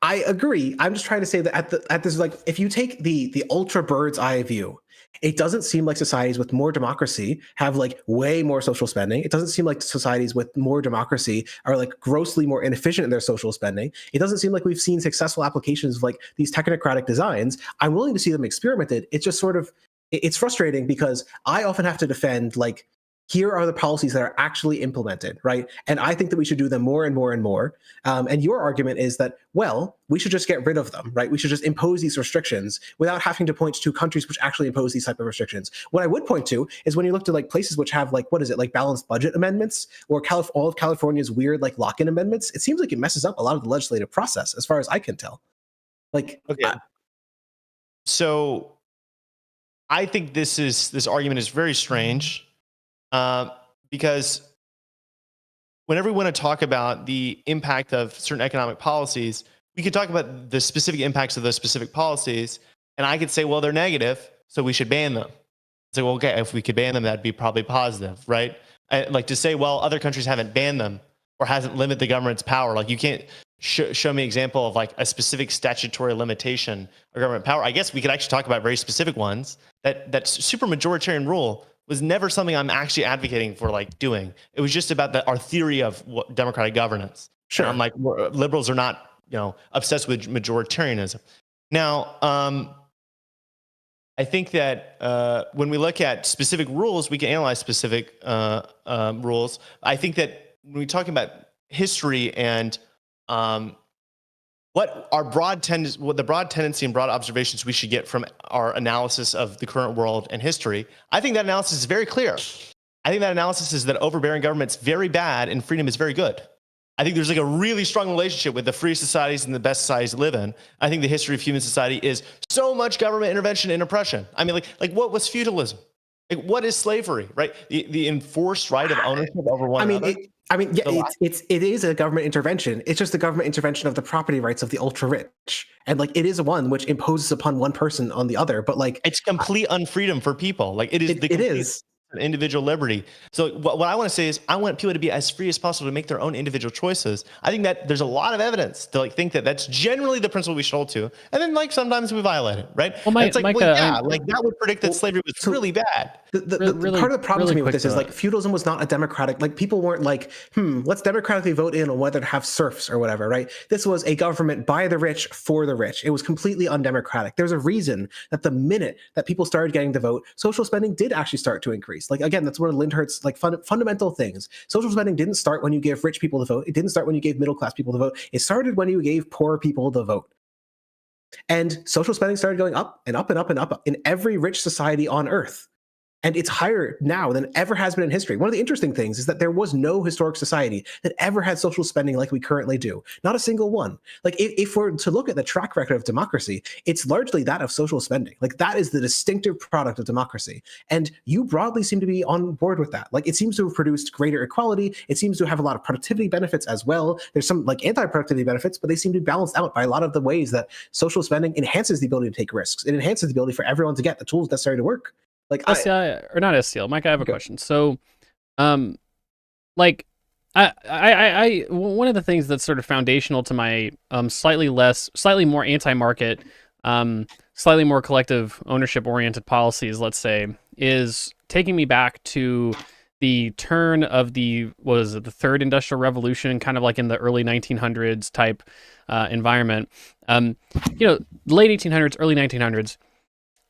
I agree. I'm just trying to say that at this if you take the ultra bird's eye view, it doesn't seem like societies with more democracy have way more social spending. It doesn't seem like societies with more democracy are grossly more inefficient in their social spending. It doesn't seem like we've seen successful applications of these technocratic designs. I'm willing to see them experimented. It's just sort of, it's frustrating because I often have to defend here are the policies that are actually implemented, right? And I think that we should do them more and more and more. And your argument is that, well, we should just get rid of them, right? We should just impose these restrictions without having to point to countries which actually impose these type of restrictions. What I would point to is when you look to places which have balanced budget amendments or all of California's weird lock-in amendments, it seems like it messes up a lot of the legislative process as far as I can tell. Okay. So I think this argument is very strange. Because whenever we want to talk about the impact of certain economic policies, we could talk about the specific impacts of those specific policies. And I could say, well, they're negative, so we should ban them. It's well, okay, if we could ban them, that'd be probably positive, right? To say, well, other countries haven't banned them or hasn't limited the government's power. You can't show me an example of a specific statutory limitation of government power. I guess we could actually talk about very specific ones. That super majoritarian rule was never something I'm actually advocating for like doing. It was just about our theory of what democratic governance. Sure. And I'm like, liberals are not, obsessed with majoritarianism. Now, I think that when we look at specific rules, we can analyze specific rules. I think that when we talk about history and what the broad tendency and broad observations we should get from our analysis of the current world and history, I think that analysis is very clear. I think that analysis is that overbearing government's very bad and freedom is very good. I think there's like a really strong relationship with the free societies and the best societies to live in. I think the history of human society is so much government intervention and oppression. I mean, like what was feudalism? Like what is slavery, right? The enforced right of ownership over one another. It is a government intervention. It's just the government intervention of the property rights of the ultra rich, and like it is one which imposes upon one person on the other. But like it's complete unfreedom for people. Like it is individual liberty. So what I want to say is I want people to be as free as possible to make their own individual choices. I think that there's a lot of evidence to like think that that's generally the principle we should hold to, and then like sometimes we violate it, right? Well, it's like, like that would predict that slavery was really bad. The part of the problem to me with this is like feudalism was not a democratic, like people weren't like, let's democratically vote in on whether to have serfs or whatever, right? This was a government by the rich for the rich. It was completely undemocratic. There's a reason that the minute that people started getting the vote, social spending did actually start to increase. Like again, that's one of Lindhurt's like fundamental things. Social spending didn't start when you gave rich people the vote. It didn't start when you gave middle class people the vote. It started when you gave poor people the vote. And social spending started going up and up and up and up in every rich society on earth. And it's higher now than ever has been in history. One of the interesting things is that there was no historic society that ever had social spending like we currently do. Not a single one. Like if we're to look at the track record of democracy, it's largely that of social spending. Like that is the distinctive product of democracy. And you broadly seem to be on board with that. Like it seems to have produced greater equality. It seems to have a lot of productivity benefits as well. There's some like anti-productivity benefits, but they seem to be balanced out by a lot of the ways that social spending enhances the ability to take risks. It enhances the ability for everyone to get the tools necessary to work. Like SCI or not SCL, Mike, I have a question. So, like, I one of the things that's sort of foundational to my slightly more anti-market, slightly more collective ownership-oriented policies, let's say, is taking me back to the turn of the third industrial revolution, kind of like in the early 1900s type environment. Late 1800s, early 1900s.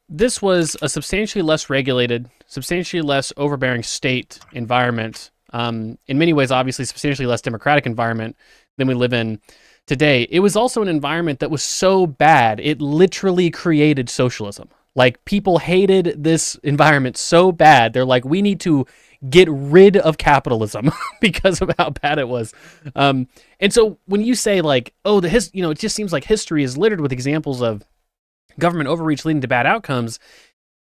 This was a substantially less regulated, substantially less overbearing state environment. In many ways, obviously, substantially less democratic environment than we live in today. It was also an environment that was so bad, it literally created socialism. Like, people hated this environment so bad, they're like, we need to get rid of capitalism because of how bad it was. And so when you say, like, it just seems like history is littered with examples of government overreach leading to bad outcomes,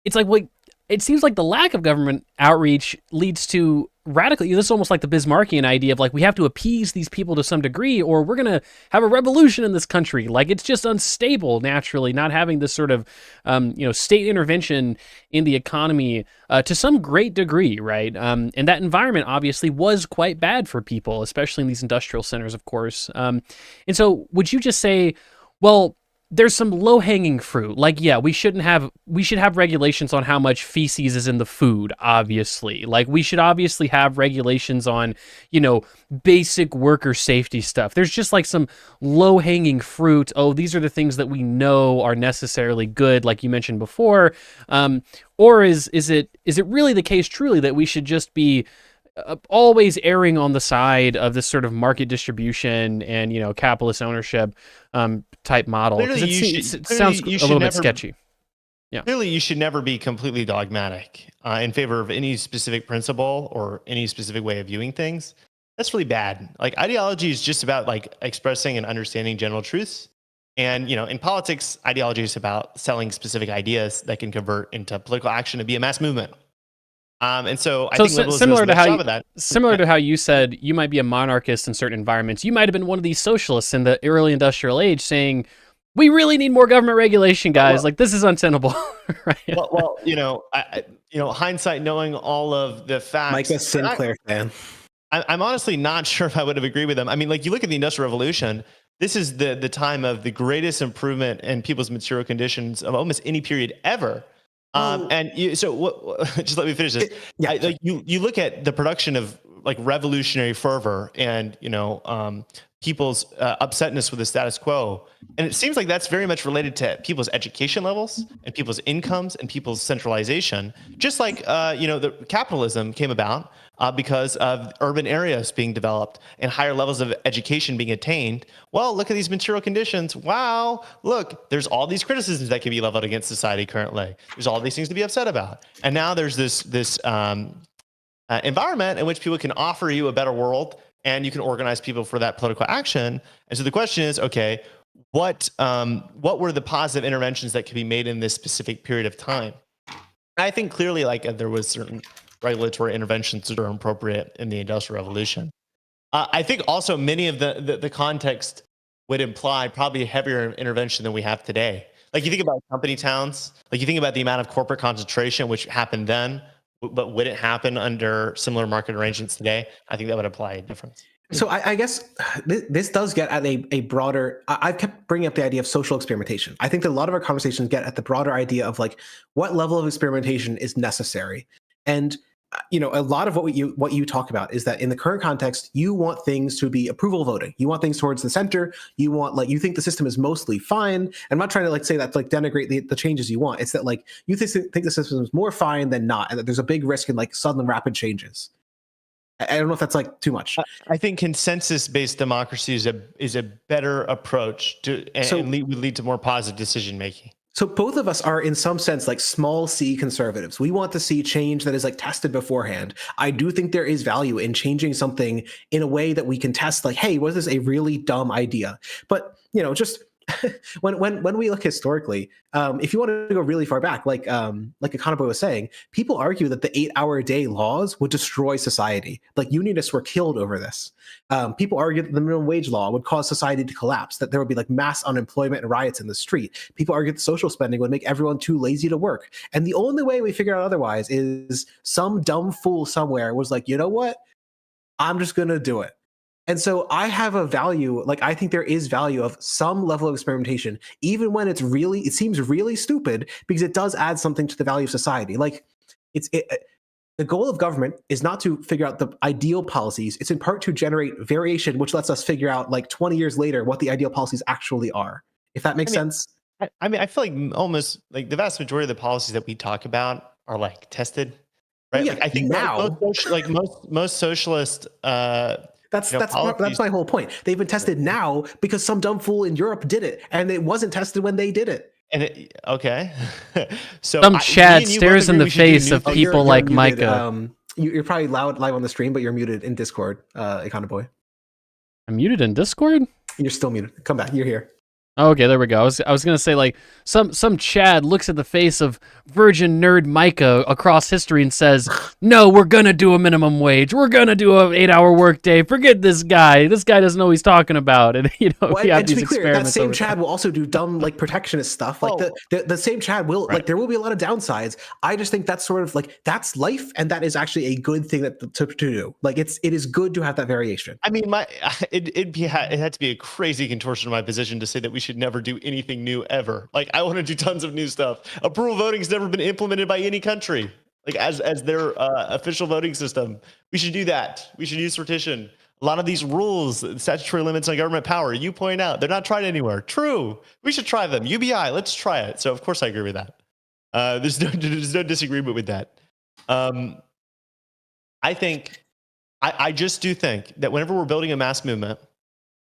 it's like, well, it seems like the lack of government outreach leads to radically, this is almost like the Bismarckian idea of like, we have to appease these people to some degree or we're going to have a revolution in this country. Like, it's just unstable naturally, not having this sort of, state intervention in the economy to some great degree, right? And that environment obviously was quite bad for people, especially in these industrial centers, of course. And so would you just say, well, there's some low-hanging fruit. Like, yeah, we should have regulations on how much feces is in the food, obviously. Like, we should obviously have regulations on, basic worker safety stuff. There's just like some low-hanging fruit. Oh, these are the things that we know are necessarily good, like you mentioned before. Or is it really the case truly that we should just be always erring on the side of this sort of market distribution and capitalist ownership type model? Because it sounds a little bit sketchy. Yeah. Clearly, you should never be completely dogmatic in favor of any specific principle or any specific way of viewing things. That's really bad. Like, ideology is just about like expressing and understanding general truths. And in politics, ideology is about selling specific ideas that can convert into political action to be a mass movement. And so I think similar to how you said you might be a monarchist in certain environments, you might have been one of these socialists in the early industrial age saying, we really need more government regulation, guys. Like, this is untenable. Right? Well, hindsight, knowing all of the facts. Mike, a Sinclair fan. I'm honestly not sure if I would have agreed with them. I mean, like, you look at the Industrial Revolution, this is the time of the greatest improvement in people's material conditions of almost any period ever. Just let me finish this. Like you look at the production of like revolutionary fervor and people's upsetness with the status quo, and it seems like that's very much related to people's education levels and people's incomes and people's centralization. Just like the capitalism came about because of urban areas being developed and higher levels of education being attained. Well, look at these material conditions. Wow, look, there's all these criticisms that can be leveled against society currently. There's all these things to be upset about, and now there's this environment in which people can offer you a better world, and you can organize people for that political action. And so the question is, okay, what were the positive interventions that could be made in this specific period of time? I think clearly, like there was certain regulatory interventions that are appropriate in the Industrial Revolution. I think also many of the context would imply probably a heavier intervention than we have today. Like you think about company towns, like you think about the amount of corporate concentration which happened then, but would it happen under similar market arrangements today? I think that would apply a difference. So I guess this does get at a broader. I've kept bringing up the idea of social experimentation. I think that a lot of our conversations get at the broader idea of like what level of experimentation is necessary. And a lot of what you talk about is that in the current context, you want things to be approval voting. You want things towards the center. You want you think the system is mostly fine. I'm not trying to say that denigrate the changes you want. It's that you think the system is more fine than not, and that there's a big risk in sudden rapid changes. I don't know if that's too much. I think consensus-based democracy is a better approach to would lead to more positive decision making. So both of us are in some sense small c conservatives. We want to see change that is tested beforehand. I do think there is value in changing something in a way that we can test hey, was this a really dumb idea? But just when we look historically, if you want to go really far back, like Econoboy was saying, people argue that the 8-hour-a-day laws would destroy society. Unionists were killed over this. People argue that the minimum wage law would cause society to collapse, that there would be mass unemployment and riots in the street. People argue that social spending would make everyone too lazy to work. And the only way we figure out otherwise is some dumb fool somewhere was you know what? I'm just going to do it. And so I have a value, I think there is value of some level of experimentation, even when it seems really stupid, because it does add something to the value of society. The goal of government is not to figure out the ideal policies. It's in part to generate variation, which lets us figure out 20 years later what the ideal policies actually are. If that makes sense. I feel almost the vast majority of the policies that we talk about are tested, right? Yeah, I think now, most socialist. That's my whole point. They've been tested now because some dumb fool in Europe did it, and it wasn't tested when they did it. And okay, so some Chad stares in the face of people like muted, Micah. You're probably live on the stream, but you're muted in Discord, Econoboy. I'm muted in Discord? You're still muted. Come back. You're here. Okay, there we go. I was gonna say some Chad looks at the face of virgin nerd Micah across history and says, "No, we're gonna do a minimum wage. We're gonna do an 8-hour workday. Forget this guy. This guy doesn't know what he's talking about." And we have and to these be clear, that experiments. same Chad will also do dumb protectionist stuff. The same Chad will there will be a lot of downsides. I just think that's sort of that's life, and that is actually a good thing to do. It is good to have that variation. I mean, it had to be a crazy contortion of my position to say that we should never do anything new ever. I want to do tons of new stuff. Approval voting's never been implemented by any country as their official voting system. We should do that. We should use sortition. A lot of these rules, statutory limits on government power, you point out, they're not tried anywhere. True. We should try them. UBI, let's try it. So of course I agree with that. There's no disagreement with that. I just do think that whenever we're building a mass movement,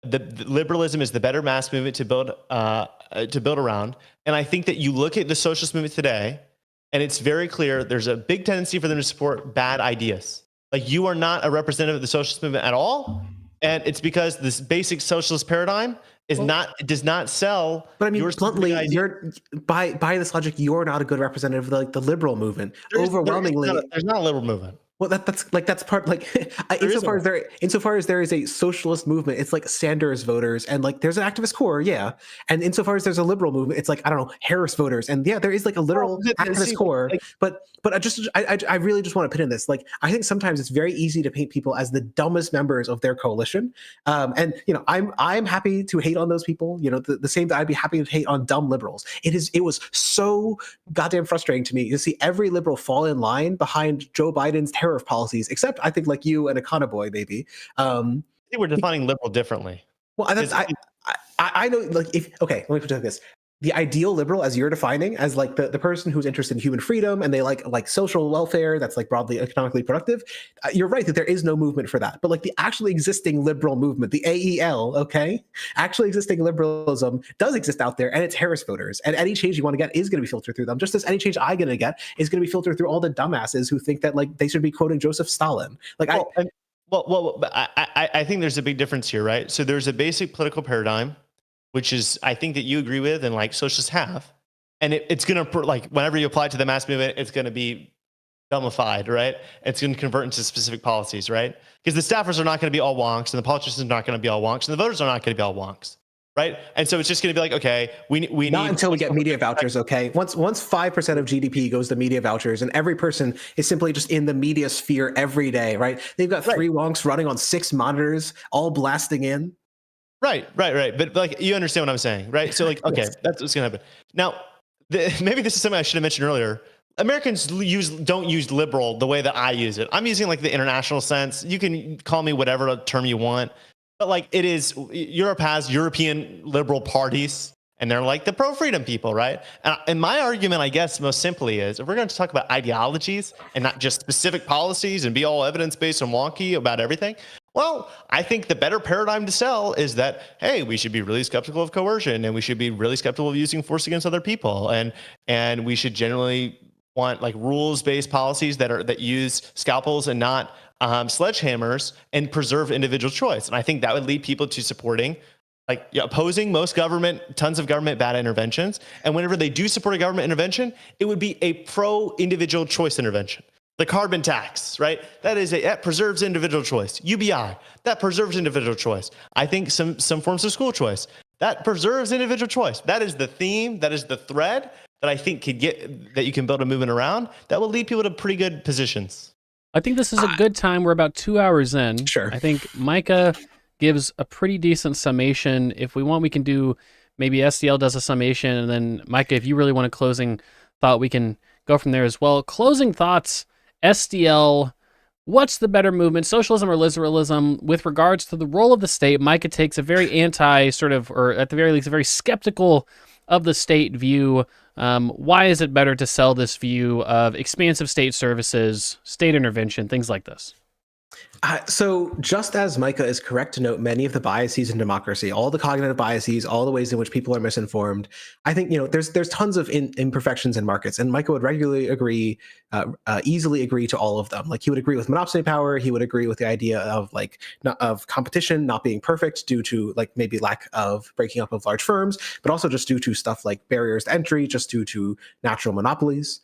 the liberalism is the better mass movement to build around. And I think that you look at the socialist movement today, and it's very clear there's a big tendency for them to support bad ideas. You are not a representative of the socialist movement at all, and it's because this basic socialist paradigm does not sell. But I mean, bluntly, you're by this logic, you're not a good representative of the liberal movement. Overwhelmingly, there's not a liberal movement. Well, that's part insofar as there is a socialist movement, it's like Sanders voters, and like there's an activist core, yeah. And insofar as there's a liberal movement, it's like I don't know, Harris voters, and yeah, there is like a literal activist core. But I really just want to put in this. Like I think sometimes it's very easy to paint people as the dumbest members of their coalition, and I'm happy to hate on those people. The same that I'd be happy to hate on dumb liberals. It was so goddamn frustrating to me to see every liberal fall in line behind Joe Biden's tariff policies, except I think like you and Econoboy maybe. I think we're defining liberal differently. Well, I know, like, let me put it like this. The ideal liberal, as you're defining, as like the person who's interested in human freedom and they like social welfare that's like broadly economically productive, you're right that there is no movement for that. But like the actually existing liberal movement, the AEL, actually existing liberalism does exist out there, and it's Harris voters. And any change you want to get is going to be filtered through them, just as any change I'm going to get is going to be filtered through all the dumbasses who think that like they should be quoting Joseph Stalin. Like I think there's a big difference here, right? So there's a basic political paradigm, which is I think that you agree with and like socialists have, and it's going to like whenever you apply it to the mass movement, it's going to be dumbified, right? It's going to convert into specific policies, right? Because the staffers are not going to be all wonks, and the politicians are not going to be all wonks, and the voters are not going to be all wonks, right? And so it's just going to be like, okay, we not need until we get media vouchers, okay? Once 5% of GDP goes to media vouchers, and every person is simply just in the media sphere every day, right? They've got 3 wonks running on 6 monitors, all blasting in. Right. But like, you understand what I'm saying, right? So like, okay, yes. That's what's going to happen. Now, maybe this is something I should have mentioned earlier. Americans don't use liberal the way that I use it. I'm using like the international sense. You can call me whatever term you want, but like it is, Europe has European liberal parties, and they're like the pro-freedom people, right? And my argument, I guess, most simply is, if we're going to talk about ideologies and not just specific policies and be all evidence-based and wonky about everything, well, I think the better paradigm to sell is that, hey, we should be really skeptical of coercion, and we should be really skeptical of using force against other people, and we should generally want like rules-based policies that use scalpels and not sledgehammers, and preserve individual choice. And I think that would lead people to supporting, like, opposing tons of government bad interventions. And whenever they do support a government intervention, it would be a pro-individual choice intervention. The carbon tax, right? That preserves individual choice. UBI, that preserves individual choice. I think some forms of school choice, that preserves individual choice. That is the theme, that is the thread that I think that you can build a movement around that will lead people to pretty good positions. I think this is a good time. We're about 2 hours in. Sure. I think Micah gives a pretty decent summation. If we want, we can do, maybe SDL does a summation, and then Micah, if you really want a closing thought, we can go from there as well. Closing thoughts, SDL, what's the better movement, socialism or liberalism? With regards to the role of the state, Micah takes a very or at the very least, a very skeptical of the state view. Why is it better to sell this view of expansive state services, state intervention, things like this? So just as Micah is correct to note many of the biases in democracy, all the cognitive biases, all the ways in which people are misinformed, I think there's tons of imperfections in markets, and Micah would regularly easily agree to all of them. Like he would agree with monopoly power, he would agree with the idea of of competition not being perfect due to like maybe lack of breaking up of large firms, but also just due to stuff like barriers to entry, just due to natural monopolies.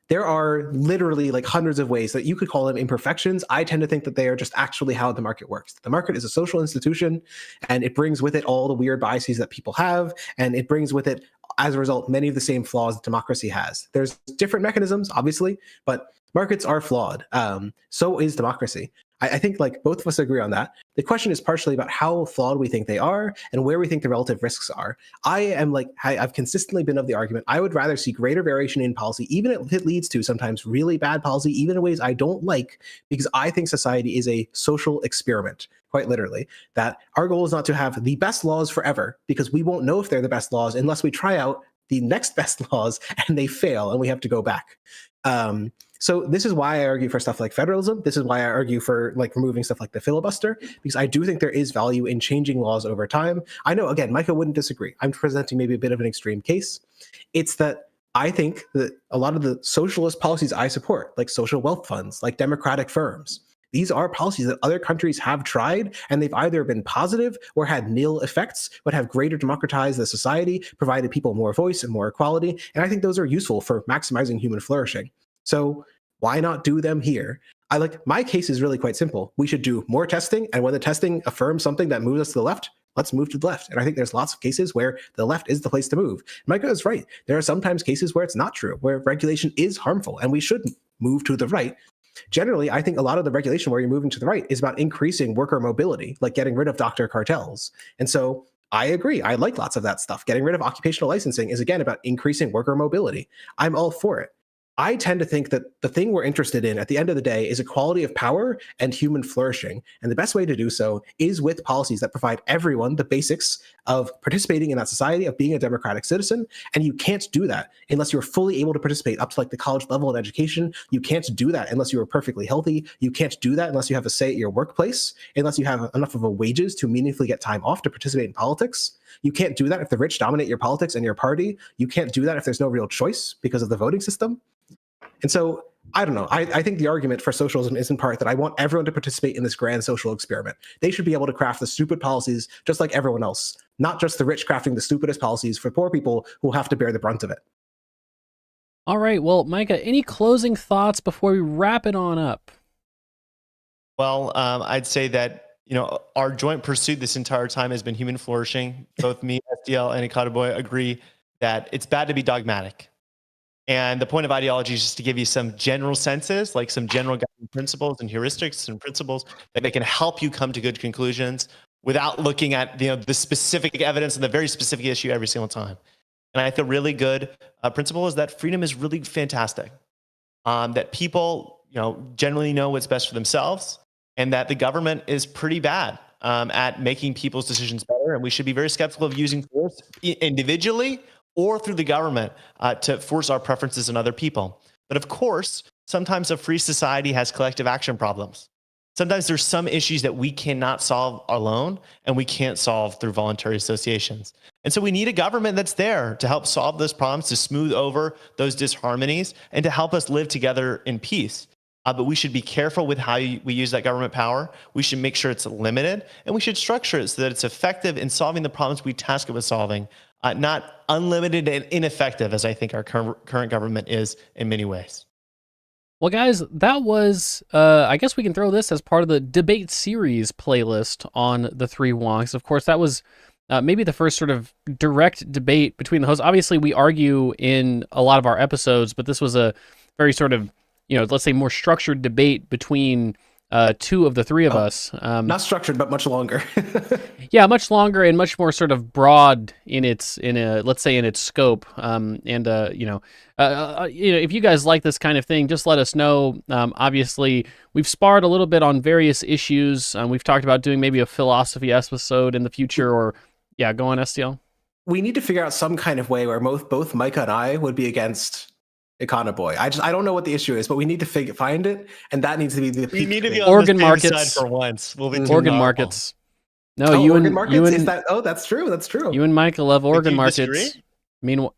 There are literally like hundreds of ways that you could call them imperfections. I tend to think that they are just actually how the market works. The market is a social institution, and it brings with it all the weird biases that people have, and it brings with it, as a result, many of the same flaws that democracy has. There's different mechanisms, obviously, but markets are flawed. So is democracy. I think like both of us agree on that. The question is partially about how flawed we think they are and where we think the relative risks are. I've consistently been of the argument, I would rather see greater variation in policy, even if it leads to sometimes really bad policy, even in ways I don't like, because I think society is a social experiment, quite literally, that our goal is not to have the best laws forever, because we won't know if they're the best laws unless we try out the next best laws and they fail and we have to go back. So this is why I argue for stuff like federalism. This is why I argue for like removing stuff like the filibuster, because I do think there is value in changing laws over time. I know, again, Micah wouldn't disagree. I'm presenting maybe a bit of an extreme case. It's that I think that a lot of the socialist policies I support, like social wealth funds, like democratic firms, these are policies that other countries have tried, and they've either been positive or had nil effects, but have greater democratized the society, provided people more voice and more equality. And I think those are useful for maximizing human flourishing. So Why not do them here? My case is really quite simple. We should do more testing, and when the testing affirms something that moves us to the left, let's move to the left. And I think there's lots of cases where the left is the place to move. Micah is right. There are sometimes cases where it's not true, where regulation is harmful, and we should move to the right. Generally, I think a lot of the regulation where you're moving to the right is about increasing worker mobility, like getting rid of doctor cartels. And so I agree. I like lots of that stuff. Getting rid of occupational licensing is, again, about increasing worker mobility. I'm all for it. I tend to think that the thing we're interested in at the end of the day is equality of power and human flourishing. And the best way to do so is with policies that provide everyone the basics of participating in that society, of being a democratic citizen. And you can't do that unless you're fully able to participate up to like the college level in education. You can't do that unless you are perfectly healthy. You can't do that unless you have a say at your workplace, unless you have enough of a wages to meaningfully get time off to participate in politics. You can't do that if the rich dominate your politics and your party. You can't do that if there's no real choice because of the voting system. And so, I don't know. I think the argument for socialism is in part that I want everyone to participate in this grand social experiment. They should be able to craft the stupid policies just like everyone else, not just the rich crafting the stupidest policies for poor people who have to bear the brunt of it. All right. Well, Micah, any closing thoughts before we wrap it on up? Well, I'd say that, our joint pursuit this entire time has been human flourishing. Both me, SDL, and Ikadaboy agree that it's bad to be dogmatic. And the point of ideology is just to give you some general senses, like some general guiding principles and heuristics and principles that they can help you come to good conclusions without looking at the specific evidence and the very specific issue every single time. And I think a really good principle is that freedom is really fantastic. That people generally know what's best for themselves, and that the government is pretty bad at making people's decisions better. And we should be very skeptical of using force individually or through the government to force our preferences on other people. But of course, sometimes a free society has collective action problems. Sometimes there's some issues that we cannot solve alone and we can't solve through voluntary associations. And so we need a government that's there to help solve those problems, to smooth over those disharmonies, and to help us live together in peace. But we should be careful with how we use that government power. We should make sure it's limited, and we should structure it so that it's effective in solving the problems we task it with solving, not unlimited and ineffective, as I think our current government is in many ways. Well, guys, that was, I guess we can throw this as part of the debate series playlist on the Three Wonks. Of course, that was maybe the first sort of direct debate between the hosts. Obviously, we argue in a lot of our episodes, but this was a very sort of, let's say more structured debate between two of the three of us. Not structured, but much longer. Yeah, much longer and much more sort of broad in its scope. If you guys like this kind of thing, just let us know. Obviously, we've sparred a little bit on various issues. We've talked about doing maybe a philosophy episode in the future, or go on, STL. We need to figure out some kind of way where both Micah and I would be against Ikadaboy. I don't know what the issue is, but we need to find it, and that needs to be the. We need to be on organ the same markets side for once. We'll be organ markets. No, organ markets. Is that? Oh, that's true. That's true. You and Micah love organ markets. Disagree? Meanwhile,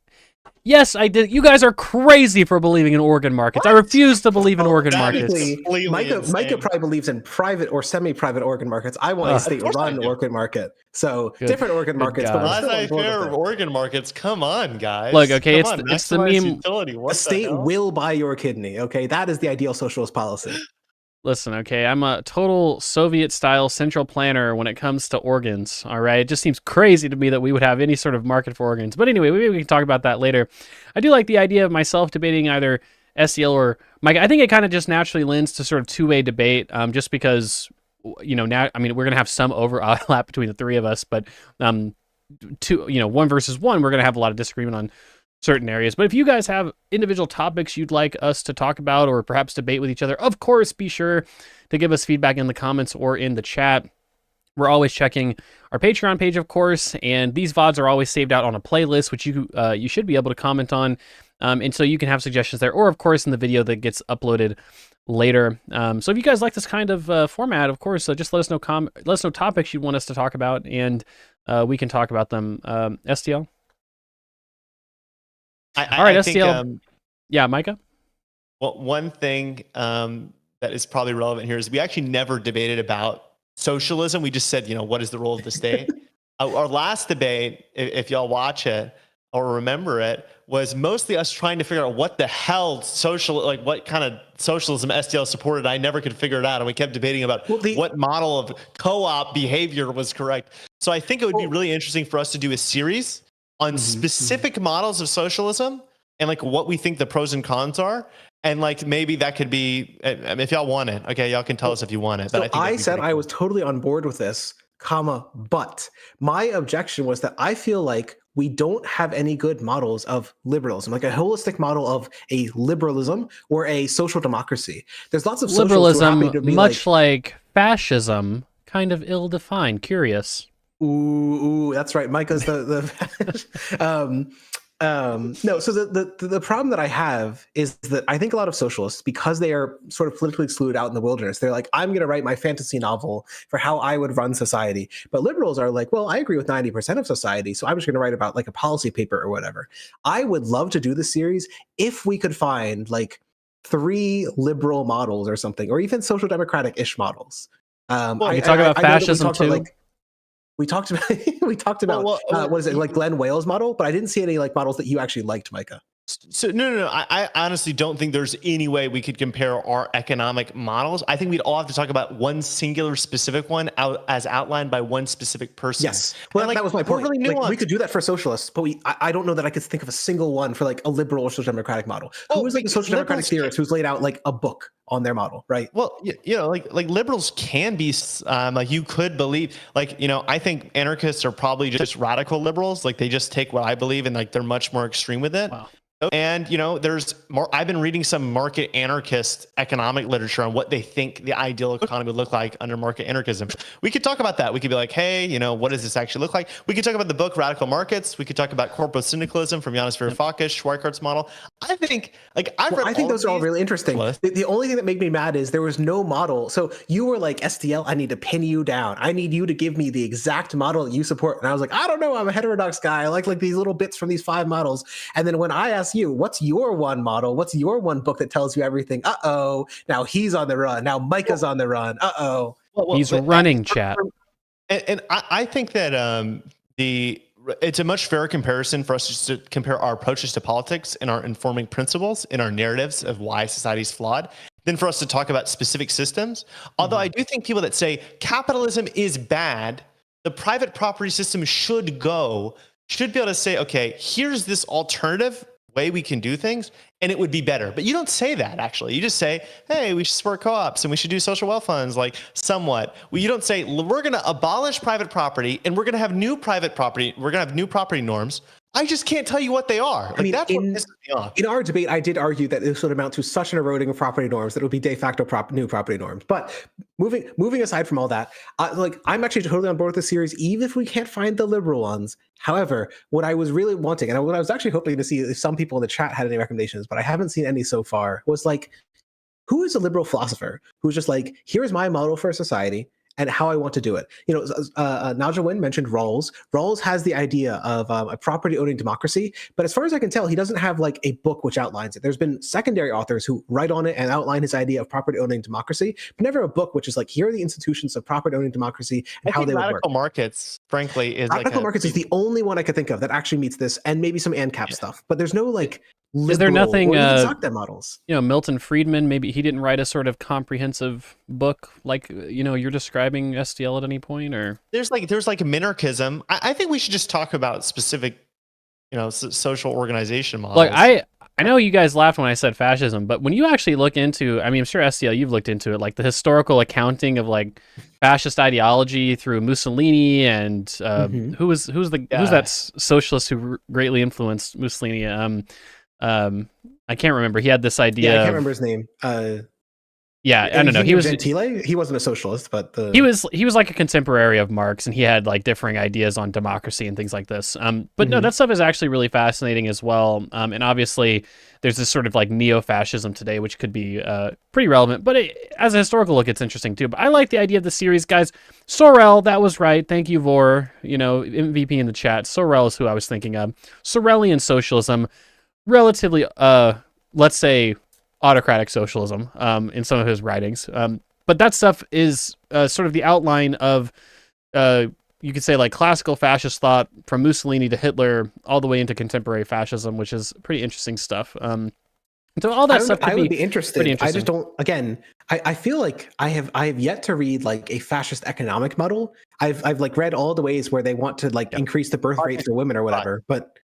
yes, I did. You guys are crazy for believing in organ markets. What? I refuse to believe in organ markets. Micah probably believes in private or semi-private organ markets. I want a state-run organ market. So different organ markets. But laissez-faire organ markets. Come on, guys. Look, okay, it's the meme. Utility. A state will buy your kidney. Okay, that is the ideal socialist policy. Listen, okay, I'm a total Soviet-style central planner when it comes to organs, all right? It just seems crazy to me that we would have any sort of market for organs. But anyway, maybe we can talk about that later. I do like the idea of myself debating either SEL or Mike. I think it kind of just naturally lends to sort of two-way debate, just because, now, we're going to have some overlap between the three of us, but one versus one, we're going to have a lot of disagreement on certain areas. But if you guys have individual topics you'd like us to talk about or perhaps debate with each other, of course, be sure to give us feedback in the comments or in the chat. We're always checking our Patreon page, of course, and these VODs are always saved out on a playlist, which you should be able to comment on. And so you can have suggestions there, or of course in the video that gets uploaded later. So if you guys like this kind of format, of course, just let us know topics you want us to talk about, and we can talk about them. STL? All right, STL. Micah? Well, one thing that is probably relevant here is we actually never debated about socialism. We just said, what is the role of the state? Our last debate, if y'all watch it, or remember it, was mostly us trying to figure out what the hell what kind of socialism SDL supported. I never could figure it out. And we kept debating about what model of co-op behavior was correct. So I think it would be really interesting for us to do a series on specific models of socialism and like what we think the pros and cons are. And like maybe that could be, if y'all want it, okay, y'all can tell us if you want it. But so I said I was totally on board with this, but my objection was that I feel like we don't have any good models of liberalism, like a holistic model of a liberalism or a social democracy. There's lots of liberalism, much like fascism, kind of ill-defined. Curious. Ooh, that's right. Micah's the no. So the problem that I have is that I think a lot of socialists, because they are sort of politically excluded out in the wilderness, they're like, I'm going to write my fantasy novel for how I would run society. But liberals are like, well, I agree with 90% of society, so I'm just going to write about like a policy paper or whatever. I would love to do this series if we could find like 3 liberal models or something, or even social democratic-ish models. Well, you talk about fascism too. We talked about what is it, like Glenn Wales model, but I didn't see any like models that you actually liked, Micah. So no. I honestly don't think there's any way we could compare our economic models. I think we'd all have to talk about one singular specific one as outlined by one specific person. Yes, well, that was my point. Really like, we could do that for socialists, but I don't know that I could think of a single one for like a liberal or social democratic model. Who is like a social democratic theorist who's laid out like a book on their model, right? Well, you know, like liberals can be like you could believe, like, you know, I think anarchists are probably just radical liberals. Like they just take what I believe and like they're much more extreme with it. Wow. And, you know, there's more. I've been reading some market anarchist economic literature on what they think the ideal economy would look like under market anarchism. We could talk about that. We could be like, hey, you know, what does this actually look like? We could talk about the book Radical Markets. We could talk about corporate syndicalism from Yanis Varoufakis, Schweikart's model. I think, like, I think those are all really interesting. The only thing that made me mad is there was no model. So you were like, SDL, I need to pin you down. I need you to give me the exact model that you support. And I was like, I don't know. I'm a heterodox guy. I like these little bits from these 5 models. And then when I asked you, what's your one model? What's your one book that tells you everything? Uh-oh. Now he's on the run. Now Micah's on the run. Uh-oh. He's running chat. And I think that it's a much fairer comparison for us just to compare our approaches to politics and our informing principles and our narratives of why society is flawed than for us to talk about specific systems. Although I do think people that say capitalism is bad, the private property system should be able to say, okay, here's this alternative way we can do things and it would be better. But you don't say that, actually. You just say, hey, we should support co-ops and we should do social wealth funds, like somewhat. Well, you don't say, we're going to abolish private property and we're going to have new private property. We're going to have new property norms. I just can't tell you what they are. Like, that's what pisses me off. In our debate, I did argue that this would amount to such an eroding of property norms that it would be de facto new property norms. But moving aside from all that, I'm actually totally on board with the series, even if we can't find the liberal ones. However, what I was really wanting, and what I was actually hoping to see if some people in the chat had any recommendations, but I haven't seen any so far, was like, who is a liberal philosopher who's just like, here's my model for society and how I want to do it. You know, Naja Wynn mentioned Rawls. Rawls has the idea of a property-owning democracy, but as far as I can tell, he doesn't have like a book which outlines it. There's been secondary authors who write on it and outline his idea of property-owning democracy, but never a book which is like, here are the institutions of property-owning democracy and how they would work. Radical Markets, frankly, is Radical Markets is the only one I could think of that actually meets this, and maybe some ANCAP stuff, but there's no like is there nothing models? You know, Milton Friedman, maybe he didn't write a sort of comprehensive book like, you know, you're describing SDL at any point, or there's like minarchism. I think we should just talk about specific, you know, social organization models. Like I know you guys laughed when I said fascism, but when you actually look into, I mean, I'm sure SDL, you've looked into it, like the historical accounting of like fascist ideology through Mussolini and who's that socialist who greatly influenced Mussolini? I can't remember. He had this idea. Yeah, I can't remember his name. Yeah, I don't know. He was Gentile. He wasn't a socialist, but he was like a contemporary of Marx, and he had like differing ideas on democracy and things like this. But no, that stuff is actually really fascinating as well. And obviously, there's this sort of like neo-fascism today, which could be pretty relevant. But as a historical look, it's interesting too. But I like the idea of the series, guys. Sorel, that was right. Thank you, Vor. You know, MVP in the chat. Sorel is who I was thinking of. Sorelian socialism, relatively, let's say, autocratic socialism in some of his writings. But that stuff is sort of the outline of you could say like classical fascist thought from Mussolini to Hitler all the way into contemporary fascism, which is pretty interesting stuff. So all that stuff could I would be be interested. pretty I interesting. just don't. Again, I feel like I have yet to read like a fascist economic model. I've like read all the ways where they want to like Yep. increase the birth rate for women or whatever. But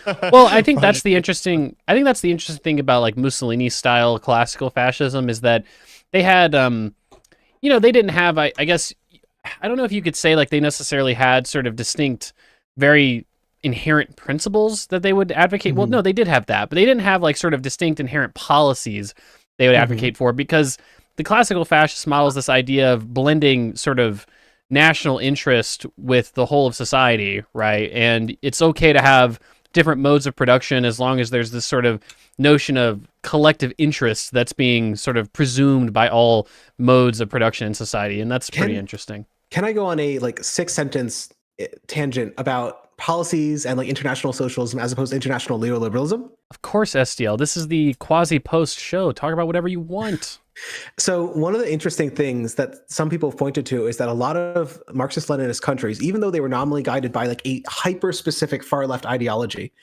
Well, I think that's the interesting. I think that's the interesting thing about like Mussolini style classical fascism is that they had, they didn't have. I guess I don't know if you could say like they necessarily had sort of distinct, very inherent principles that they would advocate. Well, no, they did have that, but they didn't have like sort of distinct inherent policies they would advocate for, because the classical fascist model is this idea of blending sort of national interest with the whole of society, right? And it's okay to have different modes of production as long as there's this sort of notion of collective interest that's being sort of presumed by all modes of production in society, and that's pretty interesting. Can I go on a like 6-sentence tangent about policies and like international socialism as opposed to international neoliberalism? Of course, SDL. This is the quasi-post show. Talk about whatever you want. So one of the interesting things that some people have pointed to is that a lot of Marxist-Leninist countries, even though they were nominally guided by like a hyper-specific far-left ideology,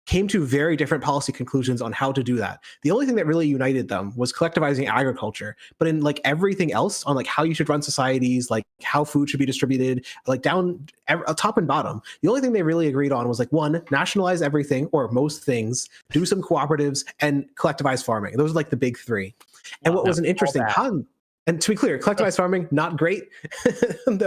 came to very different policy conclusions on how to do that. The only thing that really united them was collectivizing agriculture, but in like everything else on like how you should run societies, like how food should be distributed, like down top and bottom, the only thing they really agreed on was like, one, nationalize everything or most things, do some cooperatives, and collectivize farming. Those are like the big three. And what was an interesting and to be clear, collectivized farming, not great.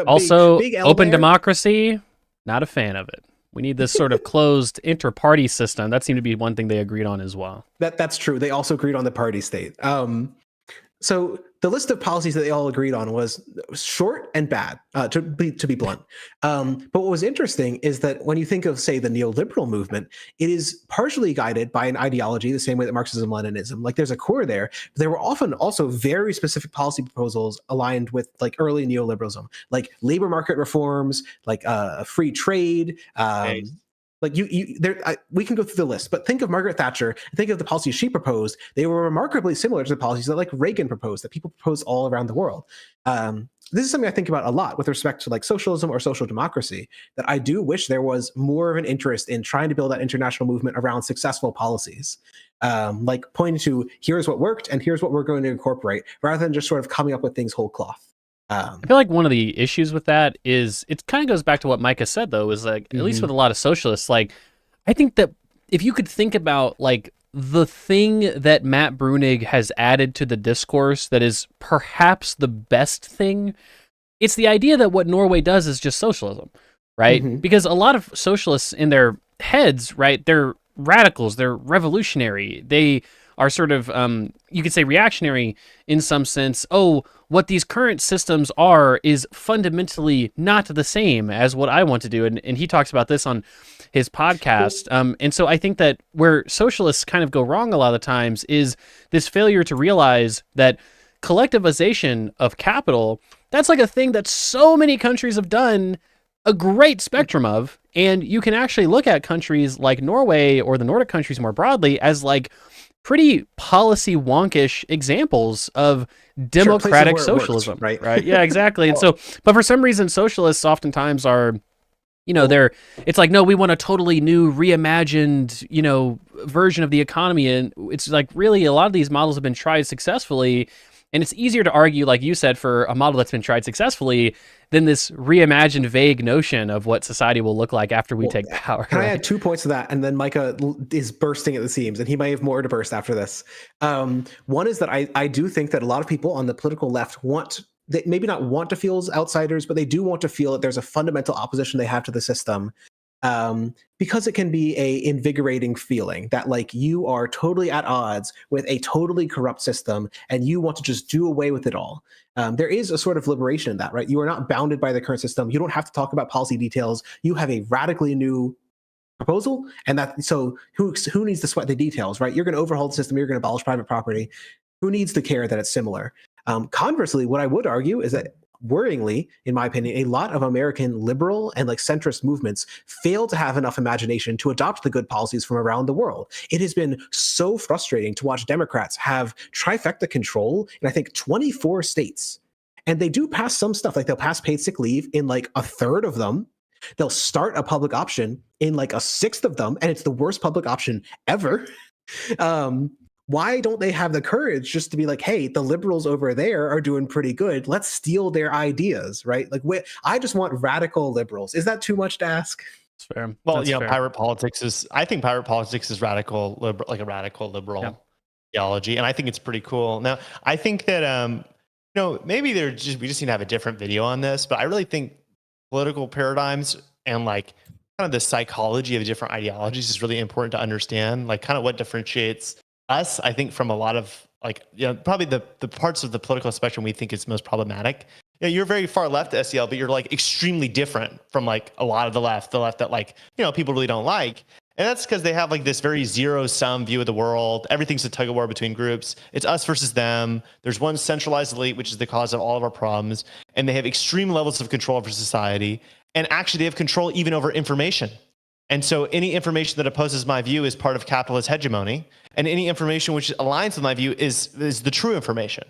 Also, big open democracy, not a fan of it. We need this sort of closed inter-party system. That seemed to be one thing they agreed on as well. That's true. They also agreed on the party state. So the list of policies that they all agreed on was short and bad, to be blunt. But what was interesting is that when you think of, say, the neoliberal movement, it is partially guided by an ideology, the same way that Marxism-Leninism. Like there's a core there. But there were often also very specific policy proposals aligned with like early neoliberalism, like labor market reforms, like free trade. Like we can go through the list, but think of Margaret Thatcher, think of the policies she proposed. They were remarkably similar to the policies that like Reagan proposed, that people proposed all around the world. This is something I think about a lot with respect to like socialism or social democracy, that I do wish there was more of an interest in trying to build that international movement around successful policies. Like pointing to here's what worked and here's what we're going to incorporate, rather than just sort of coming up with things whole cloth. I feel like one of the issues with that is it kind of goes back to what Micah said, though, is like, at least with a lot of socialists, like, I think that if you could think about like the thing that Matt Brunig has added to the discourse that is perhaps the best thing, it's the idea that what Norway does is just socialism, right? Because a lot of socialists in their heads, right, they're radicals, they're revolutionary, they are sort of, you could say reactionary in some sense. Oh, what these current systems are is fundamentally not the same as what I want to do. And he talks about this on his podcast. And so I think that where socialists kind of go wrong a lot of the times is this failure to realize that collectivization of capital, that's like a thing that so many countries have done a great spectrum of. And you can actually look at countries like Norway or the Nordic countries more broadly as like pretty policy wonkish examples of democratic socialism, works, right? Yeah, exactly. And so, but for some reason, socialists oftentimes are, it's like, no, we want a totally new, reimagined, version of the economy. And it's like, really, a lot of these models have been tried successfully. And it's easier to argue, like you said, for a model that's been tried successfully than this reimagined vague notion of what society will look like after we take power. Can I add 2 points to that? And then Micah is bursting at the seams, and he may have more to burst after this. One is that I do think that a lot of people on the political left they maybe not want to feel as outsiders, but they do want to feel that there's a fundamental opposition they have to the system. Because it can be a invigorating feeling that like you are totally at odds with a totally corrupt system and you want to just do away with it all. There is a sort of liberation in that, right? You are not bounded by the current system. You don't have to talk about policy details. You have a radically new proposal, and so who needs to sweat the details, right? You're going to overhaul the system. You're going to abolish private property. Who needs to care that it's similar? Conversely, what I would argue is that, worryingly, in my opinion, a lot of American liberal and like centrist movements fail to have enough imagination to adopt the good policies from around the world. It has been so frustrating to watch Democrats have trifecta control in, I think, 24 states And they do pass some stuff, like they'll pass paid sick leave in like a third of them. They'll start a public option in like a sixth of them, and it's the worst public option ever. Why don't they have the courage just to be like, hey, the liberals over there are doing pretty good. Let's steal their ideas, right? Like, I just want radical liberals. Is that too much to ask? It's fair. Well, That's fair. pirate politics is. I think pirate politics is radical, like a radical liberal theology, and I think it's pretty cool. Now, I think that maybe we just need to have a different video on this, but I really think political paradigms and like kind of the psychology of different ideologies is really important to understand. Like, kind of what differentiates us, I think, from a lot of probably the parts of the political spectrum we think is most problematic. You're very far left, SEL, but you're like extremely different from like a lot of the left that like, people really don't like. And that's because they have like this very zero-sum view of the world. Everything's a tug of war between groups. It's us versus them. There's one centralized elite, which is the cause of all of our problems. And they have extreme levels of control over society. And actually, they have control even over information. And so any information that opposes my view is part of capitalist hegemony. And any information which aligns with my view is the true information,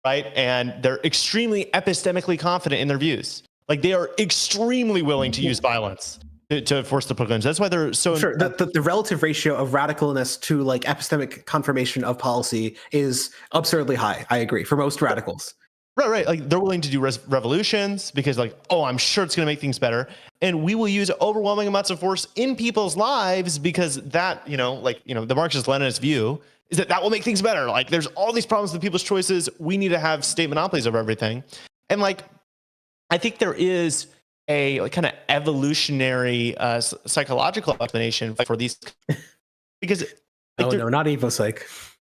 right? And they're extremely epistemically confident in their views. Like, they are extremely willing to use violence to enforce the political aims. That's why they're so... Sure, the relative ratio of radicalness to like epistemic confirmation of policy is absurdly high. I agree, for most radicals. Right. Like, they're willing to do revolutions because like, oh, I'm sure it's going to make things better. And we will use overwhelming amounts of force in people's lives because that, the Marxist-Leninist view is that will make things better. Like, there's all these problems with people's choices. We need to have state monopolies over everything. And like, I think there is a kind of evolutionary psychological explanation for these because no, not evo-psych.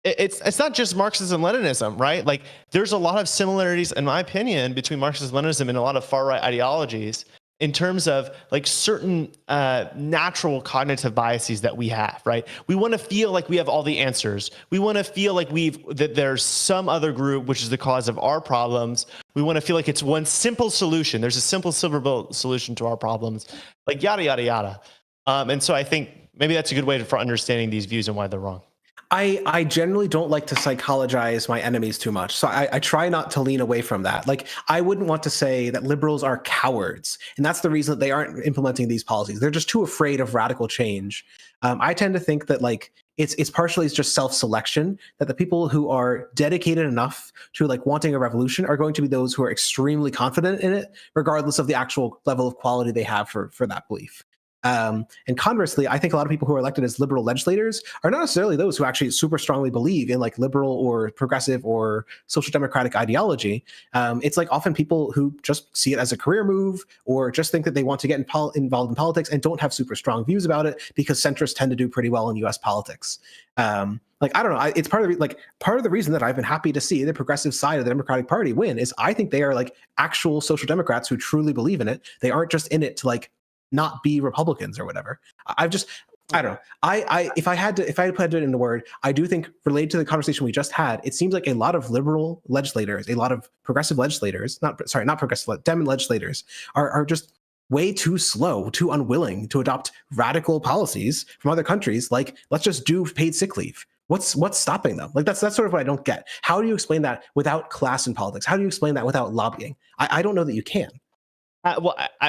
It's not just Marxism and Leninism, right? Like, there's a lot of similarities, in my opinion, between Marxism and Leninism and a lot of far-right ideologies in terms of like certain natural cognitive biases that we have, right? We want to feel like we have all the answers. We want to feel like that there's some other group which is the cause of our problems. We want to feel like it's one simple solution. There's a simple silver bullet solution to our problems, like yada, yada, yada. And so I think maybe that's a good way for understanding these views and why they're wrong. I generally don't like to psychologize my enemies too much. So I try not to lean away from that. Like, I wouldn't want to say that liberals are cowards. And that's the reason that they aren't implementing these policies. They're just too afraid of radical change. I tend to think that like it's partially just self-selection, that the people who are dedicated enough to like wanting a revolution are going to be those who are extremely confident in it, regardless of the actual level of quality they have for that belief. And conversely, I think a lot of people who are elected as liberal legislators are not necessarily those who actually super strongly believe in like liberal or progressive or social democratic ideology. It's like often people who just see it as a career move or just think that they want to get involved in politics and don't have super strong views about it because centrists tend to do pretty well in US politics. Like, I don't know. It's part of the reason that I've been happy to see the progressive side of the Democratic Party win is I think they are like actual social democrats who truly believe in it. They aren't just in it to like not be Republicans or whatever. I don't know. If I had to put it in a word, I do think related to the conversation we just had, it seems like a lot of liberal legislators, a lot of progressive legislators, not progressive, Dem legislators are just way too slow, too unwilling to adopt radical policies from other countries. Like, let's just do paid sick leave. What's stopping them? Like, that's sort of what I don't get. How do you explain that without class in politics? How do you explain that without lobbying? I don't know that you can.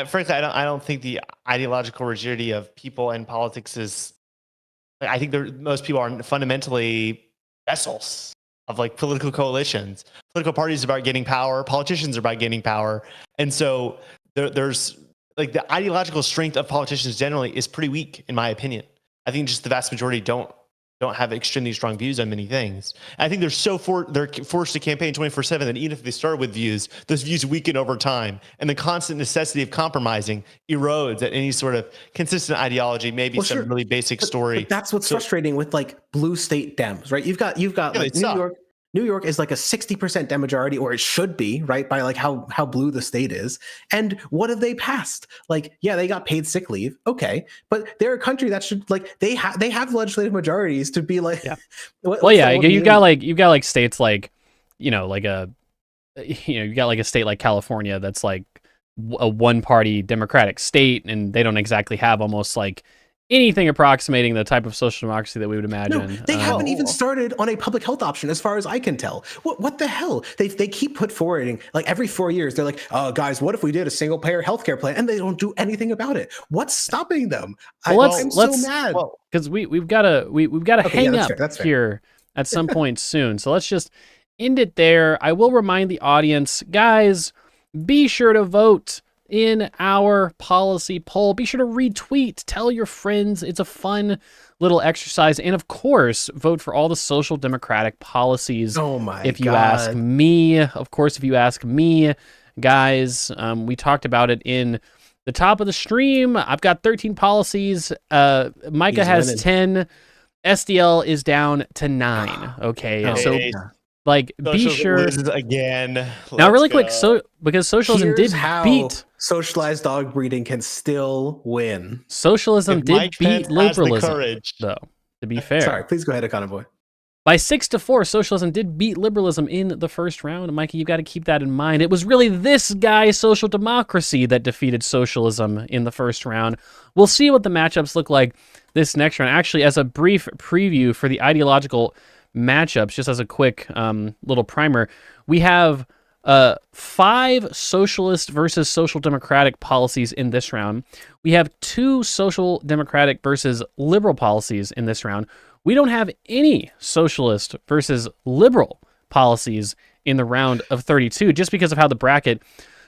Frankly, I don't think the ideological rigidity of people in politics is. I think most people are fundamentally vessels of like political coalitions. Political parties are about getting power. Politicians are about getting power, and so there's like the ideological strength of politicians generally is pretty weak, in my opinion. I think just the vast majority don't have extremely strong views on many things. I think they're forced to campaign 24/7 that even if they start with views, those views weaken over time, and the constant necessity of compromising erodes at any sort of consistent ideology. Maybe some really basic story. But that's what's frustrating with like blue state Dems, right? You've got like New York. New York is like a 60% Dem majority, or it should be, right? By like how blue the state is. And what have they passed? Like, yeah, they got paid sick leave. Okay. But they're a country that should like, they have legislative majorities to be like, you've got like states like, you got like a state like California that's like a one party Democratic state, and they don't exactly have almost like anything approximating the type of social democracy that we would No, imagine. they haven't even started on a public health option, as far as I can tell. What the hell? They keep put forwarding, like every 4 years, they're like, "Oh, guys, what if we did a single payer healthcare plan?" And they don't do anything about it. What's stopping them? I'm so mad. Because we've got to hang that's up fair, that's fair. here at some point soon. So let's just end it there. I will remind the audience, guys, be sure to vote in our policy poll. Be sure to retweet, tell your friends. It's a fun little exercise. And of course, vote for all the social democratic policies. Oh my If you ask me, of course, if you ask me, guys, we talked about it in the top of the stream. I've got 13 policies. Micah has 10. SDL is down to 9. Okay, so like, be sure again. Now, really quick, so because socialism Here's did how beat socialized dog breeding can still win. Socialism If did Mike beat Pence has the liberalism, courage. though. To be fair, Sorry, please go ahead, Econo Boy. by 6-4, socialism did beat liberalism in the first round. Mikey, you've got to keep that in mind. It was really this guy, social democracy, that defeated socialism in the first round. We'll see what the matchups look like this next round. Actually, as a brief preview for the ideological matchups, just as a quick little primer, we have 5 socialist versus social democratic policies in this round. We have 2 social democratic versus liberal policies in this round. We don't have any socialist versus liberal policies in the round of 32, just because of how the bracket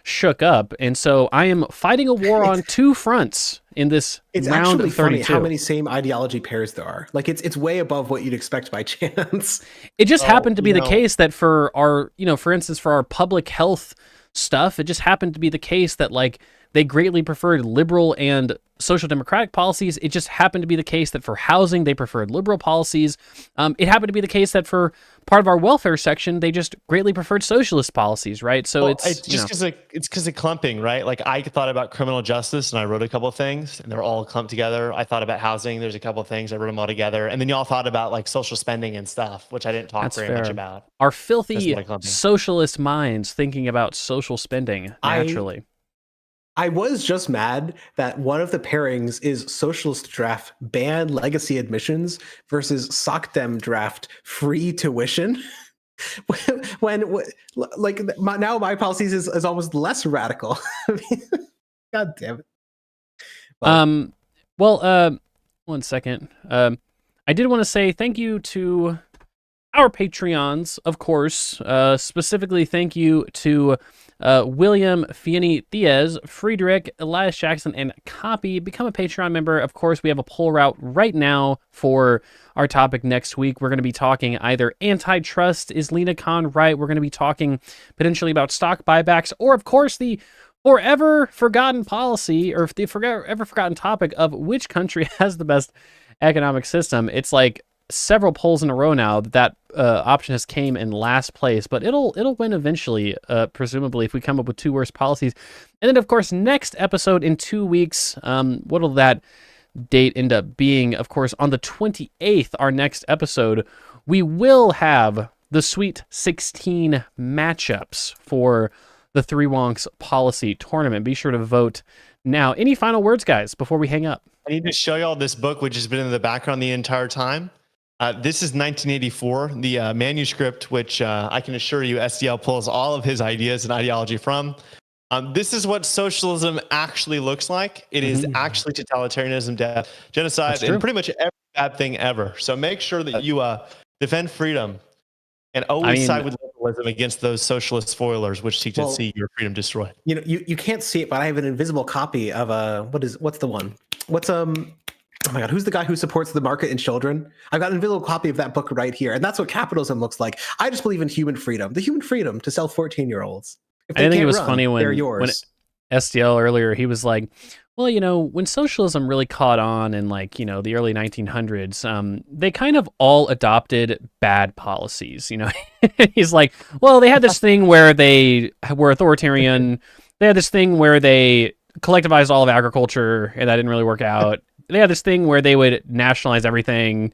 shook up. And so I am fighting a war on 2 fronts in this It's round actually of 32. funny how many same ideology pairs there are. Like, it's way above what you'd expect by chance. It just happened to be the case that for our, for instance, for our public health stuff, it just happened to be the case that, like, they greatly preferred liberal and social democratic policies. It just happened to be the case that for housing, they preferred liberal policies. It happened to be the case that for part of our welfare section, they just greatly preferred socialist policies, right? So it's just because of clumping, right? Like, I thought about criminal justice and I wrote a couple of things and they're all clumped together. I thought about housing. There's a couple of things. I wrote them all together. And then y'all thought about like social spending and stuff, which I didn't talk very much about. Our filthy socialist minds thinking about social spending naturally. I was just mad that one of the pairings is socialist draft ban legacy admissions versus SocDem draft free tuition. when like now my policies is almost less radical. God damn it. One second. I did want to say thank you to our Patreons, of course. Specifically, thank you to William Finney Diaz, Friedrich, Elias Jackson, and Copy. Become a Patreon member. Of course, we have a poll out right now for our topic next week. We're going to be talking either antitrust, is Lena Khan right? We're going to be talking potentially about stock buybacks, or of course the forever forgotten policy, or the forever forgotten topic of which country has the best economic system. It's like several polls in a row now that option has came in last place, but it'll win eventually, presumably, if we come up with 2 worse policies. And then, of course, next episode in 2 weeks, what'll that date end up being? Of course, on the 28th, our next episode, we will have the Sweet 16 matchups for the Three Wonks policy tournament. Be sure to vote now. Any final words, guys, before we hang up? I need to show y'all this book, which has been in the background the entire time. This is 1984, the manuscript, which I can assure you SDL pulls all of his ideas and ideology from. This is what socialism actually looks like. It is actually totalitarianism, death, genocide, and pretty much every bad thing ever. So make sure that you defend freedom and always side with liberalism against those socialist spoilers, which seek to see your freedom destroyed. You can't see it, but I have an invisible copy of what's the one? Oh my God, who's the guy who supports the market and children? I've got an invisible copy of that book right here. And that's what capitalism looks like. I just believe in human freedom, the human freedom to sell 14-year-olds. I think it was funny when SDL earlier, he was like, well, when socialism really caught on in the early 1900s, they kind of all adopted bad policies. He's like, well, they had this thing where they were authoritarian. They had this thing where they collectivized all of agriculture, and that didn't really work out. They had this thing where they would nationalize everything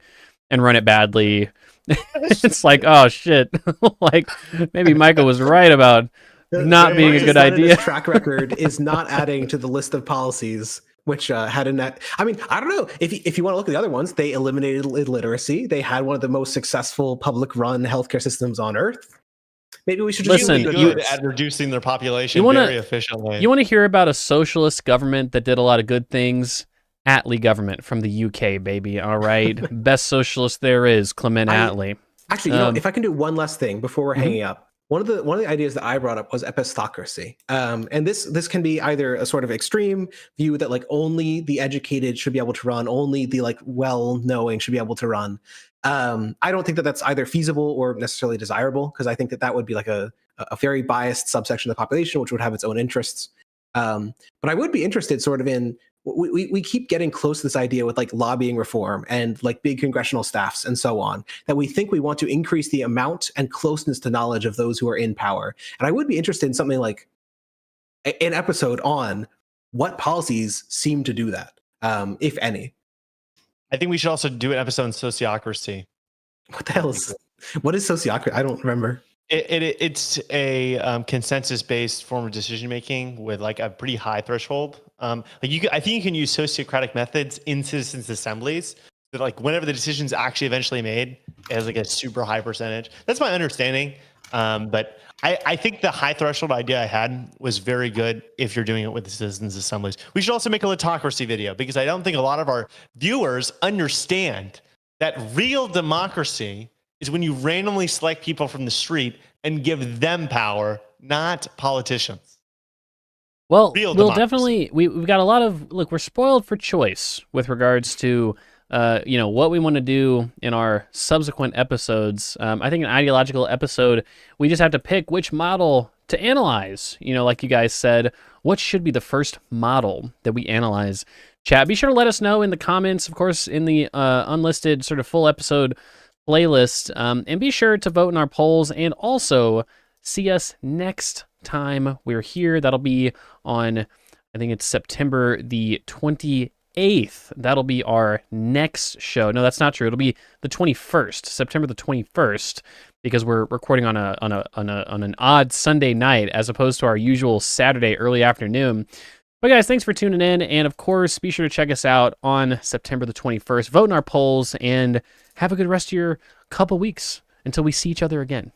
and run it badly. It's like, oh shit. Like, maybe Michael was right about not being a good idea. Track record is not adding to the list of policies which had a net. I mean, I don't know if you want to look at the other ones. They eliminated illiteracy. They had one of the most successful public-run healthcare systems on Earth. Maybe we should just Listen, be good at reducing their population very efficiently. You want to hear about a socialist government that did a lot of good things? Attlee government from the UK, baby. All right, best socialist there is, Clement Attlee. Actually, you know, if I can do one last thing before we're hanging up, one of the ideas that I brought up was epistocracy, and this can be either a sort of extreme view that like only the educated should be able to run, only the like well-knowing should be able to run. I don't think that that's either feasible or necessarily desirable, because I think that would be like a very biased subsection of the population, which would have its own interests. But I would be interested sort of in, we keep getting close to this idea with like lobbying reform and like big congressional staffs and so on, that we think we want to increase the amount and closeness to knowledge of those who are in power. And I would be interested in something like an episode on what policies seem to do that, if any. I think we should also do an episode on sociocracy. What the hell what is sociocracy? I don't remember. It's a consensus-based form of decision-making with like a pretty high threshold. I think you can use sociocratic methods in citizens' assemblies. That like whenever the decision's actually eventually made, it has like a super high percentage. That's my understanding. But I think the high threshold idea I had was very good if you're doing it with the citizens' assemblies. We should also make a litocracy video, because I don't think a lot of our viewers understand that real democracy is when you randomly select people from the street and give them power, not politicians. Well, we'll definitely, we've got a lot of, look, we're spoiled for choice with regards to, what we want to do in our subsequent episodes. I think an ideological episode, we just have to pick which model to analyze. Like you guys said, what should be the first model that we analyze? Chat, be sure to let us know in the comments, of course, in the unlisted sort of full episode playlist, and be sure to vote in our polls, and also see us next time we're here. That'll be on, I think it's September the 28th. That'll be our next show. No, that's not true. It'll be the 21st, September the 21st, because we're recording on an odd Sunday night as opposed to our usual Saturday early afternoon. But guys, thanks for tuning in, and of course, be sure to check us out on September the 21st. Vote in our polls, and have a good rest of your couple weeks until we see each other again.